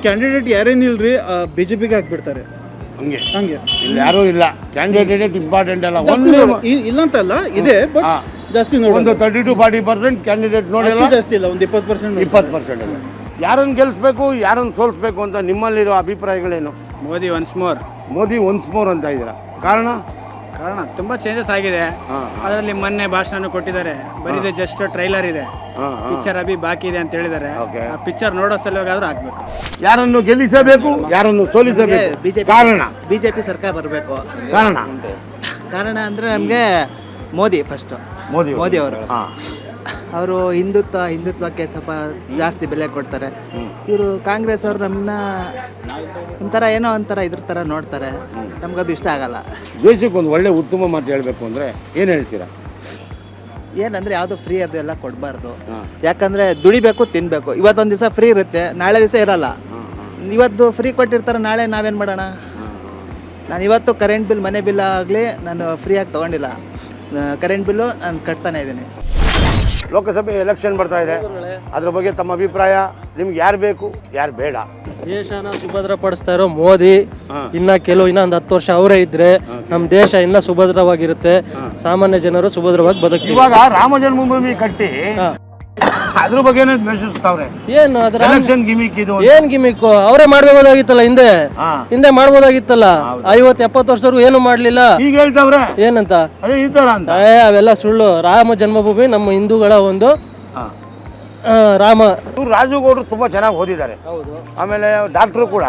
ಕ್ಯಾಂಡಿಡೇಟ್ ಯಾರೇನಿಲ್ರಿ ಬಿಜೆಪಿಗೆ ಹಾಕ್ಬಿಡ್ತಾರೆ. ಹಂಗೆ ಇಲ್ಲಿ ಯಾರೂ ಇಲ್ಲ. ಕ್ಯಾಂಡಿಡೇಟ್ ಇಂಪಾರ್ಟೆಂಟ್ ಅಲ್ಲ, ಇಲ್ಲ ಅಂತಲ್ಲ, ಇದೆ ಬಟ್ ಜಾಸ್ತಿ ನೋಡಿ. ಒಂದು 30-40% ಕ್ಯಾಂಡಿಡೇಟ್ ನೋಡಿ, ಜಾಸ್ತಿ ಇಲ್ಲ, ಒಂದು 20% ಇದೆ. ಯಾರನ್ನು ಗೆಲ್ಲಿಸ್ಬೇಕು, ಯಾರನ್ನು ಸೋಲಿಸ್ಬೇಕು ಅಂತ ನಿಮ್ಮಲ್ಲಿರೋ ಅಭಿಪ್ರಾಯಗಳೇನು? ಮೋದಿ ಒನ್ಸ್ ಮೋರ್ ಅಂತ ಇದ್ದೀರಾ. ಕಾರಣ ತುಂಬ ಚೇಂಜಸ್ ಆಗಿದೆ. ಅದರಲ್ಲಿ ಮೊನ್ನೆ ಭಾಷಣ ಕೊಟ್ಟಿದ್ದಾರೆ, ಬರೀದೆ ಜಸ್ಟ್ ಟ್ರೈಲರ್ ಇದೆ, ಪಿಕ್ಚರ್ ಬಾಕಿ ಇದೆ ಅಂತ ಹೇಳಿದ್ದಾರೆ. ಪಿಕ್ಚರ್ ನೋಡೋ ಸಲುವಾಗಾದ್ರೂ ಆಗ್ಬೇಕು. ಯಾರನ್ನು ಗೆಲ್ಲಿಸಬೇಕು, ಯಾರನ್ನು ಸೋಲಿಸಬೇಕು? ಕಾರಣ ಬಿಜೆಪಿ ಸರ್ಕಾರ ಬರಬೇಕು. ಕಾರಣ ಅಂದರೆ ನಮಗೆ ಮೋದಿ ಅವರು ಹಿಂದುತ್ವಕ್ಕೆ ಸ್ವಲ್ಪ ಜಾಸ್ತಿ ಬೆಲೆ ಕೊಡ್ತಾರೆ. ಇವರು ಕಾಂಗ್ರೆಸ್ ಅವರು ನಮ್ಮನ್ನ ಒಂಥರ ಇದ್ರ ಥರ ನೋಡ್ತಾರೆ. ನಮಗದು ಇಷ್ಟ ಆಗಲ್ಲ. ದೇಶಕ್ಕೆ ಒಂದು ಒಳ್ಳೆ ಉತ್ತಮ ಮಾತು ಹೇಳಬೇಕು ಅಂದರೆ ಏನು ಹೇಳ್ತೀರಾ? ಏನಂದರೆ ಯಾವುದು ಫ್ರೀ ಅದು ಎಲ್ಲ ಕೊಡಬಾರ್ದು. ಯಾಕಂದರೆ ದುಡಿಬೇಕು, ತಿನ್ನಬೇಕು. ಇವತ್ತೊಂದು ದಿವಸ ಫ್ರೀ ಇರುತ್ತೆ, ನಾಳೆ ದಿವಸ ಇರಲ್ಲ. ಇವತ್ತು ಫ್ರೀ ಕೊಟ್ಟಿರ್ತಾರೆ, ನಾಳೆ ನಾವೇನು ಮಾಡೋಣ? ನಾನು ಇವತ್ತು ಕರೆಂಟ್ ಬಿಲ್, ಮನೆ ಬಿಲ್ ಆಗಲಿ ನಾನು ಫ್ರೀಯಾಗಿ ತೊಗೊಂಡಿಲ್ಲ. ಕರೆಂಟ್ ಬಿಲ್ಲು ನಾನು ಕಟ್ತಾನೆ ಇದ್ದೀನಿ. ಲೋಕಸಭೆ ಎಲೆಕ್ಷನ್ ಬರ್ತಾ ಇದೆ, ಅದ್ರ ಬಗ್ಗೆ ತಮ್ಮ ಅಭಿಪ್ರಾಯ? ನಿಮ್ಗೆ ಯಾರು ಬೇಕು, ಯಾರು ಬೇಡ? ದೇಶನ ಸುಭದ್ರ ಪಡಿಸ್ತಾ ಇರೋ ಮೋದಿ ಇನ್ನೊಂದು 10 ವರ್ಷ ಅವರೇ ಇದ್ರೆ ನಮ್ಮ ದೇಶ ಇನ್ನ ಸುಭದ್ರವಾಗಿರುತ್ತೆ. ಸಾಮಾನ್ಯ ಜನರು ಸುಭದ್ರವಾಗಿ ಬದುಕ್ತಾರೆ. ಇವಾಗ ರಾಮ ಜನ್ಮಭೂಮಿ ಕಟ್ಟಿ ಅದ್ರ ಬಗ್ಗೆ ದ್ವೇಷಿಸ್ತಾವ್ರೆ. ಏನು ಎಲೆಕ್ಷನ್ ಗಿಮಿಕ್ ಇದು? ಏನ್ ಗಿಮಿಕ್? ಅವರೇ ಮಾಡ್ಬೋದಾಗಿತ್ತಲ್ಲ, ಹಿಂದೆ ಮಾಡ್ಬೋದಾಗಿತ್ತಲ್ಲ. 50-70 ವರ್ಷದವರೆಗೂ ಏನು ಮಾಡ್ಲಿಲ್ಲ. ಈಗ ಹೇಳ್ತಾವ್ರೆ ಏನಂತ? ಅದೇ ಈ ತರ ಅಂತ. ಅವೆಲ್ಲ ಸುಳ್ಳು. ರಾಮ ಜನ್ಮಭೂಮಿ ನಮ್ಮ ಹಿಂದೂಗಳ ಒಂದು ರಾಮ. ಇವ್ರು ರಾಜುಗೌಡರು ತುಂಬ ಚೆನ್ನಾಗಿ ಓದಿದ್ದಾರೆ, ಆಮೇಲೆ ಡಾಕ್ಟ್ರು ಕೂಡ.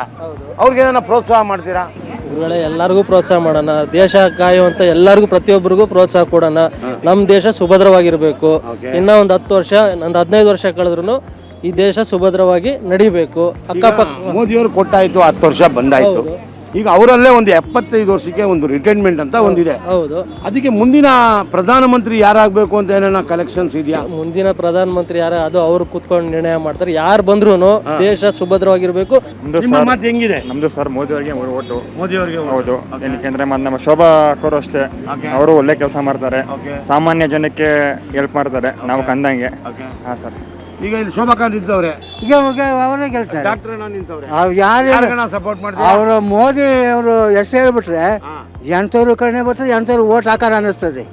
ಅವ್ರಿಗೇನ ಪ್ರೋತ್ಸಾಹ ಮಾಡ್ತೀರಾ? ಗುರುಗಳೇ, ಎಲ್ಲರಿಗೂ ಪ್ರೋತ್ಸಾಹ ಮಾಡೋಣ, ದೇಶ ಕಾಯುವಂತ ಎಲ್ಲರಿಗೂ ಪ್ರತಿಯೊಬ್ಬರಿಗೂ ಪ್ರೋತ್ಸಾಹ ಕೊಡೋಣ. ನಮ್ಮ ದೇಶ ಸುಭದ್ರವಾಗಿರಬೇಕು. ಇನ್ನೂ ಒಂದು 10 ವರ್ಷ, ಒಂದು 15 ವರ್ಷ ಕಳೆದ್ರೂ ಈ ದೇಶ ಸುಭದ್ರವಾಗಿ ನಡಿಬೇಕು. ಅಕ್ಕಪಕ್ಕ ಮೋದಿಯವರು ಕೊಟ್ಟಾಯ್ತು, 10 ವರ್ಷ ಬಂದಾಯ್ತು. ಈಗ ಅವರಲ್ಲೇ ಒಂದು 75 ವರ್ಷಕ್ಕೆ ಒಂದು ರಿಟೈರ್ಮೆಂಟ್ ಅಂತ ಒಂದಿದೆ. ಹೌದು. ಅದಕ್ಕೆ ಮುಂದಿನ ಪ್ರಧಾನಮಂತ್ರಿ ಯಾರಾಗಬೇಕು ಅಂತ ಏನೇನ ಕಲೆಕ್ಷನ್ಸ್ ಇದೆಯಾ? ಮುಂದಿನ ಪ್ರಧಾನಮಂತ್ರಿ ಯಾರು ಅದು ಅವ್ರು ಕೂತ್ಕೊಂಡು ನಿರ್ಣಯ ಮಾಡ್ತಾರೆ. ಯಾರು ಬಂದ್ರು ದೇಶ ಸುಭದ್ರವಾಗಿರ್ಬೇಕು. ನಿಮ್ಮ ಮಾತು ಹೆಂಗಿದೆ? ನಮ್ದು ಸರ್ ಮೋದಿ ಅವರಿಗೆ ಓಟು. ಮೋದಿ ಅವರಿಗೆ ಹೌದು. ಏನಕ್ಕೆ ನಮ್ಮ ಶೋಭಾ ಅವರು ಅಷ್ಟೇ, ಅವರು ಒಳ್ಳೆ ಕೆಲಸ ಮಾಡ್ತಾರೆ, ಸಾಮಾನ್ಯ ಜನಕ್ಕೆ ಹೆಲ್ಪ್ ಮಾಡ್ತಾರೆ ನಾವು ಕಂದಂಗೆ. ಹಾಂ ಸರ್. ಈಗ ಇಲ್ಲಿ ಶೋಭಾಕಾಂತ್ ನಿಂತವ್ರೆ, ಅವರೇ ಗೆಲ್ತಾರೆ. ಡಾಕ್ಟರ್ ನಿಂತವ್ರೆ, ಯಾರು ಸಪೋರ್ಟ್ ಮಾಡ್ತಾರೆ? ಅವರು ಮೋದಿ ಅವರು ಎಷ್ಟು ಹೇಳ್ಬಿಟ್ರೆ ಎಂಥವ್ರು ಕಡಿಮೆ ಬರ್ತದೆ, ಎಂಥವ್ರು ಓಟ್ ಹಾಕಾರ ಅನ್ನಿಸ್ತದೆ.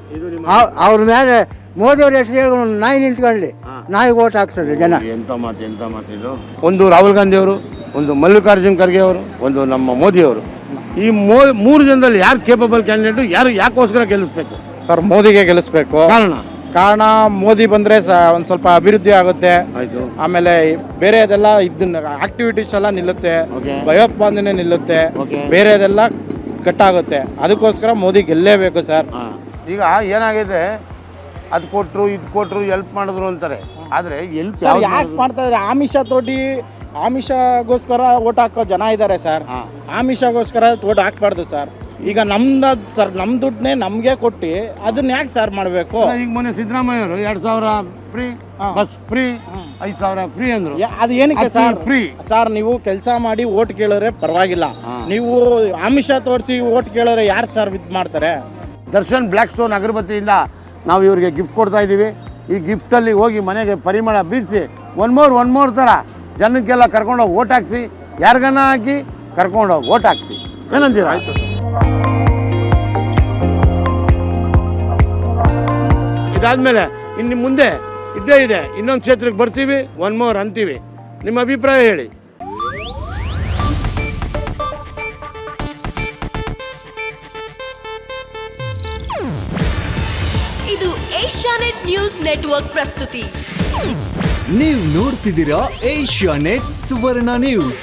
ಅವ್ರ ಮೇಲೆ ಮೋದಿ ಅವ್ರ ಹೆಸರು ಹೇಳಿ ನಾಯಿ ನಿಂತ್ಕೊಳ್ಳಿ, ನಾಯಿಗೆ ಓಟ್ ಹಾಕ್ತದೆ ಜನ. ಎಂತ ಮಾತು ಇದು. ಒಂದು ರಾಹುಲ್ ಗಾಂಧಿ ಅವರು, ಒಂದು ಮಲ್ಲಿಕಾರ್ಜುನ್ ಖರ್ಗೆ ಅವರು, ಒಂದು ನಮ್ಮ ಮೋದಿ ಅವರು. ಈ 3 ಜನದಲ್ಲಿ ಯಾರು ಕೇಪಬಲ್ ಕ್ಯಾಂಡಿಡೇಟ್, ಯಾರು ಯಾಕೋಸ್ಕರ ಗೆಲ್ಲಿಸ್ಬೇಕು? ಸರ್ ಮೋದಿಗೆ ಗೆಲ್ಲಿಸ್ಬೇಕು. ಕಾರಣ ಮೋದಿ ಬಂದರೆ ಒಂದು ಸ್ವಲ್ಪ ಅಭಿವೃದ್ಧಿ ಆಗುತ್ತೆ. ಆಮೇಲೆ ಬೇರೆದೆಲ್ಲ ಇದನ್ನ ಆಕ್ಟಿವಿಟೀಸ್ ಎಲ್ಲ ನಿಲ್ಲುತ್ತೆ, ಭಯೋತ್ಪಾದನೆ ನಿಲ್ಲುತ್ತೆ, ಬೇರೆದೆಲ್ಲ ಕಟ್ಟಾಗುತ್ತೆ. ಅದಕ್ಕೋಸ್ಕರ ಮೋದಿ ಗೆಲ್ಲೇಬೇಕು ಸರ್. ಈಗ ಏನಾಗಿದೆ, ಅದು ಕೊಟ್ಟರು ಇದು ಕೊಟ್ಟರು ಹೆಲ್ಪ್ ಮಾಡಿದ್ರು ಅಂತಾರೆ. ಆದರೆ ಹೆಲ್ಪ್ ಯಾಕೆ ಮಾಡ್ತಾ ಇದ್ದಾರೆ? ಆಮಿಷಗೋಸ್ಕರ ಓಟ್ ಹಾಕೋ ಜನ ಇದ್ದಾರೆ ಸರ್. ಆಮಿಷಗೋಸ್ಕರ ಓಟ್ ಹಾಕ್ಬಾರ್ದು ಸರ್. ಈಗ ನಮ್ಮ ದುಡ್ಡನ್ನೇ ನಮಗೆ ಕೊಟ್ಟು ಅದನ್ನ ಯಾಕೆ ಸರ್ ಮಾಡಬೇಕು? ಈಗ ಮೊನ್ನೆ ಸಿದ್ದರಾಮಯ್ಯ ಅವರು 2000 ಫ್ರೀ ಬಸ್ ಫ್ರೀ, 5000 ಫ್ರೀ ಅಂದ್ರು. ಅದು ಏನಕ್ಕೆ ಸರ್ ಫ್ರೀ? ಸರ್ ನೀವು ಕೆಲಸ ಮಾಡಿ ಓಟ್ ಕೇಳೋರೆ ಪರವಾಗಿಲ್ಲ, ನೀವು ಆಮಿಷ ತೋರಿಸಿ ಓಟ್ ಕೇಳೋರೆ ಯಾರು ಸರ್ ಇದು ಮಾಡ್ತಾರೆ? ದರ್ಶನ್ ಬ್ಲ್ಯಾಕ್ ಸ್ಟೋನ್ ಅಗರಬತ್ತಿಯಿಂದ ನಾವು ಇವರಿಗೆ ಗಿಫ್ಟ್ ಕೊಡ್ತಾ ಇದ್ದೀವಿ. ಈ ಗಿಫ್ಟಲ್ಲಿ ಹೋಗಿ ಮನೆಗೆ ಪರಿಮಳ ಬೀರಿಸಿ ಒನ್ ಮೋರ್ ಥರ ಜನಕ್ಕೆಲ್ಲ ಕರ್ಕೊಂಡೋಗಿ ಓಟ್ ಹಾಕ್ಸಿ, ಯಾರಿಗನ್ನ ಹಾಕಿ ಕರ್ಕೊಂಡೋಗಿ ಓಟ್ ಹಾಕ್ಸಿ. ಏನಂತೀರಾ? ಇದಾದ್ಮೇಲೆ ಇನ್ನು ಮುಂದೆ ಇದ್ದೇ ಇದೆ, ಇನ್ನೊಂದು ಕ್ಷೇತ್ರಕ್ಕೆ ಬರ್ತೀವಿ, ಒನ್ ಮೋರ್ ಅಂತೀವಿ. ನಿಮ್ಮ ಅಭಿಪ್ರಾಯ ಹೇಳಿ. ಇದು ಏಷ್ಯಾನೆಟ್ ನ್ಯೂಸ್ ನೆಟ್ವರ್ಕ್ ಪ್ರಸ್ತುತಿ. ನೀವು ನೋಡ್ತಿದ್ದೀರಾ ಏಷ್ಯಾನೆಟ್ ಸುವರ್ಣ ನ್ಯೂಸ್.